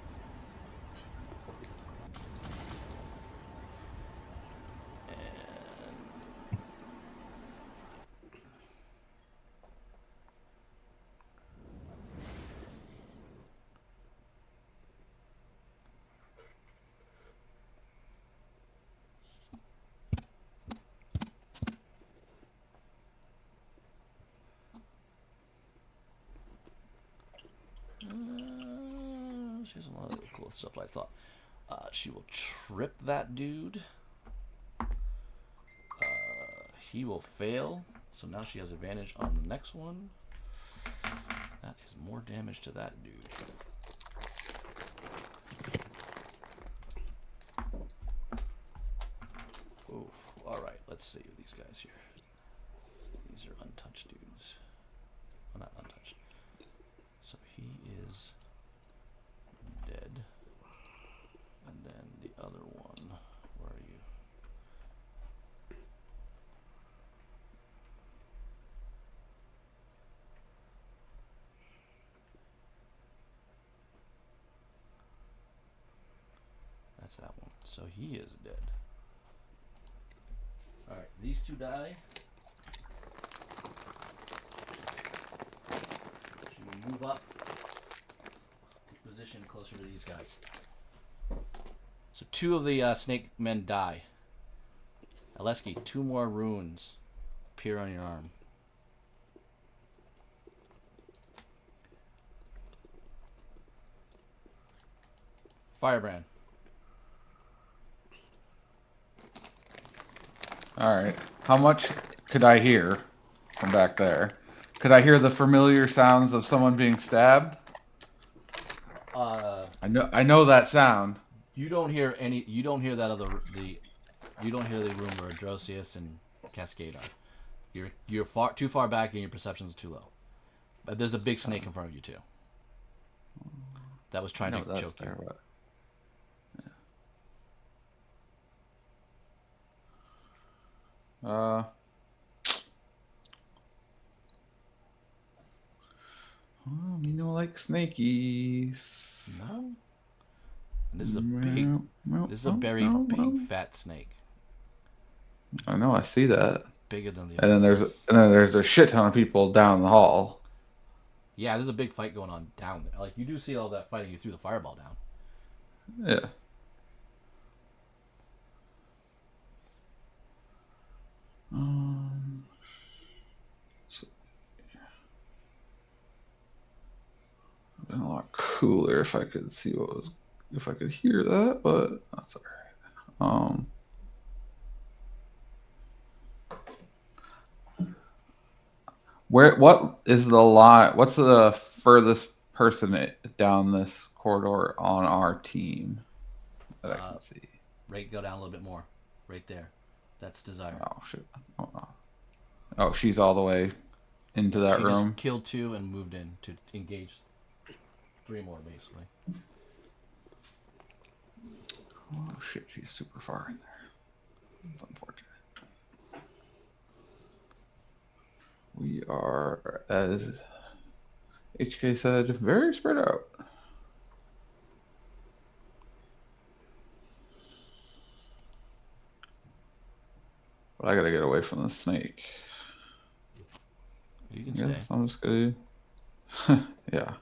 She has a lot of cool stuff I thought. She will trip that dude. He will fail. So now she has advantage on the next one. That is more damage to that dude. Oof. Alright, let's see these guys here. These are untouched dudes. Well, not untouched. So he is dead. And then the other one, where are you? That's that one. So he is dead. Alright, these two die. Should we move up? Take position closer to these guys. So 2 of the snake men die. Aleski, 2 more runes appear on your arm. Firebrand. Alright. How much could I hear from back there? Could I hear the familiar sounds of someone being stabbed? I know that sound. You don't hear any. You don't hear that other You don't hear the room where Drosius and Cascade are. You're too far back and your perception's too low. But there's a big snake in front of you too. That was trying to choke you. But... you know, like snakies. No. This is a big. This is a very big fat snake. I know. I see that. Bigger than the. And then there's a shit ton of people down the hall. Yeah, there's a big fight going on down there. Like you do see all that fighting. You threw the fireball down. Yeah. Been a lot cooler if I could see if I could hear that, but that's alright. What is the line? What's the furthest person down this corridor on our team that I can see? Right, go down a little bit more. Right there. That's Desire. Oh shit! Oh, she's all the way into that she room. Just killed 2 and moved in to engage 3 more, basically. Oh shit! She's super far in there. It's unfortunate. We are, as HK said, very spread out. But I gotta get away from the snake. You can stay. I'm just gonna. Yeah.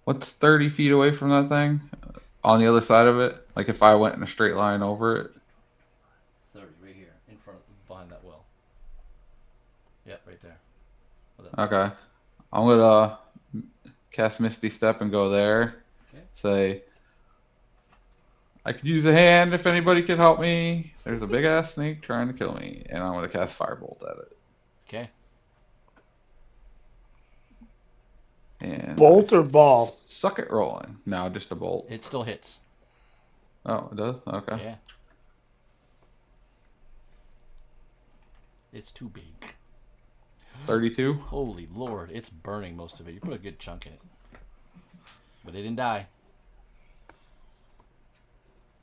What's 30 feet away from that thing? On the other side of it? Like if I went in a straight line over it? 30, right here, in front of, behind that well. Yep, right there. Okay. I'm gonna cast Misty Step and go there. Okay. Say, I could use a hand if anybody can help me. There's a big ass snake trying to kill me, and I'm gonna cast Firebolt at it. Okay. And bolt or ball? Suck it rolling. No, just a bolt. It still hits. Oh, it does? Okay. Yeah. It's too big. 32? Holy Lord, it's burning most of it. You put a good chunk in it. But it didn't die.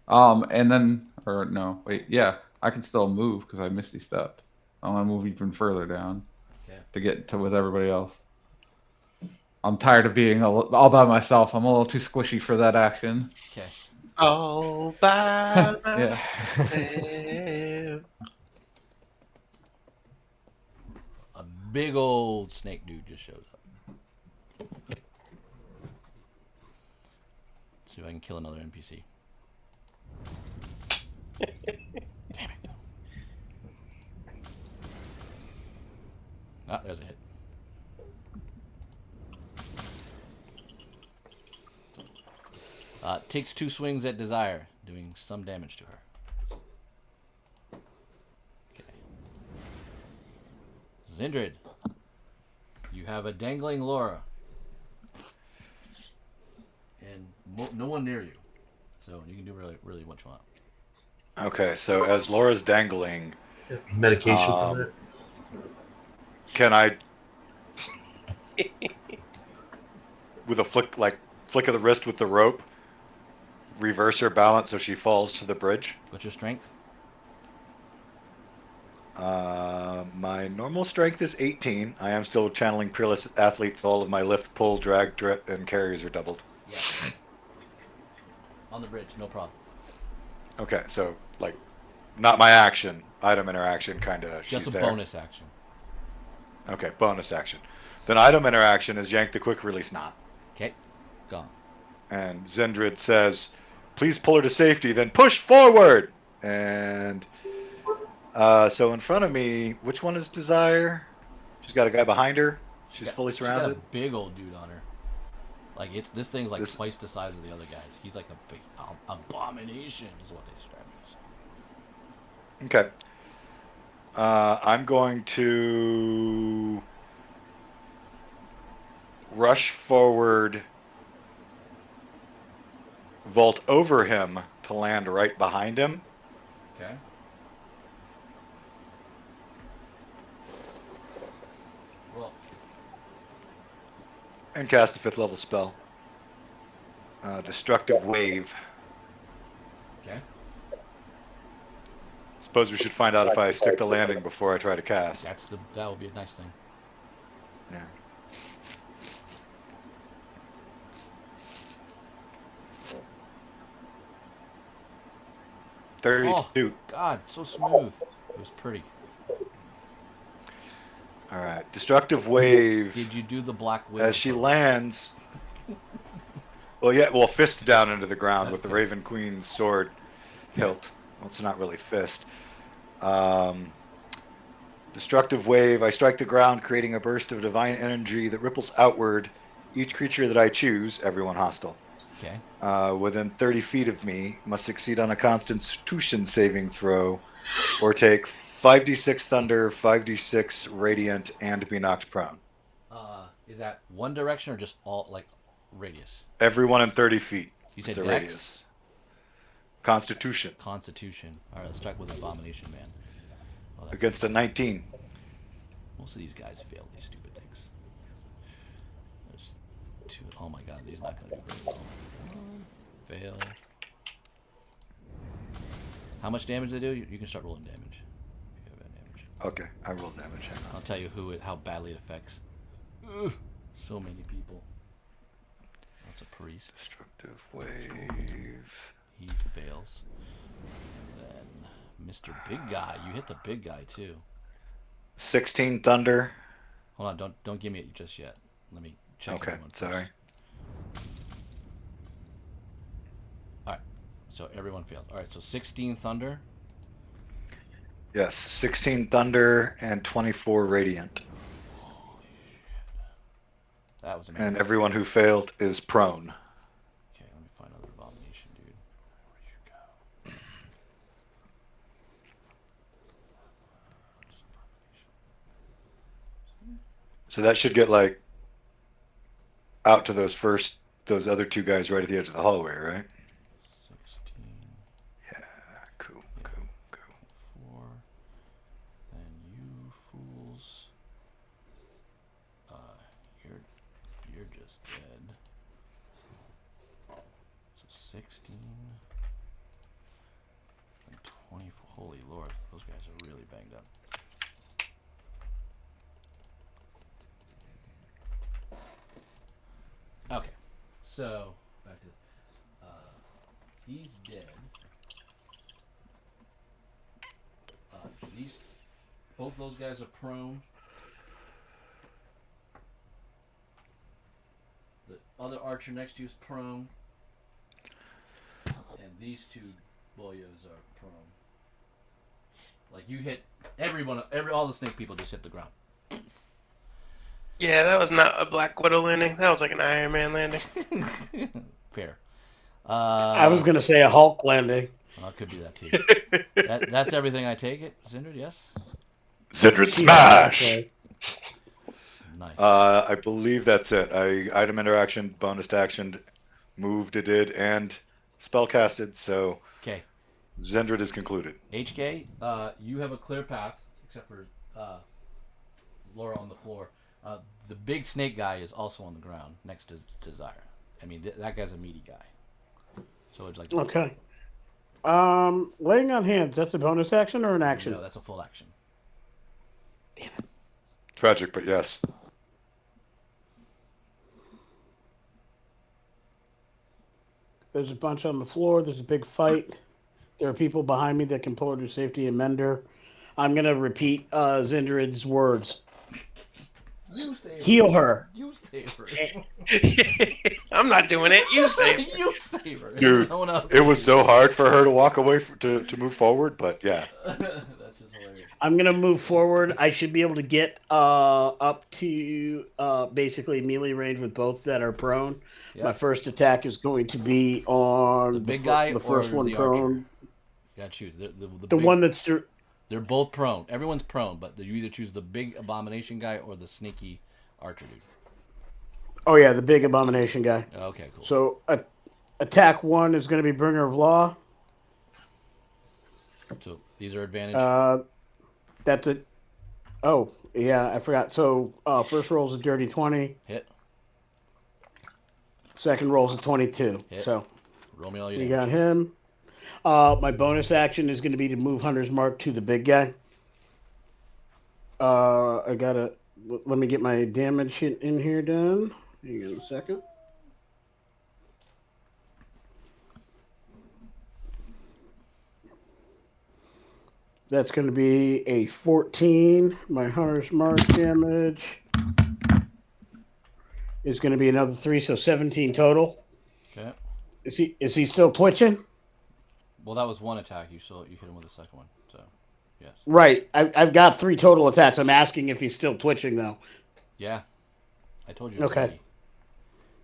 And then, or no, wait, yeah, I can still move because I Misty Stepped. I want to move even further down to get to with everybody else. I'm tired of being all by myself. I'm a little too squishy for that action. Okay. All by Yeah. myself. A big old snake dude just shows up. See if I can kill another NPC. Damn it. Ah, there's a hit. Takes 2 swings at Desire, doing some damage to her. Okay. Zindrid, you have a dangling Laura. And no one near you. So you can do really what you want. Okay, so as Laura's dangling, Medication for that. can I, with a flick of the wrist with the rope, reverse her balance so she falls to the bridge? What's your strength? My normal strength is 18. I am still channeling Peerless Athlete, so all of my lift, pull, drag, drip, and carries are doubled. Yes. On the bridge, no problem. Okay, so, like, not my action, item interaction, kind of. Just a there. bonus action. Okay, bonus action. Then item interaction is yank the quick release knot. Okay, gone. And Zendrid says, please pull her to safety, then push forward! And so in front of me, which one is Desire? She's got a guy behind her. She's fully surrounded. She's got a big old dude on her. Like, this thing's like twice the size of the other guys. He's like a big abomination, is what they describe as. Okay. I'm going to rush forward, vault over him to land right behind him. Okay. Well. And cast a 5th level spell. Destructive Wave. Okay. Suppose we should find out if I stick the landing before I try to cast. That would be a nice thing. Yeah. Oh, God, so smooth. It was pretty. All right, Destructive Wave. Did you do the black wave? As she lands. Well, yeah. Well, fist down into the ground with the Raven Queen's sword hilt. Well, it's not really fist. Destructive Wave. I strike the ground, creating a burst of divine energy that ripples outward. Each creature that I choose, everyone hostile, within 30 feet of me, must succeed on a Constitution saving throw, or take 5d6 thunder, 5d6 radiant, and be knocked prone. Is that one direction or just all, like, radius? Everyone in 30 feet. You said Dex? radius? Constitution. Constitution. All right, let's strike with Abomination Man. Oh, against a 19. Most of these guys fail these stupid things. There's two. Oh my God, these not gonna do very well. Fail. How much damage they do? You can start rolling damage. If you have damage. Okay, I roll damage. Hang on. I'll tell you how badly it affects. Ugh, so many people. That's a priest. Destructive Wave. He fails. And then Mr. Big Guy. You hit the big guy too. 16 thunder. Hold on, don't give me it just yet. Let me check. Okay, sorry. Alright, so everyone failed. Alright, so 16 thunder. Yes, 16 thunder and 24 radiant. Holy shit. That was amazing. And everyone who failed is prone. Okay, let me find another abomination, dude. Where'd you go? So that should get like out to those other two guys right at the edge of the hallway, right? 16. Yeah, cool. 4. Then you fools. You're just dead. So 16 and 24. Holy Lord, those guys are really banged up. Okay, so back to he's dead. Both those guys are prone. The other archer next to you is prone, and these two boyos are prone. Like you hit all the snake people just hit the ground. Yeah, that was not a Black Widow landing. That was like an Iron Man landing. Fair. I was going to say a Hulk landing. Well, it could be that too. That's everything I take it. Zindred, yes? Zindred smash! Nice. I believe that's it. Item interaction, bonus action, moved, did, and spell casted, so okay. Zendrid is concluded. HK, you have a clear path, except for Laura on the floor. The big snake guy is also on the ground next to Desire. I mean, that guy's a meaty guy. So it's like okay. Laying on hands. That's a bonus action or an action? No, that's a full action. Tragic, but yes. There's a bunch on the floor. There's a big fight. There are people behind me that can pull her to safety and mend her. I'm going to repeat Zindrid's words. You save Heal her. You save her. I'm not doing it. You say. You save her. Dude, Someone else it was save so her. hard for her to walk away to move forward, but yeah. That's just hilarious. I'm going to move forward. I should be able to get up to basically melee range with both that are prone. Yep. My first attack is going to be on The big guy the first or one the prone. archer? You gotta choose. The The big, one that's... They're both prone. Everyone's prone, but you either choose the big abomination guy or the sneaky archer dude. Oh, yeah, the big abomination guy. Okay, cool. So attack 1 is going to be Bringer of Law. So these are advantage. That's it. Oh, yeah, I forgot. So first roll's a dirty 20. Hit. Second roll's a 22. Hit. So Roll me all your we damage. got him. My bonus action is going to be to move Hunter's Mark to the big guy. I gotta... Let me get my damage in here done. Hang on a second. That's going to be a 14. My Hunter's Mark damage is going to be another 3, so 17 total. Okay. Is he still twitching? Well, that was one attack. You hit him with the second one. So, yes. Right. I've got 3 total attacks. I'm asking if he's still twitching though. Yeah. I told you. Okay. Meaty.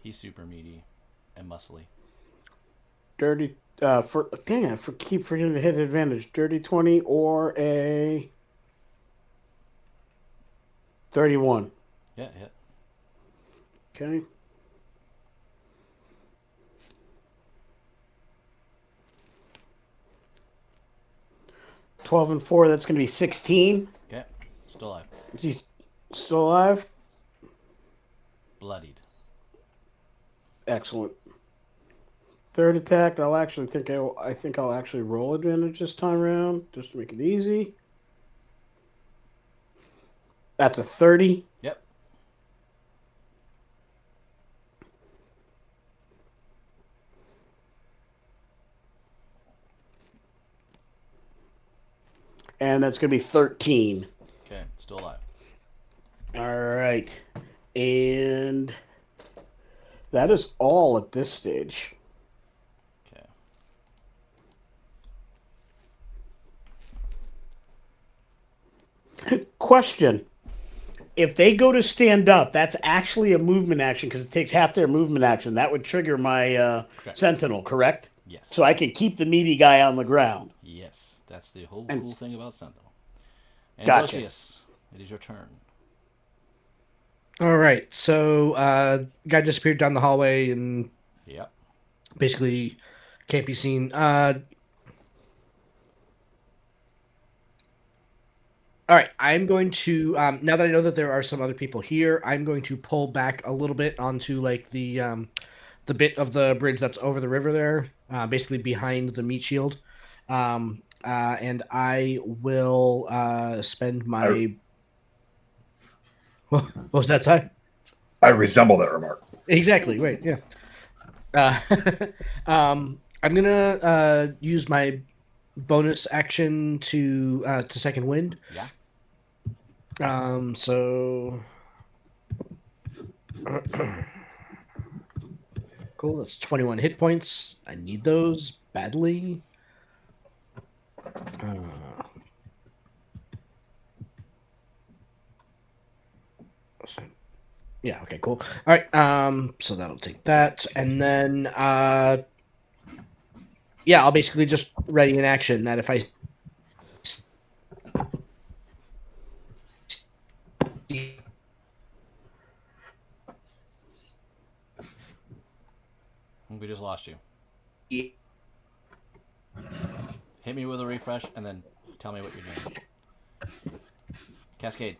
He's super meaty and muscly. Dirty. Keep forgetting to hit advantage. Dirty 20 or a 31. Yeah, hit. Okay. $12 and 4. That's going to be 16. Okay. Still alive. Is he still alive? Bloodied. Excellent. Third attack. I think I'll actually roll advantage this time around just to make it easy. That's a 30. Yep. And that's going to be 13. Okay. Still alive. All right. And that is all at this stage. Okay. Question. If they go to stand up, that's actually a movement action because it takes half their movement action. That would trigger my Sentinel, correct? Yes. So I can keep the meaty guy on the ground. Yes. That's the whole cool thing about Sentinel. And Gotcha. Brocius, it is your turn. All right. So, guy disappeared down the hallway and Yep. basically can't be seen. All right, I'm going to now that I know that there are some other people here, I'm going to pull back a little bit onto like the bit of the bridge that's over the river there, basically behind the meat shield, and I will spend my. What was that side? I resemble that remark. Exactly. Right. Yeah. I'm gonna use my bonus action to second wind. Yeah. So cool. That's 21 hit points. I need those badly. Yeah. Okay. Cool. All right. So that'll take that, and then yeah, I'll basically just ready in action that if I We just lost you. Hit me with a refresh and then tell me what you're doing. Cascade.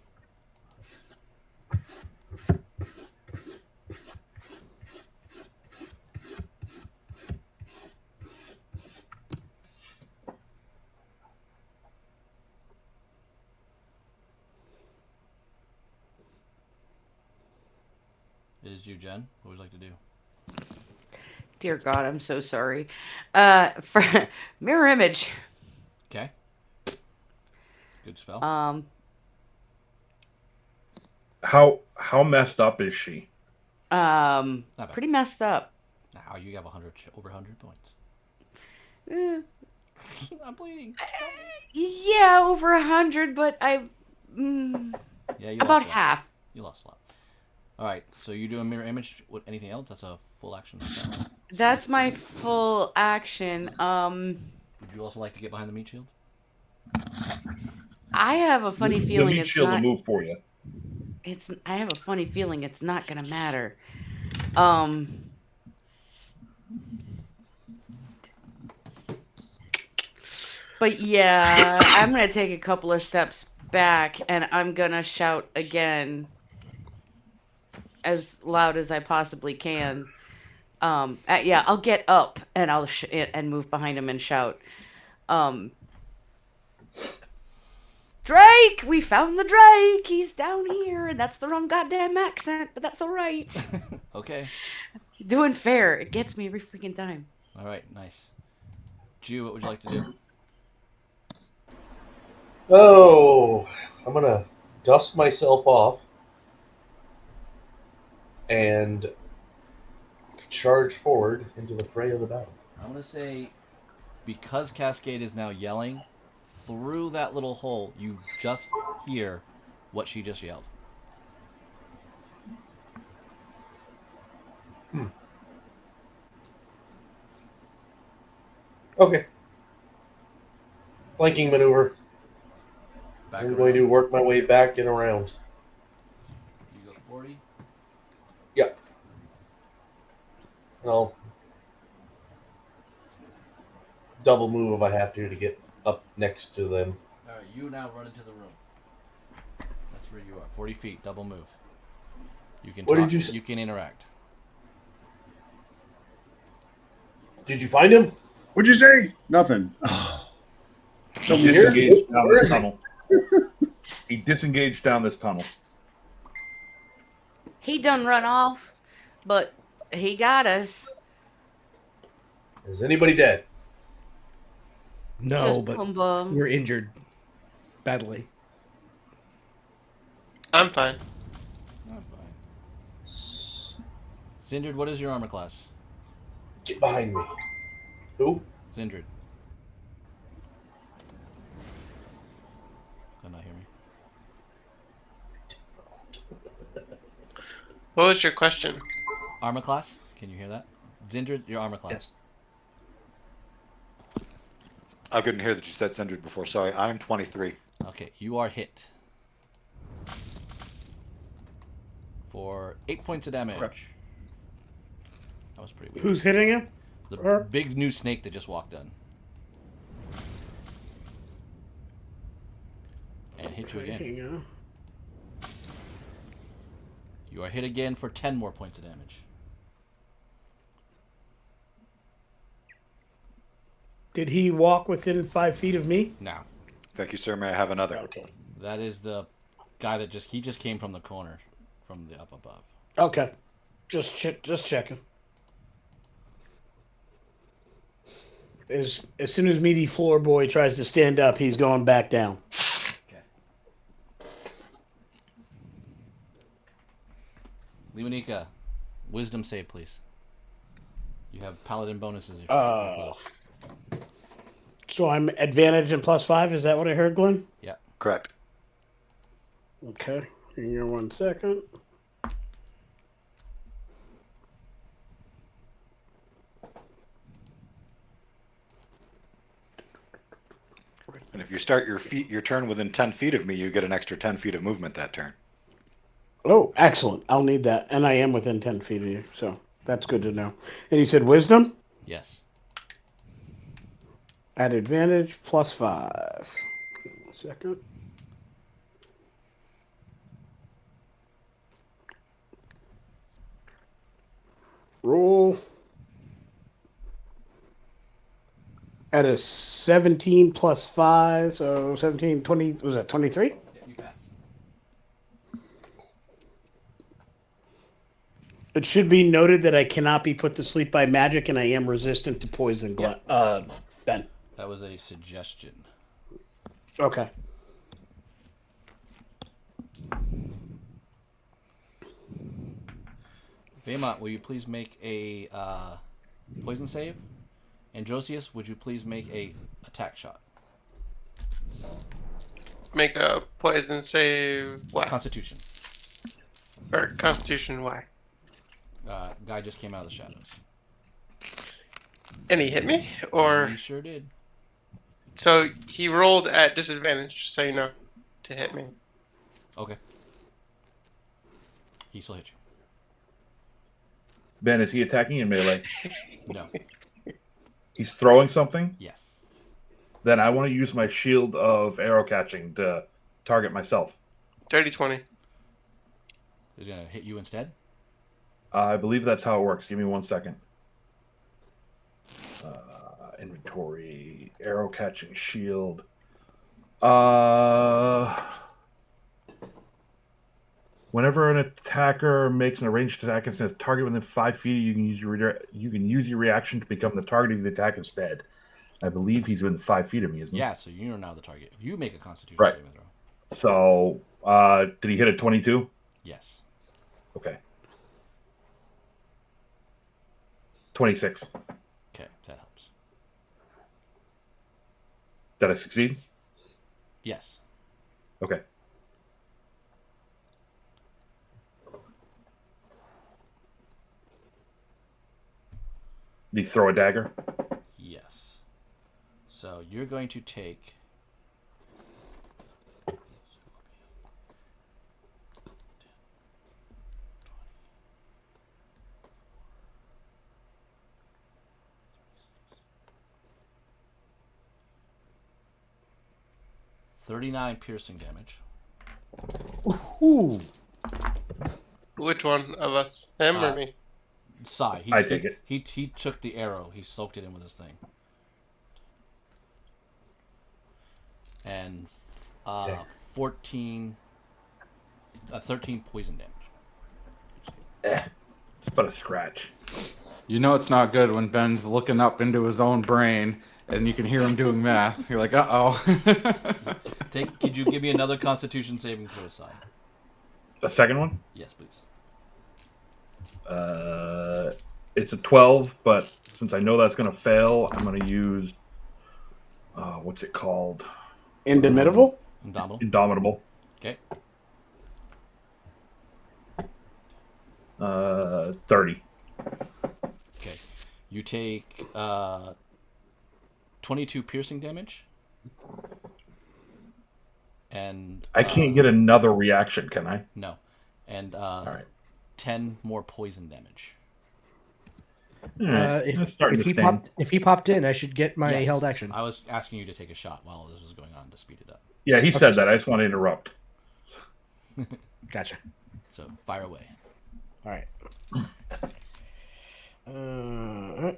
is you, Jen. What would you like to do? Dear God, I'm so sorry. For mirror image. Okay. Good spell. How messed up is she? Pretty messed up. Now you have over 100 points. Eh, I'm bleeding. yeah, over 100, but Yeah, you about lost a lot. half. You lost a lot. All right, so you do a mirror image. What? Anything else? That's a full action spell. That's my full action. Would you also like to get behind the meat shield? I have a funny The feeling meat it's shield will not. move for you. I have a funny feeling it's not gonna matter. But yeah, I'm gonna take a couple of steps back and I'm gonna shout again as loud as I possibly can. Yeah, I'll get up and I'll and move behind him and shout. Drake, we found the Drake. He's down here, and that's the wrong goddamn accent, but that's all right. Okay. Doing fair. It gets me every freaking time. All right, nice. Jew, what would you like to do? Oh, I'm gonna dust myself off and charge forward into the fray of the battle. I'm gonna say, because Cascade is now yelling, through that little hole, you just hear what she just yelled. Okay. Flanking maneuver. Back I'm around. going to work my way back and around. You go 40. Yep. And I'll double move if I have to get up next to them. All right, you now run into the room. That's where you are. 40 feet, double move. You can. What talk, did you say? You can interact. Did you find him? What'd you say? Nothing. He disengaged down this tunnel. He disengaged down this tunnel. He done run off, but he got us. Is anybody dead? No, Just but Pumbaa. we're injured badly. I'm fine. I'm fine. Zindred, what is your armor class? Get behind me. Who? Zindred. Can not hear me? What was your question? Armor class? Can you hear that? Zindred, your armor class. Yes. I couldn't hear that you said Sindred before. Sorry, I'm 23. Okay, you are hit for 8 points of damage. Correct. That was pretty weird. Who's hitting him? The big new snake that just walked in. And hit you again. Hang on. You are hit again for 10 more points of damage. Did he walk within 5 feet of me? Now, Thank you, sir. May I have another? Okay. that is the guy that just came from the corner, from the up above. Okay. Just checking. As soon as Meaty Floor Boy tries to stand up, he's going back down. Okay. Leonika, wisdom save, please. You have paladin bonuses if you're close. So I'm advantage and +5. Is that what I heard, Glenn? Yeah. Correct. Okay. Hang on 1 second. And if you start your turn within 10 feet of me, you get an extra 10 feet of movement that turn. Oh, excellent. I'll need that. And I am within 10 feet of you, so that's good to know. And you said wisdom? Yes. At advantage, +5. 1 second. Roll. At a 17 +5, so 17, 20, was that 23? Yeah, you pass. It should be noted that I cannot be put to sleep by magic, and I am resistant to poison. Ben. That was a suggestion. Okay. Vaymont, will you please make a poison save? Androsius, would you please make a attack shot? Make a poison save. What? Constitution. Or Constitution. Why? Guy just came out of the shadows. And he hit me, or He sure did. so he rolled at disadvantage, so you know, to hit me. Okay. He still hit you. Ben, is he attacking in melee? No. He's throwing something? Yes. Then I want to use my shield of arrow catching to target myself. 30-20. He's gonna hit you instead? I believe that's how it works. Give me 1 second. Inventory, arrow catching shield. Whenever an attacker makes an arranged attack against a target within 5 feet, you can use your reaction to become the target of the attack instead. I believe he's within 5 feet of me, isn't he? Yeah, so you're now the target. If you make a Constitution Right. saving throw. So, did he hit a 22? Yes. Okay. 26. Okay, that helps. Did I succeed? Yes. Okay. Did he throw a dagger? Yes. So you're going to take... $39 piercing damage. Ooh. Which one of us? Him or me? Sai. I take it. He took the arrow. He soaked it in with his thing. And 13 poison damage. It's but a scratch. You know it's not good when Ben's looking up into his own brain and you can hear him doing math. You're like, uh-oh. Could you give me another Constitution saving throw, Sai? A second one? Yes, please. It's a 12, but since I know that's going to fail, I'm going to use... what's it called? Indomitable? Indomitable. Indomitable. Okay. 30. Okay. You take 22 piercing damage. And I can't get another reaction, can I? No. And All right. 10 more poison damage. If he popped in, I should get my Yes. held action. I was asking you to take a shot while this was going on to speed it up. Yeah, he said that. I just want to interrupt. Gotcha. So fire away. All right.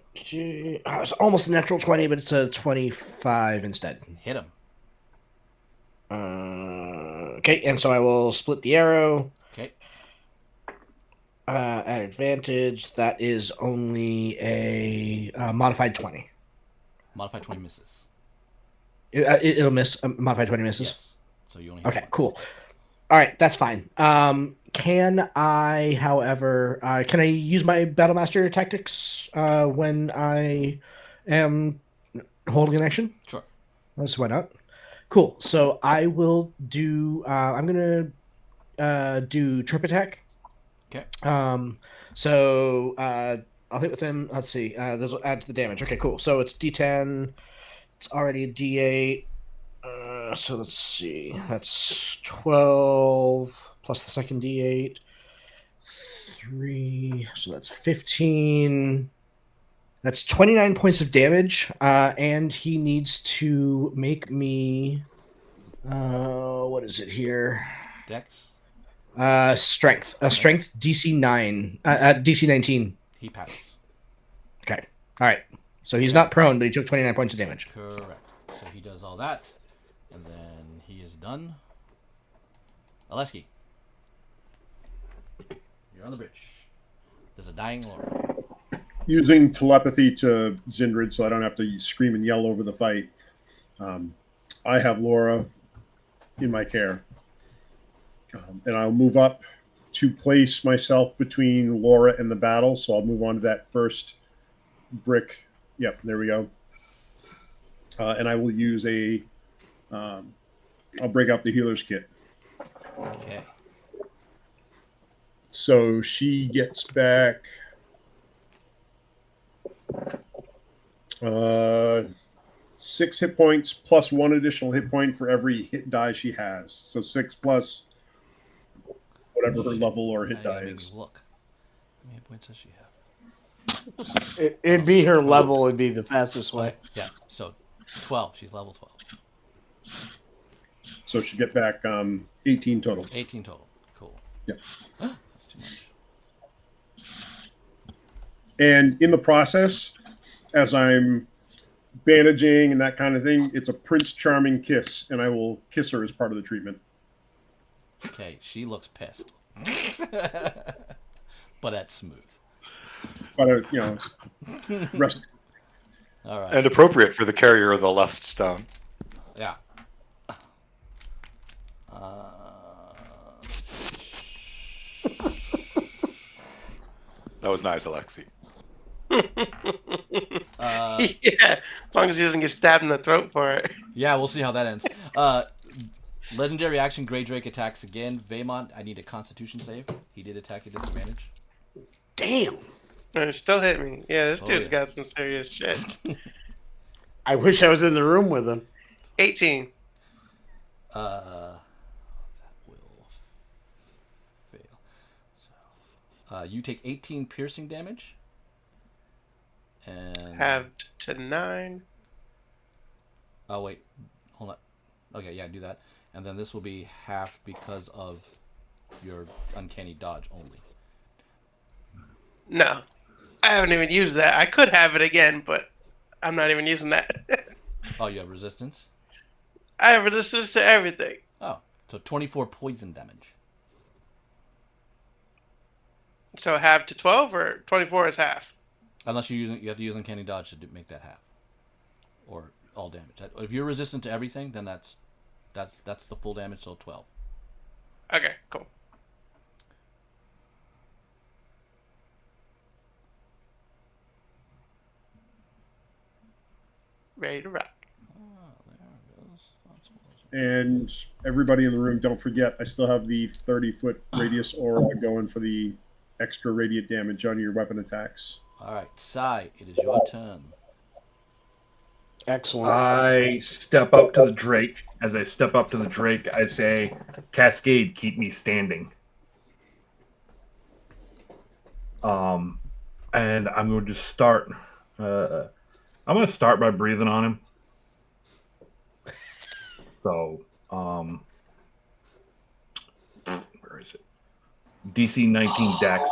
It's almost a natural 20, but it's a 25 instead. Hit him. Okay, and so I will split the arrow. Okay. At advantage, that is only a modified 20. Modified 20 misses. It'll miss. Modified 20 misses. Yes. So you only hit Okay, once. cool. All right, that's fine. Can I, however, can I use my Battlemaster tactics when I am holding an action? Sure. That's why not. Cool. So I will do. I'm gonna do trip attack. Okay. So I'll hit with him. Let's see. This will add to the damage. Okay, cool. So it's D10. It's already a D8. So let's see. That's 12 plus the second D8. 3. So that's 15. That's 29 points of damage. And he needs to make me. What is it here? Dex. Strength. Strength DC 9. DC 19. He passes. Okay. All right. So he's not prone, but he took 29 points of damage. Correct. So he does all that, and then he is done. Aleski, you're on the bridge. There's a dying Laura. Using telepathy to Zindrid, so I don't have to scream and yell over the fight. I have Laura in my care, and I'll move up to place myself between Laura and the battle. So I'll move on to that first brick. Yep, there we go. And I will use I'll break out the healer's kit. Okay. So she gets back 6 hit points plus 1 additional hit point for every hit die she has. So 6 plus whatever her level or hit die is. Look. How many hit points does she have? It'd be her level. It'd be the fastest way. Yeah. So 12. She's level 12. So she get back 18 total. 18 total. Cool. Yeah. That's too much. And in the process, as I'm bandaging and that kind of thing, it's a Prince Charming kiss, and I will kiss her as part of the treatment. Okay, she looks pissed. But that's smooth. But, rest. All right. And appropriate for the carrier of the lust stone. Yeah. That was nice, Alexi. Yeah, as long as he doesn't get stabbed in the throat for it. Yeah, we'll see how that ends. Legendary action, Grey Drake attacks again. Vaymont, I need a Constitution save. He did attack at disadvantage. Damn. It still hit me. Yeah, this dude's got some serious shit. I wish I was in the room with him. 18. That will fail. So, you take 18 piercing damage. And Halved to 9. oh wait, hold on. Okay, yeah, do that. And then this will be half because of your uncanny dodge only. No, I haven't even used that. I could have it again, but I'm not even using that. Oh, you have resistance? I have resistance to everything. Oh, so 24 poison damage. So half to 12 or 24 is half? Unless you have to use uncanny dodge to make that half. Or all damage. If you're resistant to everything, then that's the full damage, so 12. Okay, cool. Ready to rock. And everybody in the room, don't forget, I still have the 30-foot radius aura going for the extra radiant damage on your weapon attacks. All right, Sai, it is your turn. Excellent. I step up to the Drake. As I step up to the Drake, I say, "Cascade, keep me standing." And I'm going to start. I'm going to start by breathing on him. So, where is it? DC 19 Dex.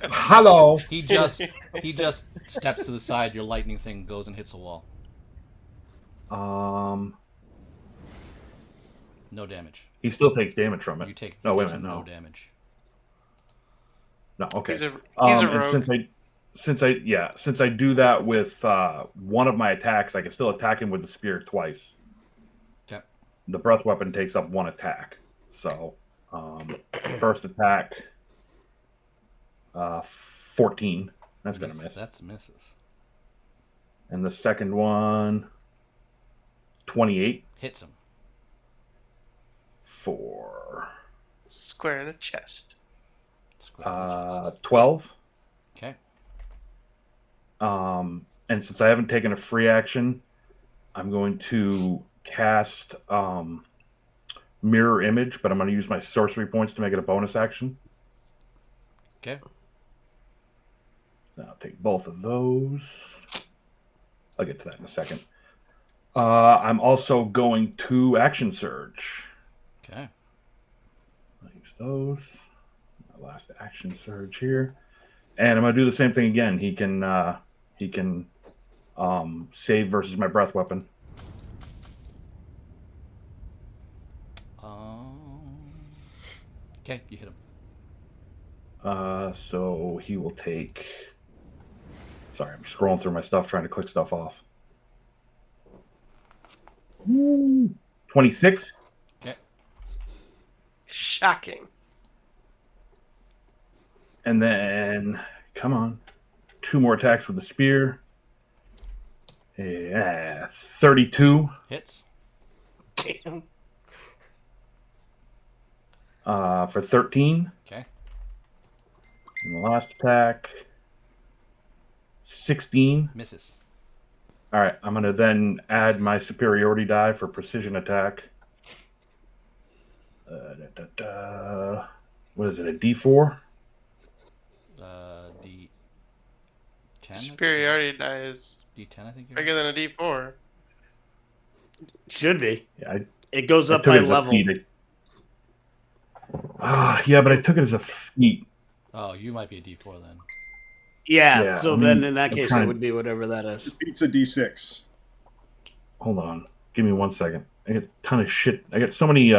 Hello. He just steps to the side. Your lightning thing goes and hits a wall. No damage. He still takes damage from it. You take no, wait a minute, no no damage. No, okay. He's a And rogue. since I do that with one of my attacks, I can still attack him with the spear twice. Okay. The breath weapon takes up one attack. So, first attack, 14. That's gonna miss. That's misses. And the second one, 28 Hits him. for Square in the chest. 12. Okay. And since I haven't taken a free action, I'm going to cast Mirror Image, but I'm going to use my sorcery points to make it a bonus action. Okay. I'll take both of those. I'll get to that in a second. I'm also going to Action Surge. Okay. I'll use those. My last Action Surge here. And I'm going to do the same thing again. He can save versus my breath weapon. Okay, you hit him. So he will take. Sorry, I'm scrolling through my stuff trying to click stuff off. 26. Okay. Shocking. And then, come on. 2 more attacks with the spear. Yeah, 32. Hits. Damn. For 13. Okay. And the last attack, 16. Misses. All right, I'm going to then add my superiority die for precision attack. What is it, a D4? D10. Superiority die is D10, I think. bigger than a D4. Should be. Yeah, It goes I up took by it as a level. feat. Yeah, but I took it as a feat. Oh, you might be a D4 then. Yeah, Yeah, so I then mean, in that I'm case, trying- it would be whatever that is. Defeats a D6. Hold on, give me 1 second. I get a ton of shit. I get so many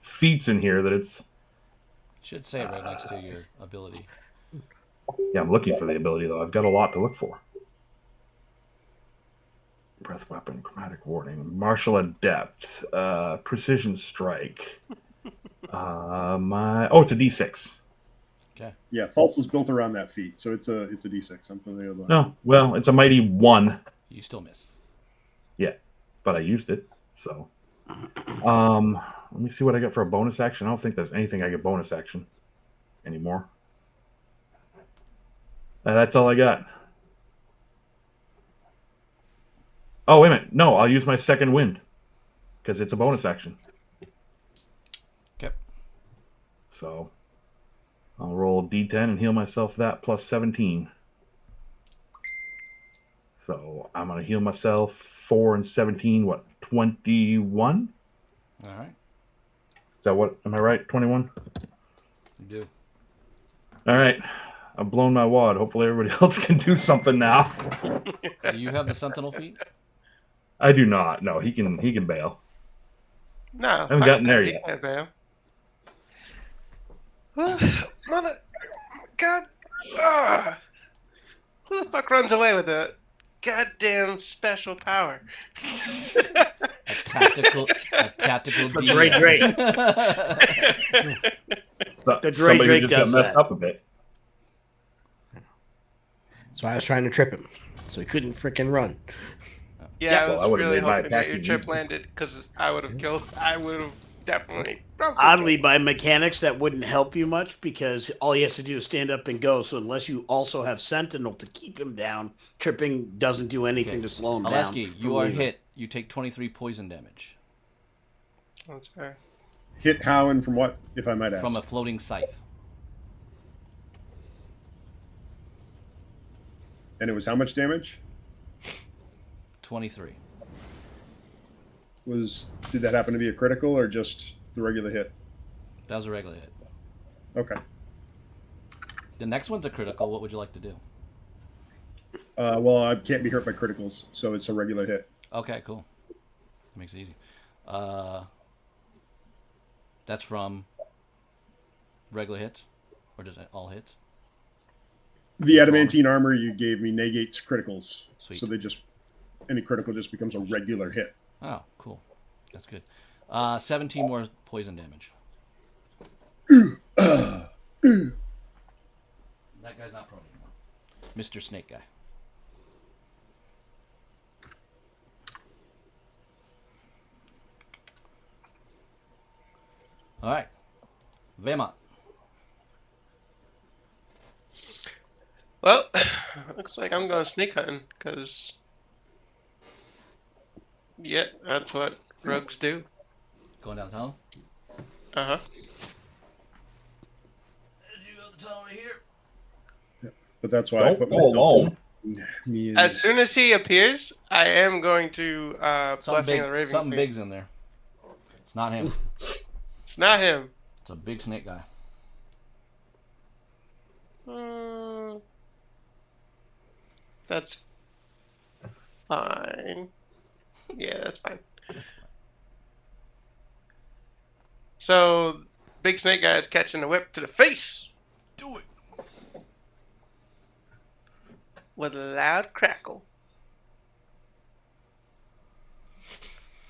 feats in here that it's. Should say it right next to your ability. Yeah, I'm looking for the ability though. I've got a lot to look for. Breath weapon, chromatic warning, martial adept, precision strike. It's a D6. Okay. Yeah, false was built around that feat, so it's a D6. I'm familiar with that. No, well, it's a mighty 1. You still miss. Yeah, but I used it. So, let me see what I get for a bonus action. I don't think there's anything I get bonus action anymore. That's all I got. Oh, wait a minute. No, I'll use my second wind because it's a bonus action. Okay. So, I'll roll D10 and heal myself that plus 17. So, I'm going to heal myself 4 and 17, what, 21? All right. Is that what? Am I right? 21? You do. All right. I've blown my wad. Hopefully everybody else can do something now. Do you have the Sentinel feat? I do not. No, he can bail. No, I haven't gotten there he yet. can't bail. Mother, God, who the fuck runs away with a goddamn special power? A tactical The D. Drake Drake. The Drake Somebody Drake just got does messed that. up a bit. So I was trying to trip him, so he couldn't freaking run. Yeah, well, I I was would've really made my hoping to get attacks your even trip easier. landed because I would have killed. I would have definitely. Oddly, by mechanics, that wouldn't help you much because all he has to do is stand up and go. So unless you also have Sentinel to keep him down, tripping doesn't do anything to slow him down. Aleski, from you are leaving. hit. You take 23 poison damage That's fair. Hit how and from what, if I might ask? from a floating scythe. And it was how much damage? 23. Did that happen to be a critical or just the regular hit? That was a regular hit. Okay. The next one's a critical. What would you like to do? Well, I can't be hurt by criticals, so it's a regular hit. Okay, cool. That makes it easy. That's from regular hits, or just all hits? The adamantine armor you gave me negates criticals, Sweet. so any critical just becomes a regular hit. Oh, cool. That's good. 17 more poison damage. That guy's not prone anymore. Mr. Snake Guy. All right. Vemont. Well, looks like I'm going sneak hunting because, yeah, that's what rogues do. Going downtown. Uh huh. You go to the tunnel right here. But that's why I Don't put go myself alone. Me and- As soon as he appears, I am going to Blessing of the Raven Something Queen. big's in there. It's not him. It's not him. It's a big snake guy. That's fine. Yeah, that's fine. So big snake guy is catching the whip to the face. Do it. With a loud crackle.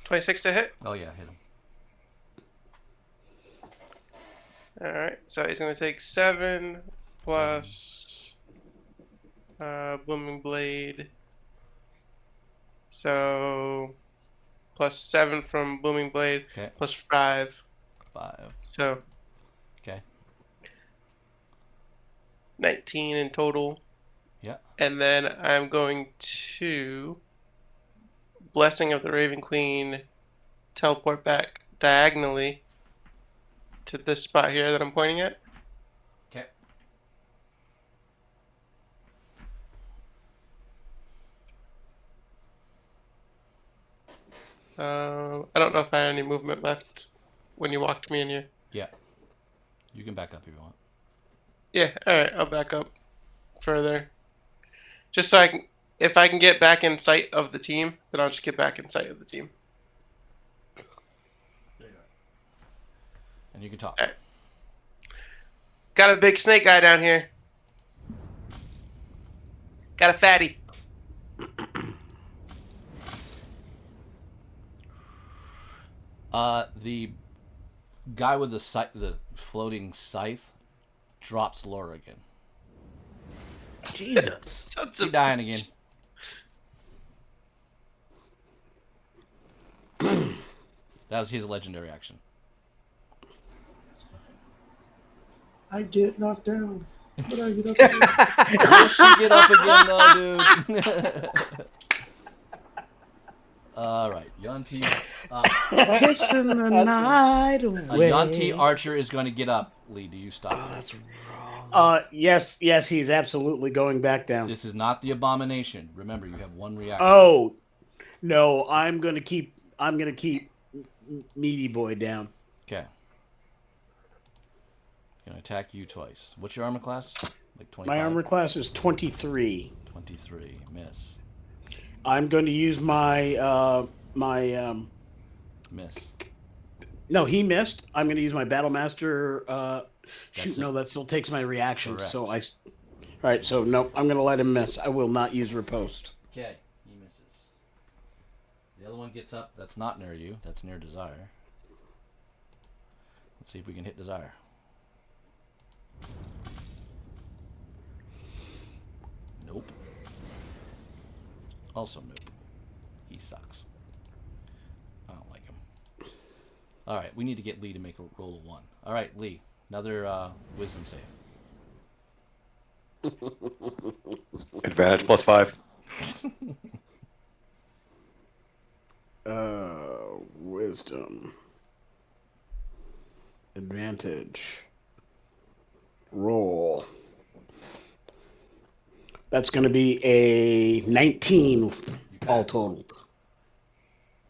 26 to hit. Oh yeah, hit him. Alright, so he's going to take 7 plus Booming Blade. So, plus 7 from Booming Blade, Okay. plus 5. 5. So, Okay. 19 in total. Yeah. And then I'm going to Blessing of the Raven Queen teleport back diagonally to this spot here that I'm pointing at. Okay. I don't know if I had any movement left when you walked me in here. Yeah. You can back up if you want. Yeah, alright, I'll back up further. Just so I can, if I can get back in sight of the team, then I'll just get back in sight of the team. And you can talk. Alright. Got a big snake guy down here. Got a fatty. The guy with the floating scythe drops Laura again. Jesus. She's dying again. That was his legendary action. I get knocked down, but I get up again. Will she get up again, though, dude? All right, Yanti. Kissing the night away. Yanti Archer is going to get up. Lee, do you stop? Oh, that's wrong. Yes, he's absolutely going back down. This is not the abomination. Remember, you have one reaction. Oh, no, I'm gonna keep Meaty Boy down. Okay. Gonna attack you twice. What's your armor class? Like 25? My armor class is 23. 23. Miss. I'm going to use my Miss. No, he missed. I'm going to use my Battle Master. Shoot, it. no, that still takes my reaction. Correct. So all right. So no, I'm going to let him miss. I will not use riposte. Okay, he misses. The other one gets up. That's not near you. That's near Desire. Let's see if we can hit Desire. Nope. Also nope. He sucks. I don't like him. Alright, we need to get Lee to make a roll of 1. Alright, Lee. Another wisdom save. Advantage +5. Wisdom. Advantage. Roll. That's going to be a 19 all totaled.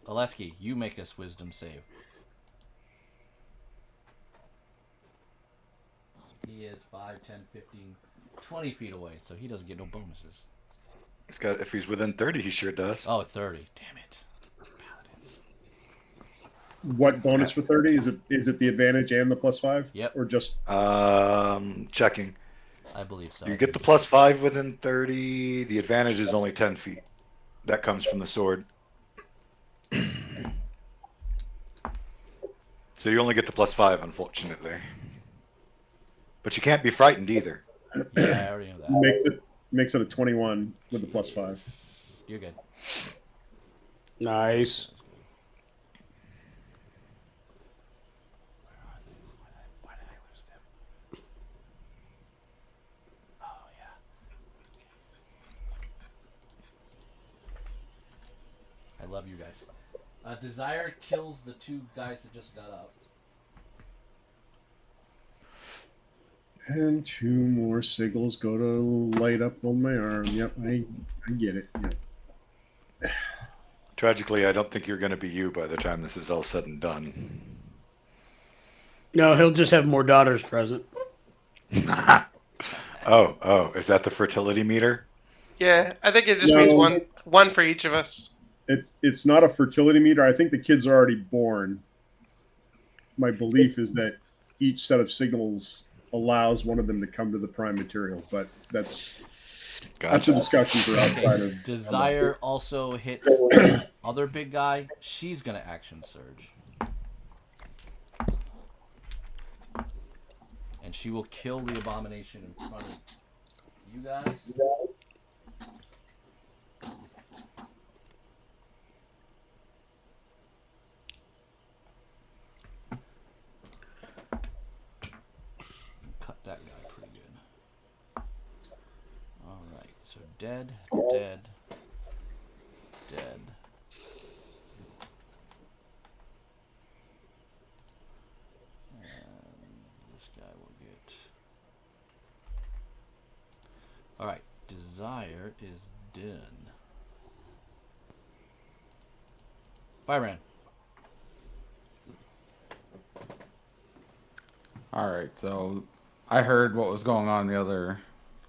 Oleski, you make us wisdom save. He is 5, 10, 15, 20 feet away, so he doesn't get no bonuses. He's got, if he's within 30, he sure does. Oh, 30. Damn it. Paladins. What bonus for 30? Is it the advantage and the +5? Yep. Or just Checking. I believe so. You get the +5 within 30. The advantage is only 10 feet. That comes from the sword. So you only get the +5, unfortunately. But you can't be frightened either. Yeah, I already know that. makes it a 21 with the +5. You're good. Nice. Why did I lose them? Oh, yeah. I love you guys. Desire kills the 2 guys that just got up. And 2 more sigils go to light up on my arm. Yep, I get it. Yep. Tragically, I don't think you're going to be you by the time this is all said and done. No, he'll just have more daughters present. Oh, is that the fertility meter? Yeah, I think it just No. means one for each of us. It's not a fertility meter. I think the kids are already born. My belief is that each set of signals allows one of them to come to the prime material, but that's a discussion for outside of Desire also hits the other big guy. She's gonna action surge, and she will kill the abomination in front of you guys. Cut that guy pretty good. All right, so dead, dead, dead. And this guy will get. All right, Desire is done. Byron. All right, so I heard what was going on in the other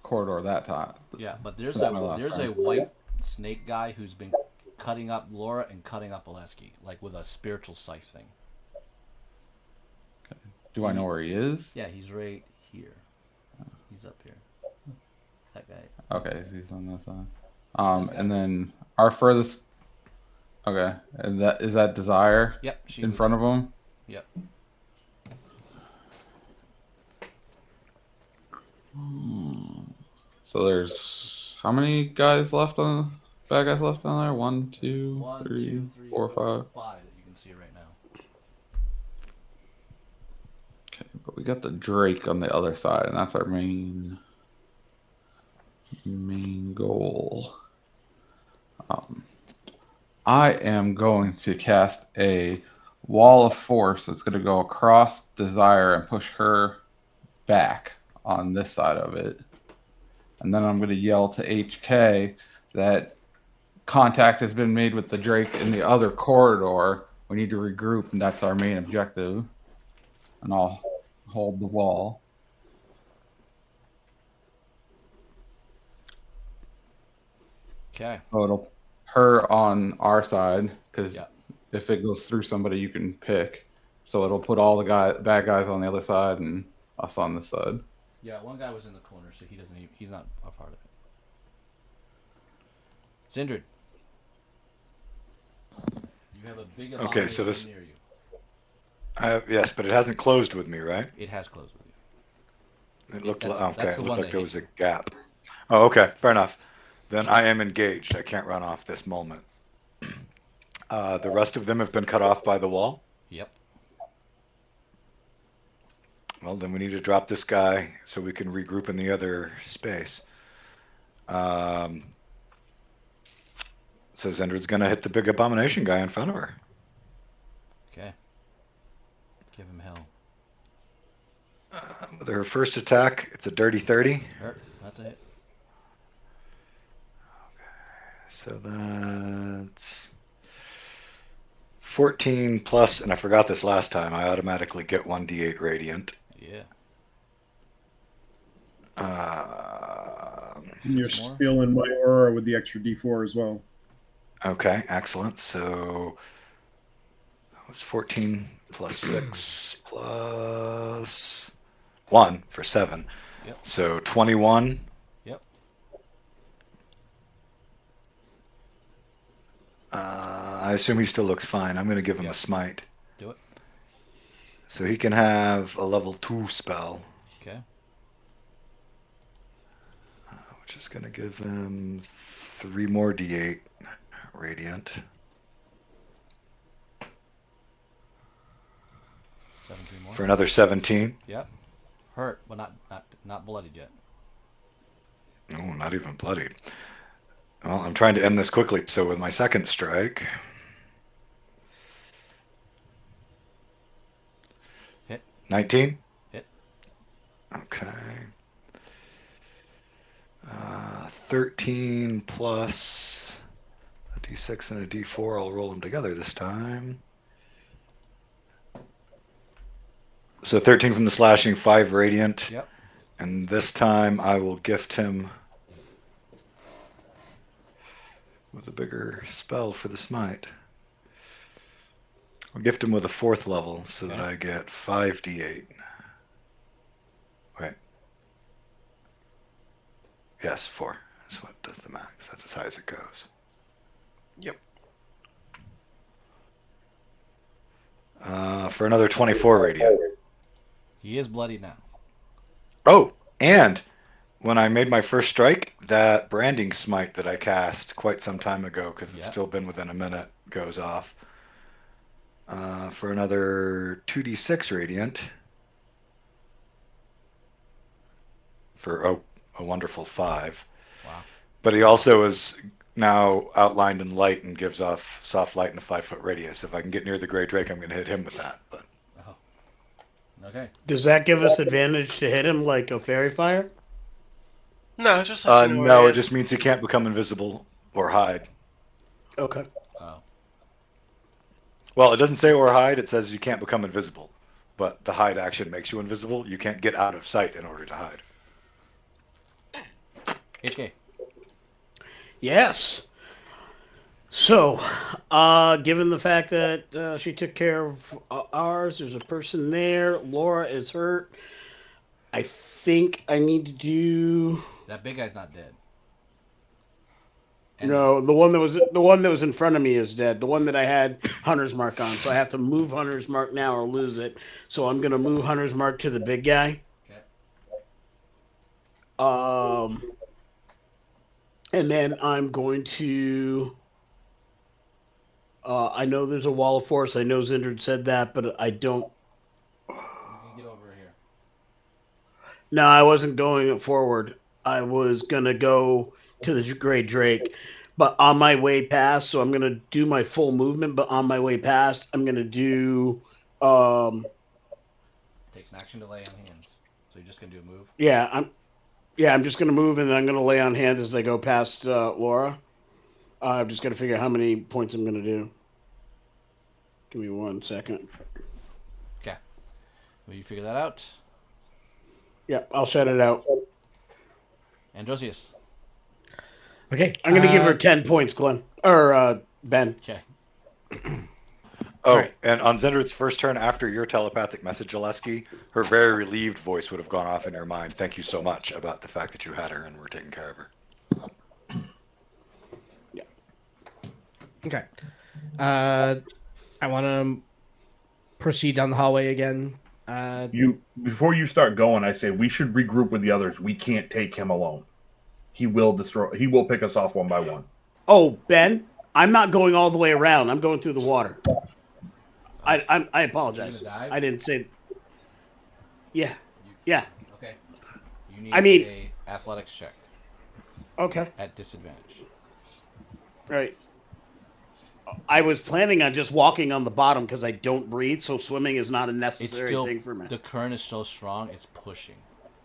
corridor that time. Yeah, but there's Since my last a turn. white snake guy who's been cutting up Laura and cutting up Oleski, like with a spiritual scythe thing. Do I know where he is? Yeah, he's right here. He's up here. That guy. Okay, he's on this side. And then our furthest. Okay, and that is that Desire. Yep. In front of him. Yep. So there's how many guys left on bad guys left on there? 1, 2, 3, 4, 5. 5 that you can see right now. Okay, but we got the Drake on the other side, and that's our main goal. I am going to cast a wall of force that's going to go across Desire and push her back on this side of it. And then I'm going to yell to HK that contact has been made with the Drake in the other corridor. We need to regroup, and that's our main objective. And I'll hold the wall. Okay. So it'll her on our side, because if it goes through somebody, you can pick. So it'll put all the bad guys on the other side and us on this side. Yeah, one guy was in the corner, so he's not a part of it. Zindred. You have a big abomination Okay, so this. near you. Yes, but it hasn't closed with me, right? It has closed with you. It looked That's like the it one looked like that there hit was a gap. Oh, okay, fair enough. Then I am engaged. I can't run off this moment. The rest of them have been cut off by the wall. Yep. Well, then we need to drop this guy so we can regroup in the other space. So Zendred's gonna hit the big abomination guy in front of her. Okay. Give him hell. With her first attack, it's a dirty 30. Hurt. That's a hit. So that's 14 plus, and I forgot this last time, I automatically get 1d8 radiant. Yeah. And you're still in my aura with the extra d4 as well. Okay, excellent. So that was 14 plus 6 plus 1 for 7. Yep. So 21. Yep. I assume he still looks fine. I'm going to give him a smite. Do it. So he can have a level 2 spell. Okay. Which is going to give him 3 more d8 radiant. 17 more. For another 17. Yep. Hurt, but not bloodied yet. No, not even bloodied. Well, I'm trying to end this quickly, so with my second strike. Hit. 19? Hit. Okay. 13 plus a d6 and a d4. I'll roll them together this time. So 13 from the slashing, 5 radiant. Yep. And this time I will gift him with a bigger spell for the smite. I'll gift him with a 4th level so that I get 5d8. Yes, 4. That's what does the max. That's as high as it goes. Yep. For another 24 radiant. He is bloody now. Oh, and when I made my first strike, that branding smite that I cast quite some time ago, because it's still been within a minute, goes off. For another 2d6 radiant. For a wonderful 5. Wow. But he also is now outlined in light and gives off soft light in a 5-foot radius. If I can get near the Grey Drake, I'm going to hit him with that. But Okay. Does that give us advantage to hit him like a fairy fire? No, just let you know no, where it just means he can't become invisible or hide. Okay. Oh. Well, it doesn't say or hide. It says you can't become invisible. But the hide action makes you invisible. You can't get out of sight in order to hide. HK. Yes. So, given the fact that she took care of ours, there's a person there. Laura is hurt. I think I need to do. That big guy's not dead. No, the one that was in front of me is dead. The one that I had Hunter's Mark on, so I have to move Hunter's Mark now or lose it. So I'm gonna move Hunter's Mark to the big guy. Okay. And then I'm going to. I know there's a wall of force. I know Zindred said that, but I don't. You can get over here. No, I wasn't going forward. I was gonna go to the Great Drake, but on my way past, so I'm gonna do my full movement. But on my way past, I'm gonna do. Takes an action to lay on hands, so you're just gonna do a move. I'm just gonna move, and then I'm gonna lay on hands as I go past Laura. I've just got to figure out how many points I'm gonna do. Give me 1 second. Okay. Will you figure that out? Yeah, I'll shut it out. Androsius. Okay. I'm gonna give her 10 points, Glenn or Ben. Okay. Oh, right. and on Zendrit's first turn after your telepathic message, Oleski, her very relieved voice would have gone off in your mind. Thank you so much about the fact that you had her and were taking care of her. Yeah. Okay. I want to proceed down the hallway again. Before you start going, I say we should regroup with the others. We can't take him alone. He will pick us off one by one. Oh, Ben, I'm not going all the way around. I'm going through the water. I apologize. I didn't say. Yeah. Yeah. Okay. You need a athletics check. Okay. At disadvantage. Right. I was planning on just walking on the bottom because I don't breathe, so swimming is not a necessary thing for me. The current is so strong, it's pushing.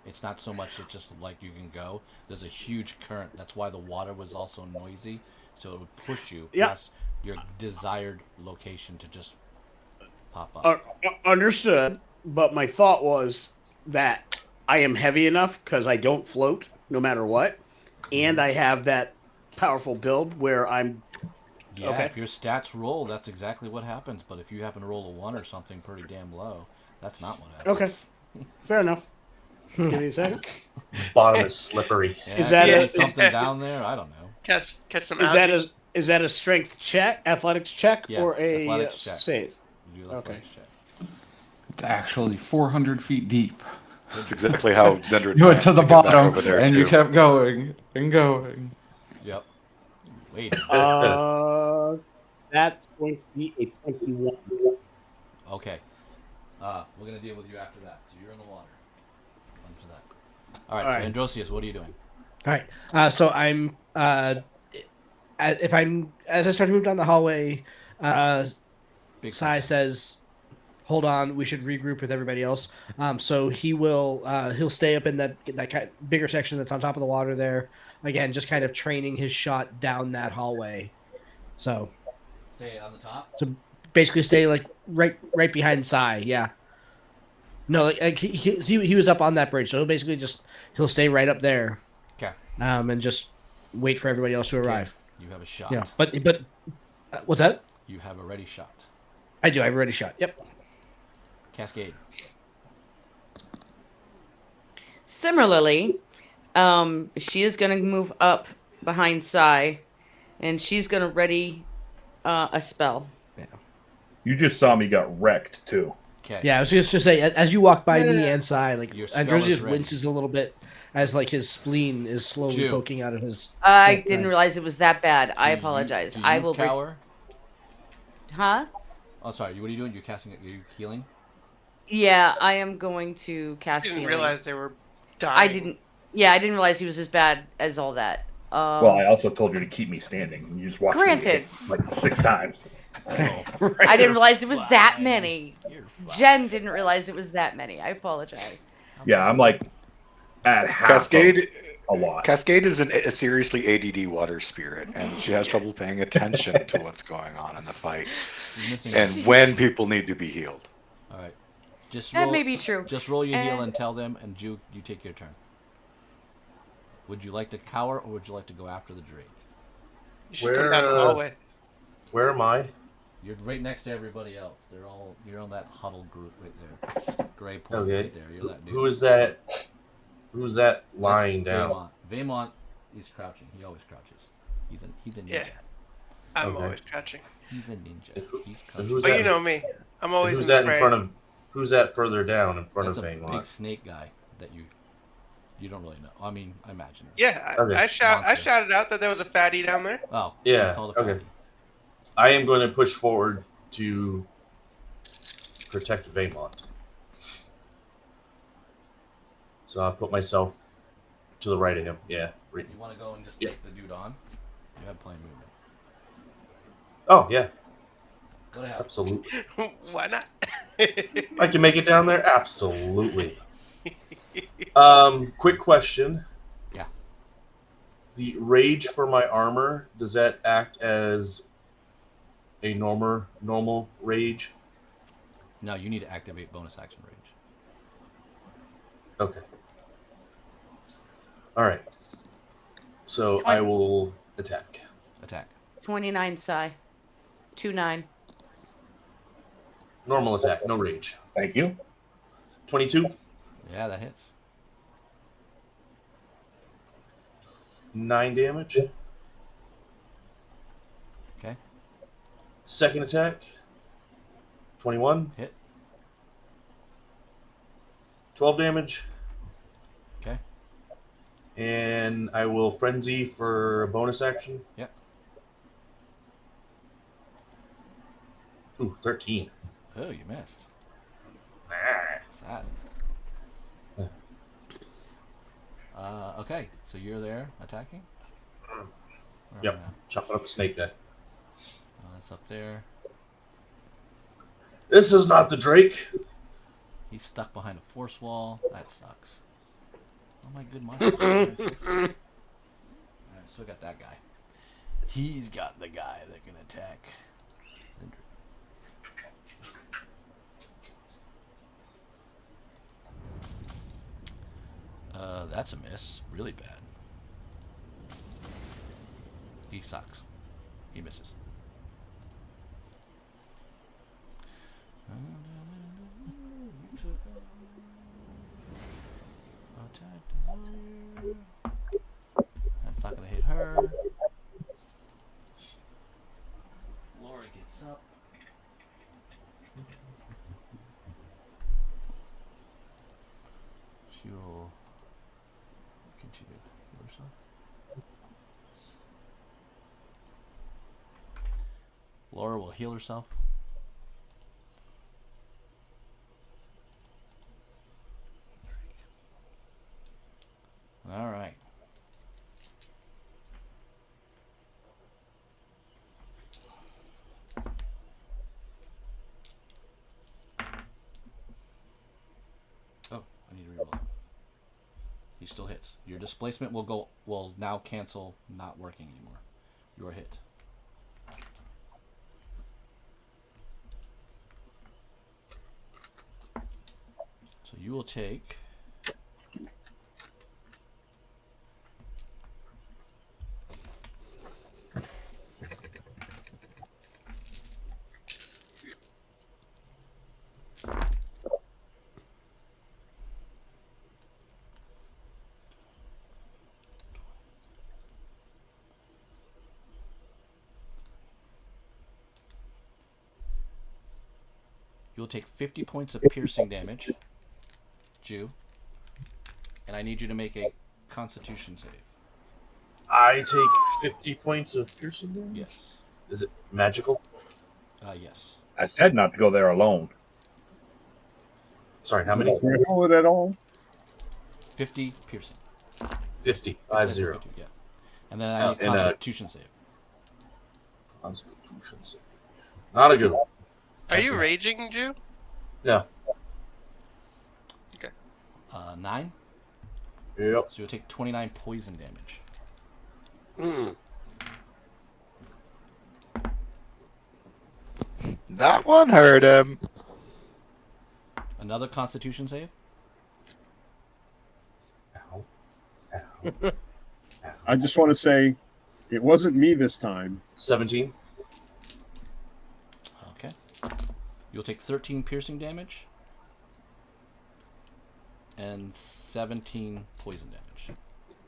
It's not so much that just like you can go. There's a huge current. That's why the water was also noisy, so it would push you past your desired location to just pop up. Understood, but my thought was that I am heavy enough because I don't float no matter what, and I have that powerful build where I'm. Yeah, okay. If your stats roll, that's exactly what happens. But if you happen to roll a 1 or something pretty damn low, that's not what happens. Okay, fair enough. Give me a second. Bottom is slippery. Yeah, Is that something down there? I don't know. catch some Is algae. is that a strength check, athletics check, Yeah, or a athletics check. save? You do an athletics check. It's actually 400 feet deep. That's exactly how Zendrit You went to the get back bottom, over there and too. you kept going and going. Yep. Wait. That's going to be a 21. Okay. We're gonna deal with you after that. So you're in the water. Onto that. All right. So Androsius, what are you doing? All right. So I'm as I start to move down the hallway, Big Sai says, "Hold on, we should regroup with everybody else." So he'll stay up in that bigger section that's on top of the water there. Again, just kind of training his shot down that hallway. So Stay on the top. So basically, stay like right behind Sai. Yeah. No, like he was up on that bridge, so he'll stay right up there. Okay. And just wait for everybody else to arrive. You have a shot. Yeah. But what's that? You have a ready shot. I do. I have a ready shot. Yep. Cascade. Similarly, She is going to move up behind Sai, and she's going to ready a spell. You just saw me got wrecked too. Okay. Yeah, I was just to say, as you walk by me Yeah. and Sai, like Your spell Andros is just ready. winces a little bit as like his spleen is slowly Jew. poking out of his. I left didn't eye. realize it was that bad. I Do you- apologize. do I you will. cower? Huh? Oh, sorry. What are you doing? You're casting. Are you healing? Yeah, I am going to cast Didn't healing. realize they were dying. I didn't. Yeah, I didn't realize he was as bad as all that. Well, I also told you to keep me standing. And you just watched me Granted. hit like 6 times. I didn't realize it was that many. You're fine. Jen didn't realize it was that many. I apologize. Yeah, I'm like at half Cascade. a lot. Cascade is a seriously ADD water spirit, and she has trouble paying attention to what's going on in the fight She's missing. and when people need to be healed. All right. Just That roll. may be true. Just roll your heal And- and tell them, and Jew, you take your turn. Would you like to cower, or would you like to go after the Drake? You should come down the Where, hallway. Where am I? You're right next to everybody else. You're on that huddle group right there. Gray point Okay. right there. You're that dude. Who is that? Who's that lying down? Vaymont. Vaymont is crouching. He always crouches. He's a ninja. Yeah. I'm Okay. always crouching. He's a ninja. He's And crouching. who's But that? you know me. I'm And always who's in that the in fray. front of? Who's that further down in front That's of a big Vaymont? snake guy that you don't really know. I mean, I imagine. Yeah, Okay. I Monster. shouted out that there was a fatty down there. Oh. Yeah, you called a okay. fatty. I am going to push forward to protect Vaymont. So I'll put myself to the right of him. Yeah. You want to go and just Yeah. take the dude on? You have plenty of movement. Oh yeah, Go ahead. absolutely. Why not? I can make it down there. Absolutely. Quick question. Yeah. The rage for my armor, does that act as a normal rage? No, you need to activate bonus action rage. Okay. All right. So I will attack. Attack. 29 Sai. 2-9. Normal attack, no rage. Thank you. 22, Yeah, that hits. 9 damage. Okay. Second attack, 21. Hit. 12 damage. Okay. And I will frenzy for a bonus action. Yep. Ooh, 13. Oh, you missed. Sad. Okay, so you're there attacking? Where Yep. am I now? Chopping up a snake guy. That's up there. This is not the Drake. He's stuck behind a force wall. That sucks. Oh my good monsters. Alright, still got that guy. He's got the guy that can attack. That's a miss. Really bad. He sucks. He misses. That's not gonna hit her. Laura gets up. She will continue to heal herself. Laura will heal herself. All right. Oh, I need to reroll. He still hits. Your displacement will now cancel not working anymore. You are hit. So you will take You'll take 50 points of piercing damage, Jew. And I need you to make a Constitution save. I take 50 points of piercing damage? Yes. Is it magical? Yes. I said not to go there alone. Sorry, how Is it many? critical at all? 50 piercing. 50. That's 50. 50, yeah. And then I need and, Constitution save. Constitution save. Not a good one. Are you raging, Jew? Yeah. Okay. 9. Yep. So you'll take 29 poison damage. That one hurt him. Another Constitution save. Ow. Ow. I just want to say, it wasn't me this time. 17. Okay. You'll take 13 piercing damage. And 17 poison damage.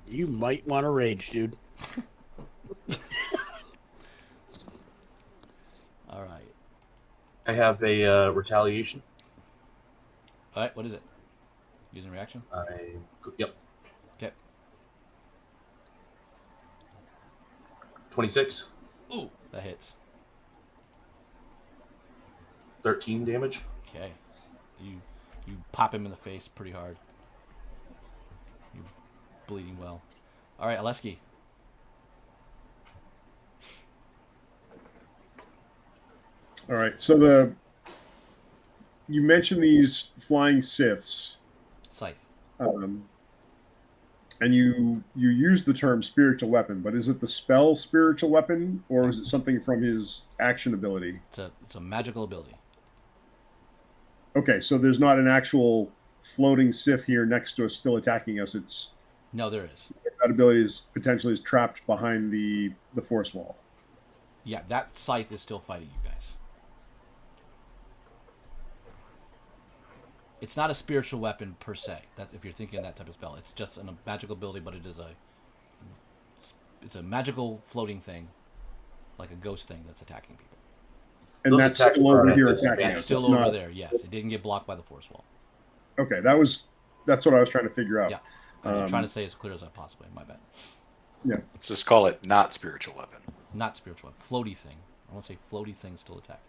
You might want to rage, dude. All right. I have a retaliation. All right, what is it? Using reaction? Yep. Okay. 26. Ooh, that hits. 13 damage. Okay. You pop him in the face pretty hard. You're bleeding well. All right, Aleski. All right, so you mentioned these flying Siths, Scythe. and you used the term spiritual weapon, but is it the spell spiritual weapon, or is it something from his action ability? It's a magical ability. Okay, so there's not an actual floating Sith here next to us still attacking us. It's No, there is. that ability is potentially trapped behind the force wall. Yeah, that scythe is still fighting you guys. It's not a spiritual weapon per se. That if you're thinking that type of spell, it's just a magical ability, but it's a magical floating thing, like a ghost thing that's attacking people. And Those that's attacks still are over at here disadvantage. attacking It's us. still It's over not, there. Yes, it didn't get blocked by the force wall. okay, that's what I was trying to figure out. Yeah, I'm trying to say as clear as I possibly. My bad. Yeah. Let's just call it not spiritual weapon. Not spiritual. Floaty thing. I want to say floaty thing still attacking.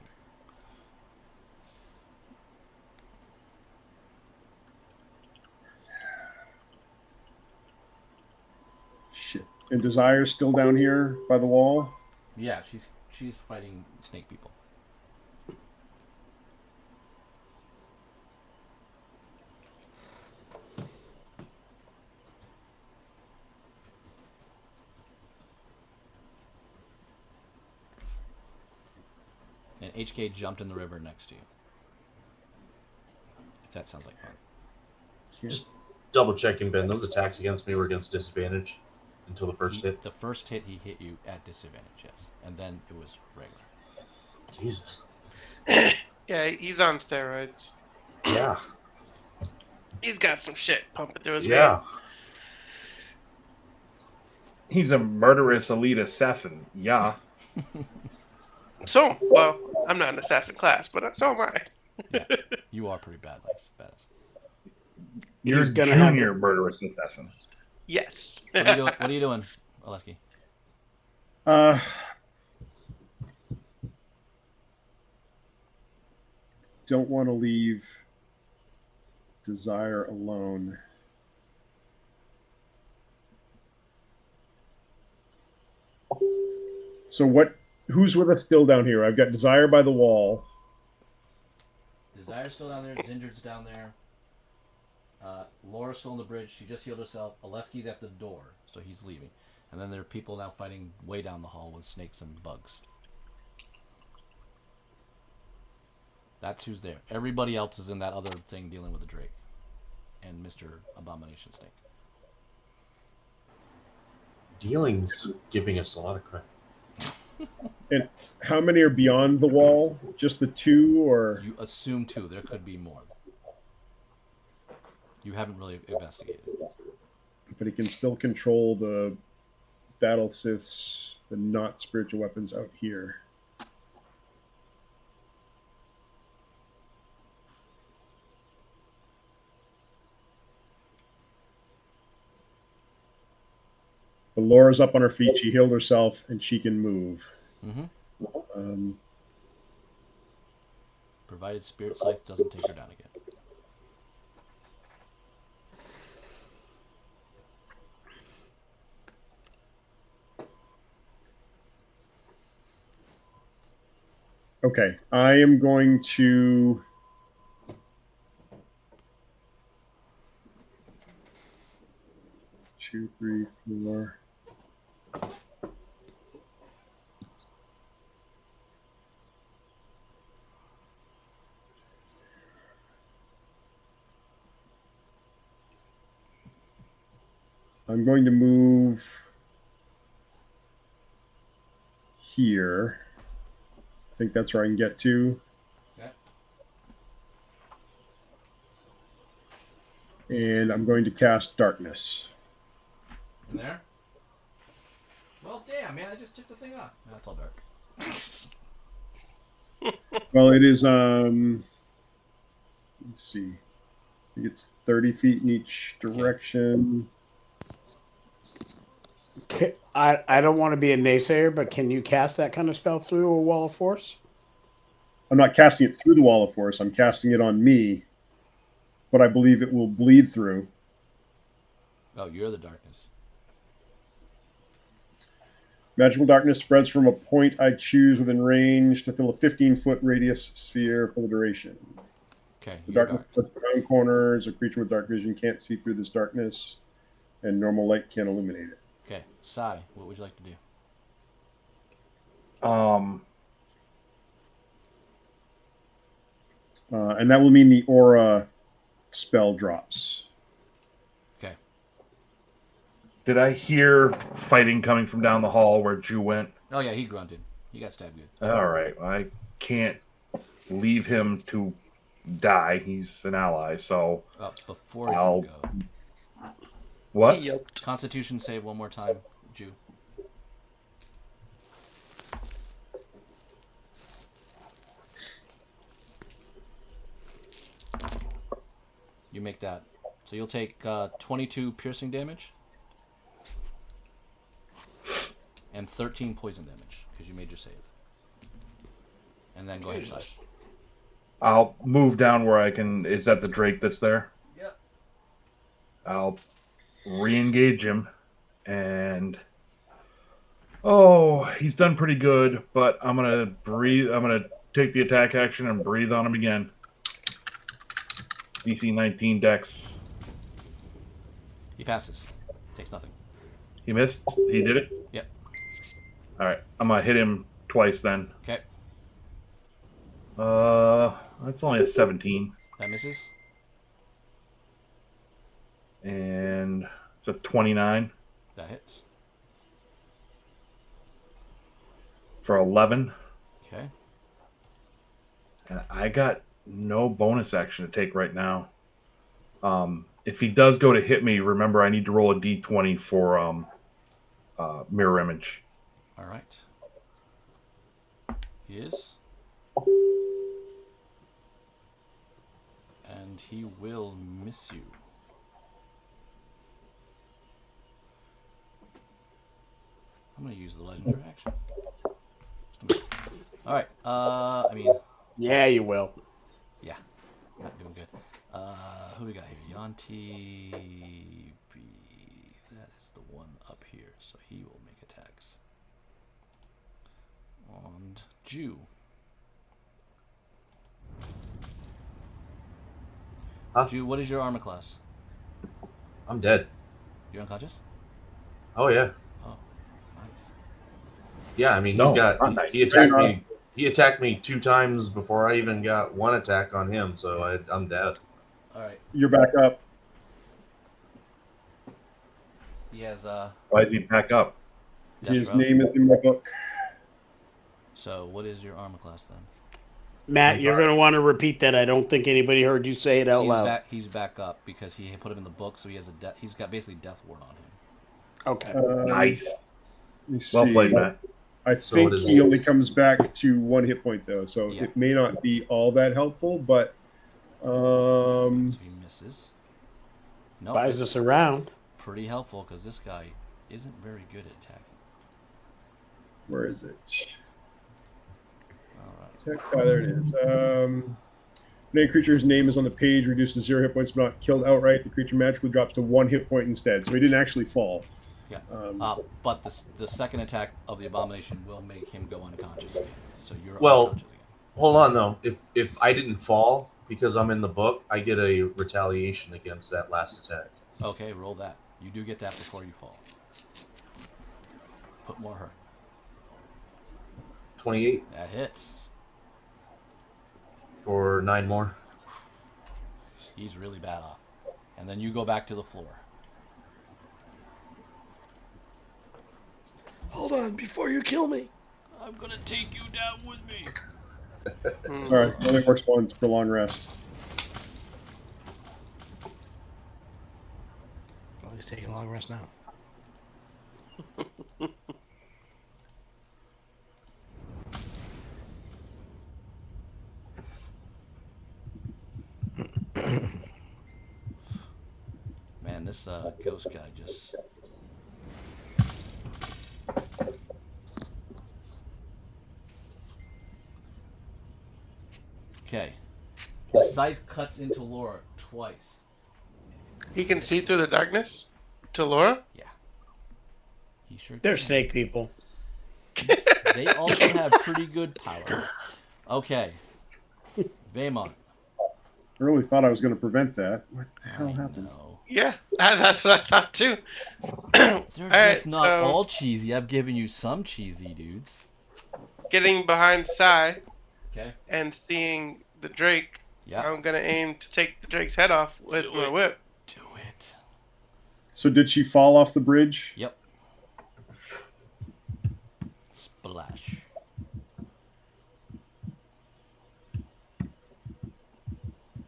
Shit. And Desire's still down here by the wall? Yeah, she's fighting snake people. And HK jumped in the river next to you. If that sounds like fun. Just double checking, Ben. Those attacks against me were against disadvantage until the first hit. The first hit he hit you at disadvantage, yes. And then it was regular. Jesus. Yeah, he's on steroids. Yeah. He's got some shit pumping through his Yeah. He's a murderous elite assassin. Yeah. So, well, I'm not an assassin class, but so am I. Yeah, you are pretty badass. You're He's gonna junior murderous assassin. Yes. What are you doing, Oleski? Don't want to leave Desire alone. So who's with us still down here? I've got Desire by the wall. Desire's still down there. Zindred's down there. Laura's still on the bridge. She just healed herself. Oleski's at the door, so he's leaving. And then there are people now fighting way down the hall with snakes and bugs. That's who's there. Everybody else is in that other thing dealing with the Drake and Mr. Abomination Snake. Dealing's giving us a lot of credit. And how many are beyond the wall? Just the two, or You assume 2. There could be more. You haven't really investigated. but he can still control the battle Siths, the not spiritual weapons out here. But Laura's up on her feet. She healed herself, and she can move. Mm-hmm. Provided Spirit Scythe doesn't take her down again. Okay, I am going to... Two, three, four. I'm going to move here. I think that's where I can get to. Okay. And I'm going to cast Darkness. In there? Well, damn, man, I just took the thing off. No, it's all dark. Well, it is, let's see. I think it's 30 feet in each direction. I don't want to be a naysayer, but can you cast that kind of spell through a wall of force? I'm not casting it through the wall of force. I'm casting it on me, but I believe it will bleed through. Oh, you're the darkness. Magical darkness spreads from a point I choose within range to fill a 15-foot radius sphere for the duration. Okay, The you're darkness dark. around corners. A creature with dark vision can't see through this darkness, and normal light can't illuminate it. Okay, Sai, what would you like to do? And that will mean the aura spell drops. Okay. Did I hear fighting coming from down the hall where Jew went? Oh, yeah, he grunted. He got stabbed good. All right. I can't leave him to die. He's an ally, so... Before I'll... you go. What? Constitution save one more time, Jew. You make that. So you'll take 22 piercing damage and 13 poison damage because you made your save. And then go ahead, Sai. I'll move down where I can... Is that the Drake that's there? Yep. I'll re-engage him, and... Oh, he's done pretty good, but I'm going to breathe... I'm going to take the attack action and breathe on him again. DC 19 Dex. He passes. Takes nothing. He missed? He did it? Yep. Alright, I'm going to hit him twice then. Okay. That's only a 17. That misses. And it's a 29. That hits. For 11. Okay. And I got no bonus action to take right now. If he does go to hit me, remember I need to roll a d20 for mirror image. All right. He is. And he will miss you. I'm going to use the legendary action. All right. I mean... Yeah, you will. Yeah. Not doing good. Who we got here? Yanti B. That is the one up here, so he will make attacks. And Jew. Huh? Jew, what is your armor class? I'm dead. You're unconscious? Oh yeah. Oh, nice. Yeah, I mean No, he's got not nice. he attacked me. He attacked me 2 times before I even got one attack on him, so I'm dead. All right. You're back up. He has Why does he pack up? His Death Row. name is in my book. So, what is your armor class then? Matt, you're going to want to repeat that. I don't think anybody heard you say it out loud. He's back up because he put him in the book, so he has he's got basically death ward on him. Okay. Nice. Let me Well see. played, Matt. I So think it is- he only comes back to 1 hit point though, so Yeah. it may not be all that helpful. But So he misses. No, Buys us around. pretty helpful because this guy isn't very good at attacking. Where is it? All right. There it is. If any creature's name is on the page, reduces 0 hit points, but not killed outright. The creature magically drops to 1 hit point instead. So he didn't actually fall. Yeah. But the second attack of the abomination will make him go unconscious again. So you're unconscious again. Hold on though. If I didn't fall because I'm in the book, I get a retaliation against that last attack. Okay, roll that. You do get that before you fall. Put more hurt. 28 That hits. for 9 more. He's really bad off. And then you go back to the floor. Hold on, before you kill me. I'm gonna take you down with me. Sorry, only works once for long rest. Oh, he's taking a long rest now. Man, this ghost guy just... Okay. The scythe cuts into Laura twice. He can see through the darkness to Laura? Yeah. He sure They're can. snake people. They also have pretty good power. Okay. Vaymont. I really thought I was going to prevent that. What the hell happened? No. Yeah, that's what I thought too. They're Alright, just not so all cheesy. I've given you some cheesy dudes. getting behind Sai Okay. and seeing the Drake, Yeah. I'm gonna aim to take the Drake's head off with Do my it. whip. Do it. So did she fall off the bridge? Yep. Splash.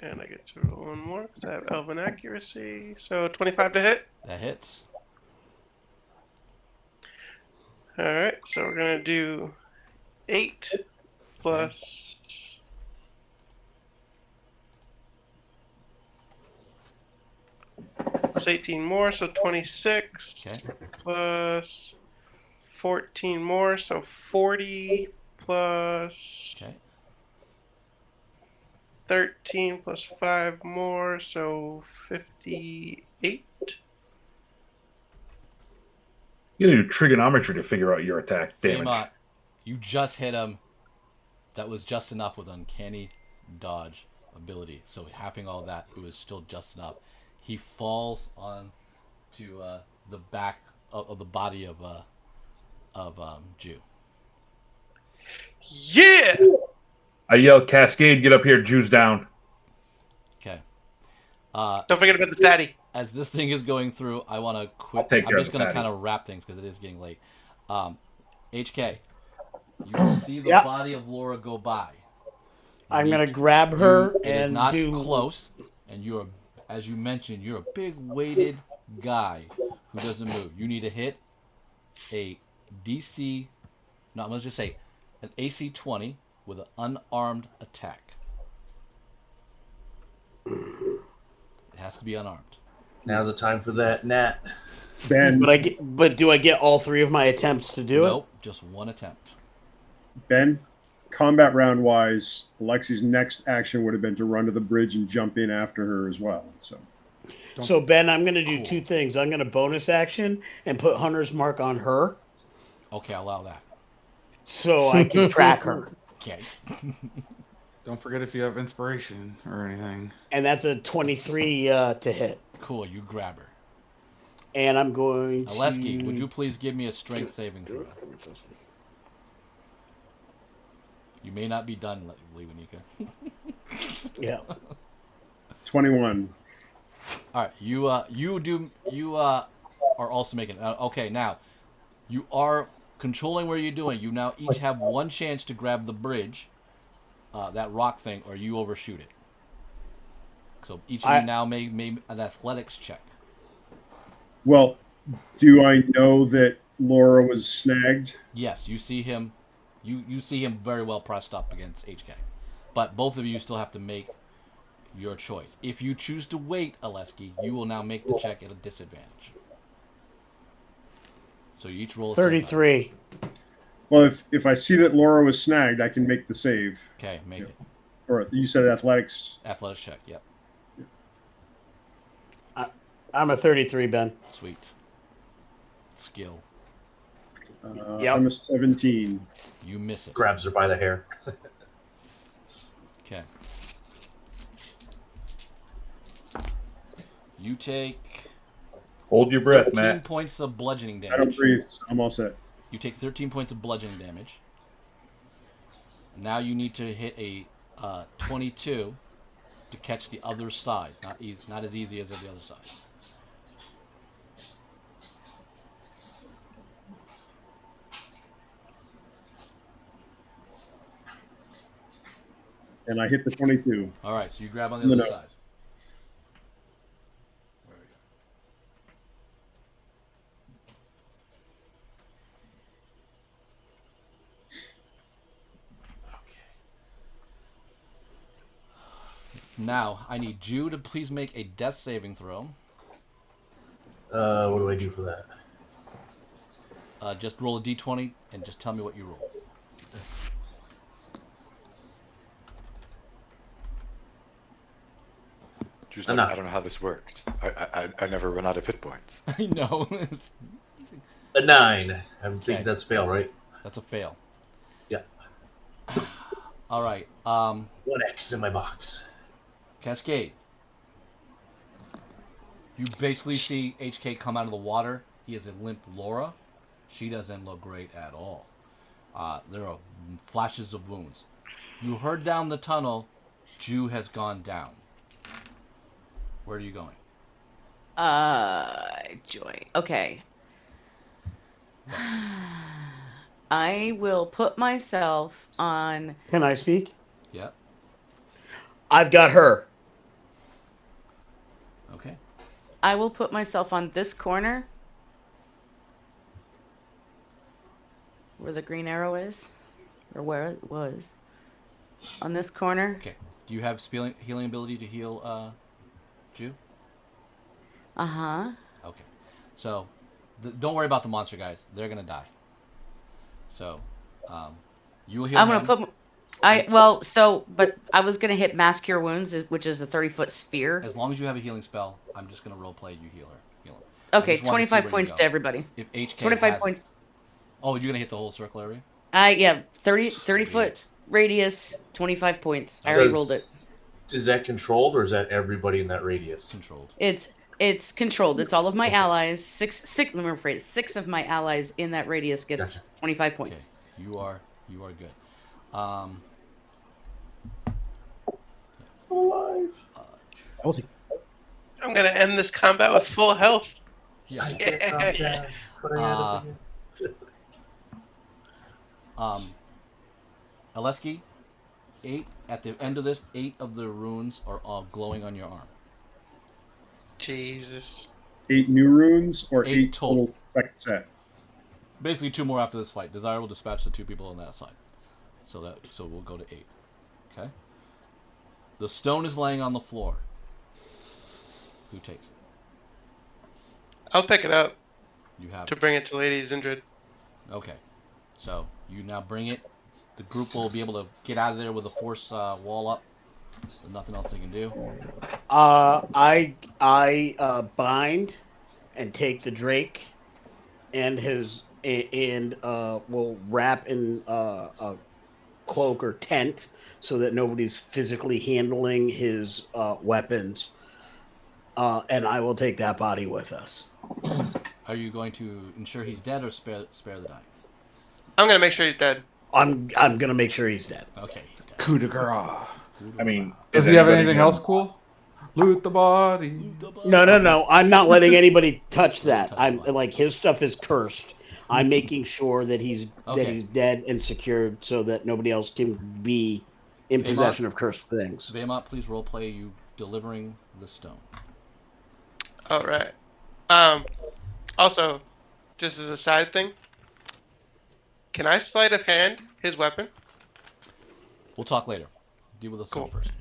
And I get to roll one more because I have Elven accuracy. So 25 to hit. That hits. Alright, so we're gonna do 8 plus 18 more, so 26 Okay. plus 14 more, so 40 plus Okay. 13 plus 5 more, so 58. You need trigonometry to figure out your attack damage. Vaymont, you just hit him. That was just enough with uncanny dodge ability. So having all that, it was still just enough. He falls on to the back of the body of Jew. Yeah! I yell, Cascade, get up here, Jews down. Okay. Don't forget about the fatty. As this thing is going through, I want to quit. I'll take I'm care just of the going to fatty. kind of wrap things because it is getting late. HK, you see the Yep. body of Laura go by. I'm gonna grab her It is and not do close, and you're, as you mentioned, you're a big weighted guy who doesn't move. You need to hit a DC. No, let's just say an AC 20 with an unarmed attack. It has to be unarmed. Now's the time for that, Nat. Ben, But do I get all 3 of my attempts to do Nope, just one attempt. Ben, combat round wise, Alexi's next action would have been to run to the bridge and jump in after her as well. So it? So Ben, I'm gonna do Cool. 2 things. I'm gonna bonus action and put Hunter's Mark on her Okay, I'll allow that. so I can track her. Okay. Don't forget if you have inspiration or anything. And that's a 23 to hit. Cool, you grab her. And I'm going to... Aleski, would you please give me a strength saving throw? You may not be done, Lewanika. Yeah. 21. All right, you are also making. Okay, now you are controlling where you're doing. You now each have one chance to grab the bridge, that rock thing, or you overshoot it. So each of you now may an athletics check. Well, do I know that Laura was snagged? Yes, you see him. You see him very well pressed up against HK, but both of you still have to make your choice. If you choose to wait, Aleski, you will now make the check at a disadvantage. So you each roll a 33. Well, if I see that Laura was snagged, I can make the save. Okay, make it. Or you said athletics. Athletics check. Yep. I'm a 33, Ben. Sweet. Skill. Yep. I'm a 17. You miss it. Grabs her by the hair. Okay. You take Hold your breath, 13 Matt. points of bludgeoning damage. I don't breathe, so I'm all set. You take 13 points of bludgeoning damage. Now you need to hit a 22 to catch the other side. Not as easy as the other side. And I hit the 22. All right, so you grab on the other side. Now, I need you to please make a death saving throw. What do I do for that? Just roll a d20 and just tell me what you roll. Drew's like, I don't know how this works. I never run out of hit points. I know. A 9. I'm thinking that's fail, right? That's a fail. Yeah. All right. 1x in my box. Cascade. You basically see HK come out of the water. He has a limp Laura. She doesn't look great at all. There are flashes of wounds. You heard down the tunnel, Jew has gone down. Where are you going? Joy. Okay. I will put myself on. Can I speak? Yep. I've got her. Okay. I will put myself on this corner where the green arrow is, or where it was. On this corner. Okay. Do you have healing ability to heal Jew? Uh-huh. Okay. So, don't worry about the monster guys. They're gonna die. So, you will heal. I'm gonna put. But I was gonna hit Mass Cure Wounds, which is a 30-foot spear. As long as you have a healing spell, I'm just gonna roleplay you heal him. Okay, 25 points to everybody. If HK 25 points. Oh, you're gonna hit the whole circle area? 30 foot radius, 25 points. I already rolled it. Is that controlled, or is that everybody in that radius? Controlled. It's controlled. It's all of my allies. Six of my allies in that radius gets 25 points. Okay. You are good. Alive. I'm gonna end this combat with full health. Yeah. Aleski, 8 at the end of this. 8 of the runes are all glowing on your arm. Jesus. 8 new runes or 8 total second set? Basically 2 more after this fight. Desire will dispatch the 2 people on that side. So we'll go to 8. Okay. The stone is laying on the floor. Who takes it? I'll pick it up. You have to bring it to Lady Zindred. Okay. So you now bring it. The group will be able to get out of there with a force wall up. There's nothing else they can do. I bind and take the Drake and his will wrap in a cloak or tent so that nobody's physically handling his weapons. And I will take that body with us. Are you going to ensure he's dead or spare the dying? I'm gonna make sure he's dead. I'm gonna make sure he's dead. Okay, he's dead. Coup de grace. I mean, Does he have anything else cool? Loot the body. No. I'm not letting anybody touch that. I'm like his stuff is cursed. I'm making sure that he's dead and secured so that nobody else can be in possession of cursed things. Vaymont, please roleplay you delivering the stone. All right. Also, just as a side thing, can I sleight of hand his weapon? We'll talk later. Deal with the stone first.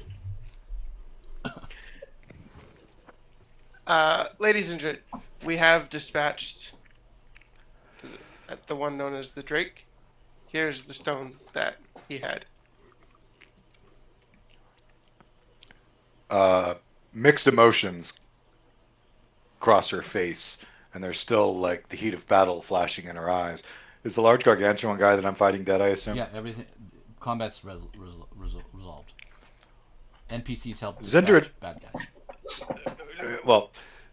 Ladies and gentlemen, we have dispatched at the one known as the Drake. Here's the stone that he had. Mixed emotions cross her face, and there's still like the heat of battle flashing in her eyes. Is the large gargantuan guy that I'm fighting dead, I assume? Yeah, everything. Combat's resolved. NPCs help Zindrid. dispatch bad guys. Well,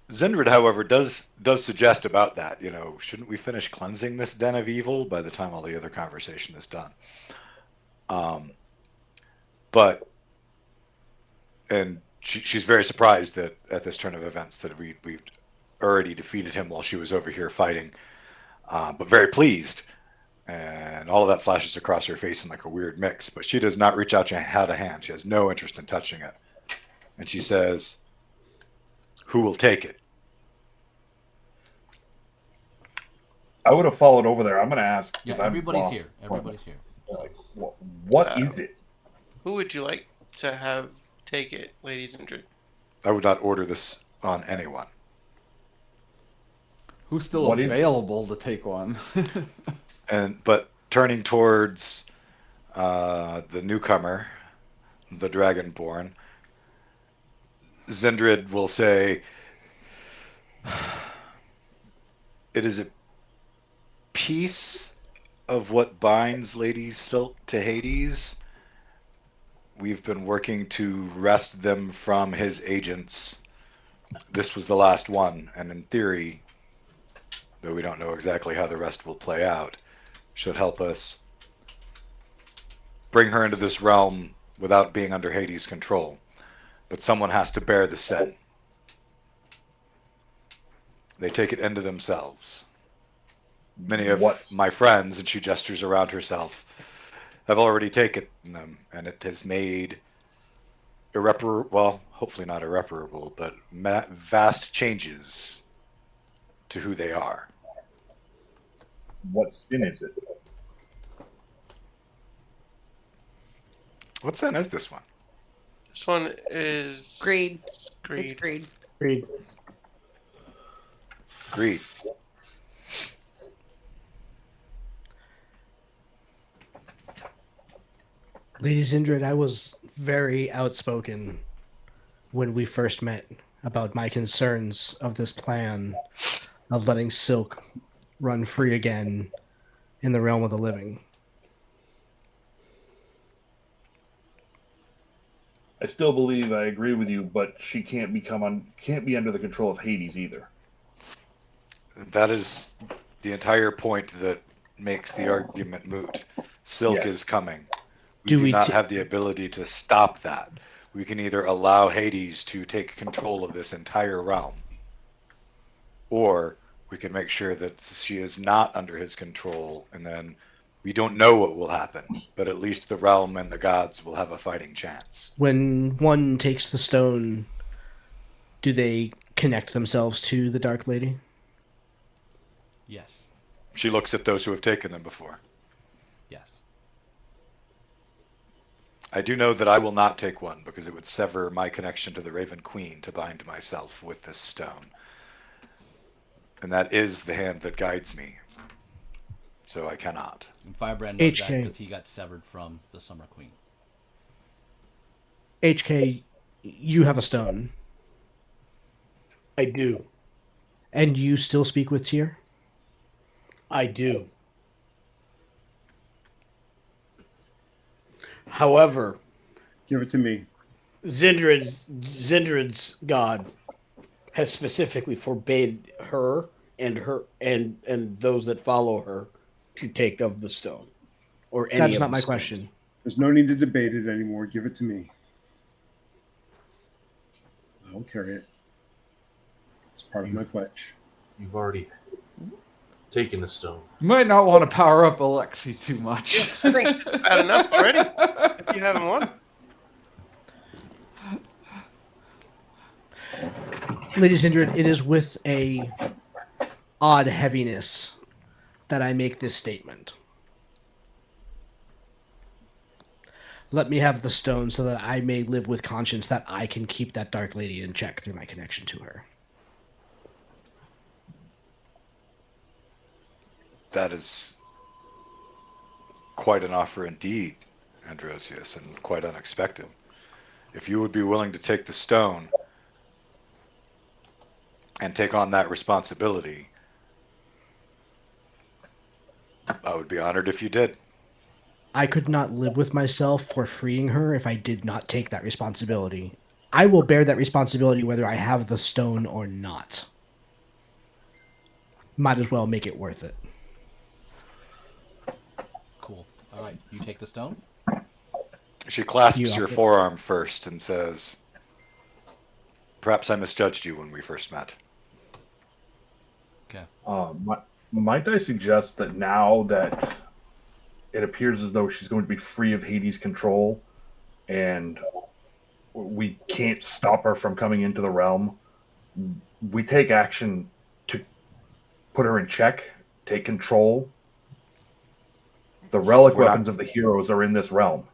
Zindrid, however, does suggest about that. You know, shouldn't we finish cleansing this den of evil by the time all the other conversation is done? But she's very surprised that at this turn of events that we've already defeated him while she was over here fighting, but very pleased. And all of that flashes across her face in like a weird mix. But she does not reach out to have a hand. She has no interest in touching it. And she says, "Who will take it?" I would have followed over there. I'm going to ask. Yeah, everybody's here. Everybody's here. Like, what is it? Who would you like to have take it, Lady Zindrid? I would not order this on anyone. Who's still available to take one? But turning towards the newcomer, the Dragonborn, Zindrid will say, "It is a piece of what binds Lady Silk to Hades. We've been working to wrest them from his agents. This was the last one, and in theory, though we don't know exactly how the rest will play out, should help us bring her into this realm without being under Hades' control. But someone has to bear the sin. They take it into themselves. Many of my friends," and she gestures around herself, "have already taken them, and it has made hopefully not irreparable, but vast changes to who they are." What sin is it? What sin is this one? This one is Greed. Greed. It's greed. Agreed. Greed. Lady Zindrid, I was very outspoken when we first met about my concerns of this plan of letting Silk run free again in the realm of the living. I still believe I agree with you, but she can't be under the control of Hades either. That is the entire point that makes the argument moot. Silk is coming. We do not have the ability to stop that. We can either allow Hades to take control of this entire realm, or we can make sure that she is not under his control, and then we don't know what will happen, but at least the realm and the gods will have a fighting chance. When one takes the stone, do they connect themselves to the Dark Lady? Yes. She looks at those who have taken them before. Yes. I do know that I will not take one because it would sever my connection to the Raven Queen to bind myself with this stone. And that is the hand that guides me. So I cannot. And Firebrand knows that HK. because he got severed from the Summer Queen. HK, you have a stone. I do. And you still speak with Tyr? I do. However, Give it to me. Zindrid's god has specifically forbade her and those that follow her to take of the stone or any. That is of not the my stones. question. There's no need to debate it anymore. Give it to me. I'll carry it. It's part of my pledge. You've already taken the stone. You might not want to power up Alexi too much. I think that's bad enough already. If you haven't won. Ladies and gentlemen, it is with a odd heaviness that I make this statement. Let me have the stone so that I may live with conscience that I can keep that Dark Lady in check through my connection to her. That is quite an offer indeed, Androsius, and quite unexpected. If you would be willing to take the stone and take on that responsibility, I would be honored if you did. I could not live with myself for freeing her if I did not take that responsibility. I will bear that responsibility whether I have the stone or not. Might as well make it worth it. Cool. All right, you take the stone. She clasps You your offer- forearm first and says, "Perhaps I misjudged you when we first met." Okay. Might I suggest that now that it appears as though she's going to be free of Hades' control and we can't stop her from coming into the realm, we take action to put her in check, take control. The relic We're not- weapons of the heroes are in this realm.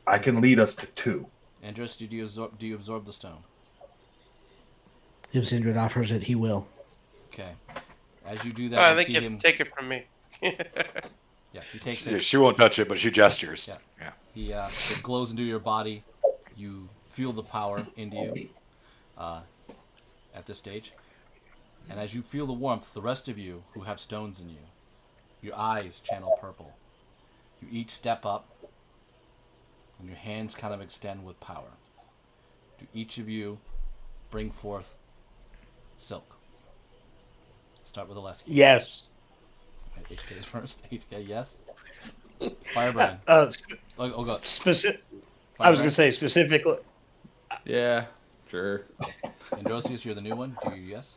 I can lead us to 2. Andros, do you absorb the stone? If Sindred offers it, he will. Okay. As you do that, I you think see you him. take it from me. Yeah, he takes it. She won't touch it, but she gestures. Yeah. He it glows into your body. You feel the power into you at this stage. And as you feel the warmth, the rest of you who have stones in you, your eyes channel purple. You each step up, and your hands kind of extend with power. Do each of you bring forth silk? Start with Aleski. Yes. HK is first. HK, yes. Firebrand. Uh, Oh, God. I was going to say specifically. Yeah, sure. Androsius, you're the new one. Do you yes?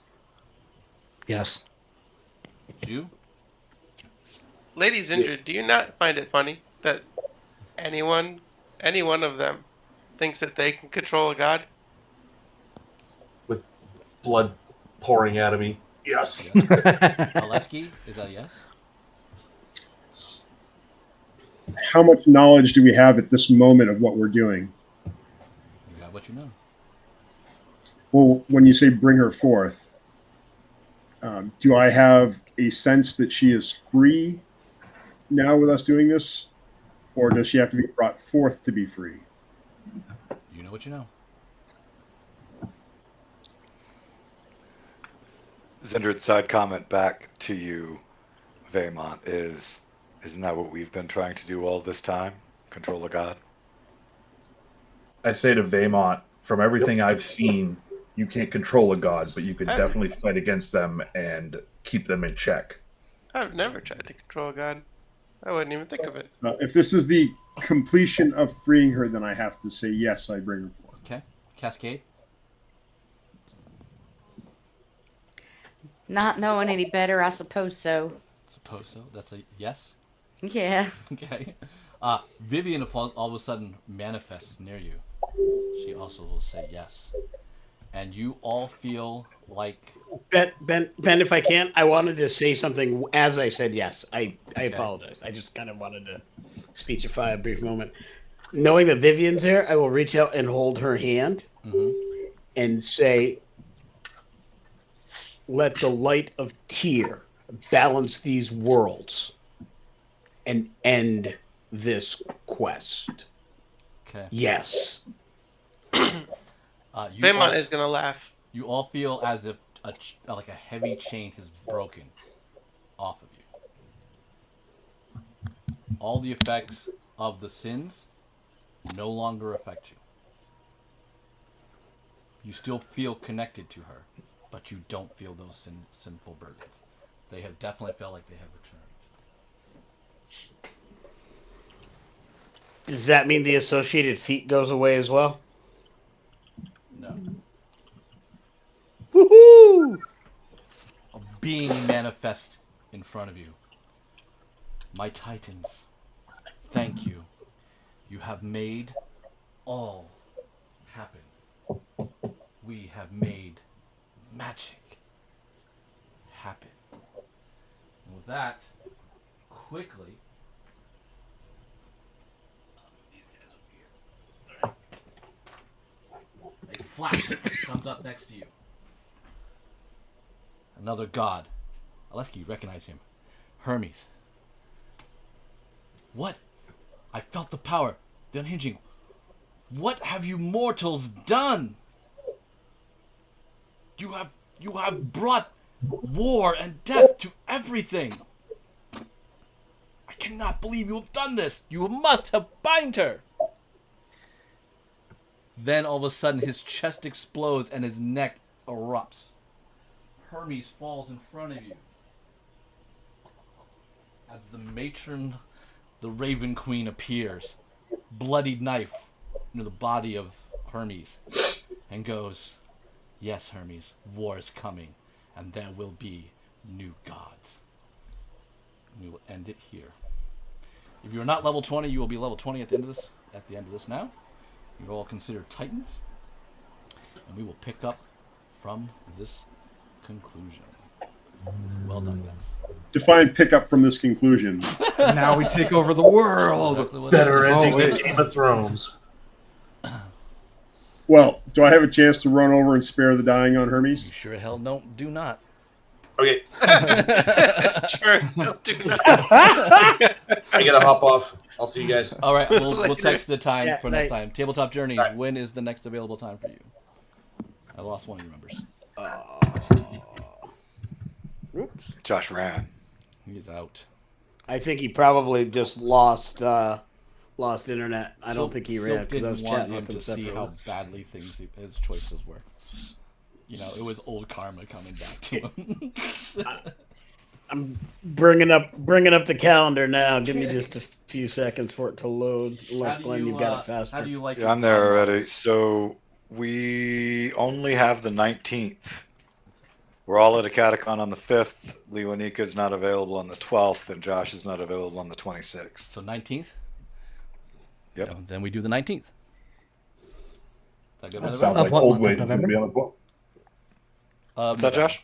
Yes. Jew? Ladies injured, do you not find it funny that any one of them thinks that they can control a god? With blood pouring out of me. Yes. Aleski, is that a yes? How much knowledge do we have at this moment of what we're doing? You got what you know. Well, when you say bring her forth, do I have a sense that she is free now with us doing this? Or does she have to be brought forth to be free? You know what you know. Zindred's side comment back to you, Vaymont, is, isn't that what we've been trying to do all this time? Control a god? I say to Vaymont, from everything I've seen, you can't control a god, but you can Haven't. definitely fight against them and keep them in check. I've never tried to control a god. I wouldn't even think of it. If this is the completion of freeing her, then I have to say yes, I bring her forth. Okay. Cascade? Not knowing any better, I suppose so. Suppose so. That's a yes. Yeah. Okay. Vivian all of a sudden manifests near you. She also will say yes. And you all feel like... Ben, if I can, I wanted to say something as I said yes. I apologize. I just kind of wanted to speechify a brief moment. Knowing that Vivian's there, I will reach out and hold her hand and say, let the light of Tyr balance these worlds and end this quest. Okay. Yes. Vaymont is gonna laugh. You all feel as if like a heavy chain has broken off of you. All the effects of the sins no longer affect you. You still feel connected to her, but you don't feel those sinful burdens. They have definitely felt like they have returned. Does that mean the associated feat goes away as well? No. Woohoo! A being manifest in front of you. My titans, thank you. You have made all happen. We have made magic happen. And with that, quickly, these guys over here. A flash comes up next to you. Another god. Aleski, you recognize him. Hermes. What? I felt the power. The unhinging. What have you mortals done? You have brought war and death to everything. I cannot believe you have done this. You must have bind her. Then all of a sudden his chest explodes and his neck erupts. Hermes falls in front of you. As the matron, the Raven Queen, appears, bloodied knife near the body of Hermes, and goes, "Yes, Hermes, war is coming, and there will be new gods." We will end it here. If you are not level 20, you will be level 20 at the end of this. At the end of this now, you're all considered Titans, and we will pick up from this conclusion. Well done, guys. Define pickup from this conclusion. Now we take over the world. Exactly what Better it is. ending than wait. Game of Thrones. Well, do I have a chance to run over and spare the dying on You Hermes? sure hell do not. Okay, Sure, I'll do that. I gotta hop off. I'll see you guys. All right, we'll Later. text the time Yeah, for next night. time. Tabletop Journeys. Right. When is the next available time for you? I lost one of your members. Oops. Josh ran. He's out. I think he probably just lost internet. I don't Silk- think he Silk ran because I didn't was want chatting him with him to see separately. how badly his choices were. You know, it was old karma coming back to him. I'm bringing up the calendar now. Give me just a few seconds for it to load. Unless Glenn, you've got it faster. How do you like? Yeah, I'm there already. So we only have the 19th. We're all at a catacon on the 5th. Leonika is not available on the 12th, and Josh is not available on the 26th. So 19th. Yep. Yeah, then we do the 19th. That good, That November? sounds Of like what old month of ways. It's going to be on the 12th. Is that Josh?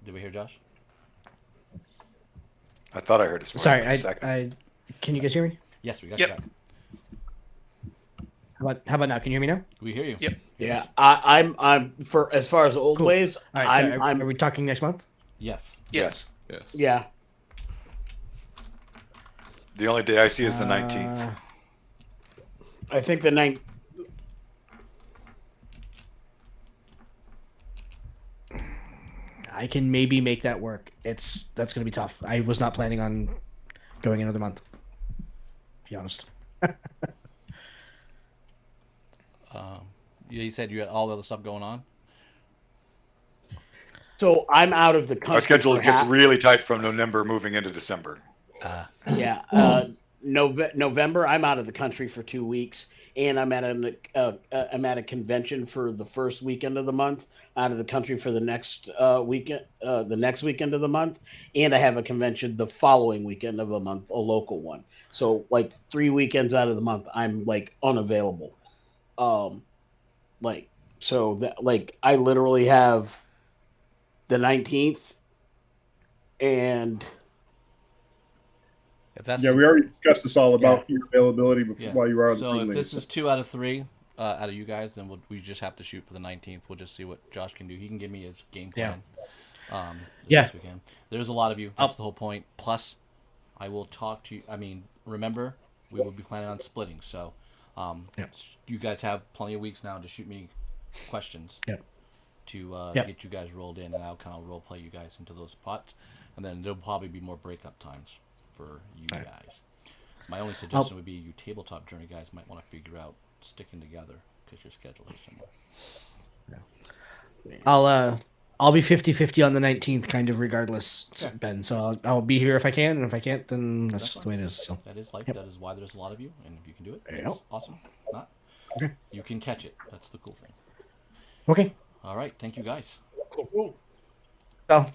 Did we hear Josh? I thought I heard his voice. Sorry, for a second. can you guys hear me? Yes, we got Yep. you back. How about now? Can you hear me now? We hear you. Yep. Yeah, I'm for as far as old Cool. ways. All right, so I'm are we talking next month? Yes. Yes. Yes. yeah. The only day I see is the 19th. I think the 9th. I can maybe make that work. That's gonna be tough. I was not planning on going another month. To be honest. Yeah, you said you had all the other stuff going on. So I'm out of the country. Our schedule for gets half- really tight from November moving into December. Yeah, November I'm out of the country for 2 weeks, and I'm at a convention for the first weekend of the month. Out of the country for the next weekend, the next weekend of the month, and I have a convention the following weekend of the month, a local one. So like 3 weekends out of the month, I'm like unavailable. So that like I literally have the 19th and. If that's Yeah, we already discussed this all about your availability before, Yeah. while you were on the So if prelims. this is 2 out of 3 out of you guys, then we just have to shoot for the 19th. We'll just see what Josh can do. He can give me his game plan. As Yeah. best we can. There's a lot of you. That's the whole point. Plus, I will talk to you. I mean, remember, we will be planning on splitting. So, you guys have plenty of weeks now to shoot me questions. Yep. To Yep. get you guys rolled in, and I'll kind of role play you guys into those spots, and then there'll probably be more breakup times for you All right. guys. My only suggestion would be you tabletop journey guys might want to figure out sticking together because your schedules are similar. I'll be 50-50 on the 19th, kind of regardless, Okay. Ben. So I'll be here if I can, and if I can't, then that's just the way it is. So That is life. Yep. That is why there's a lot of you, and if you can do it, There you that's go. awesome. Not, Okay. you can catch it. That's the cool thing. okay. All right, thank you guys. Cool. So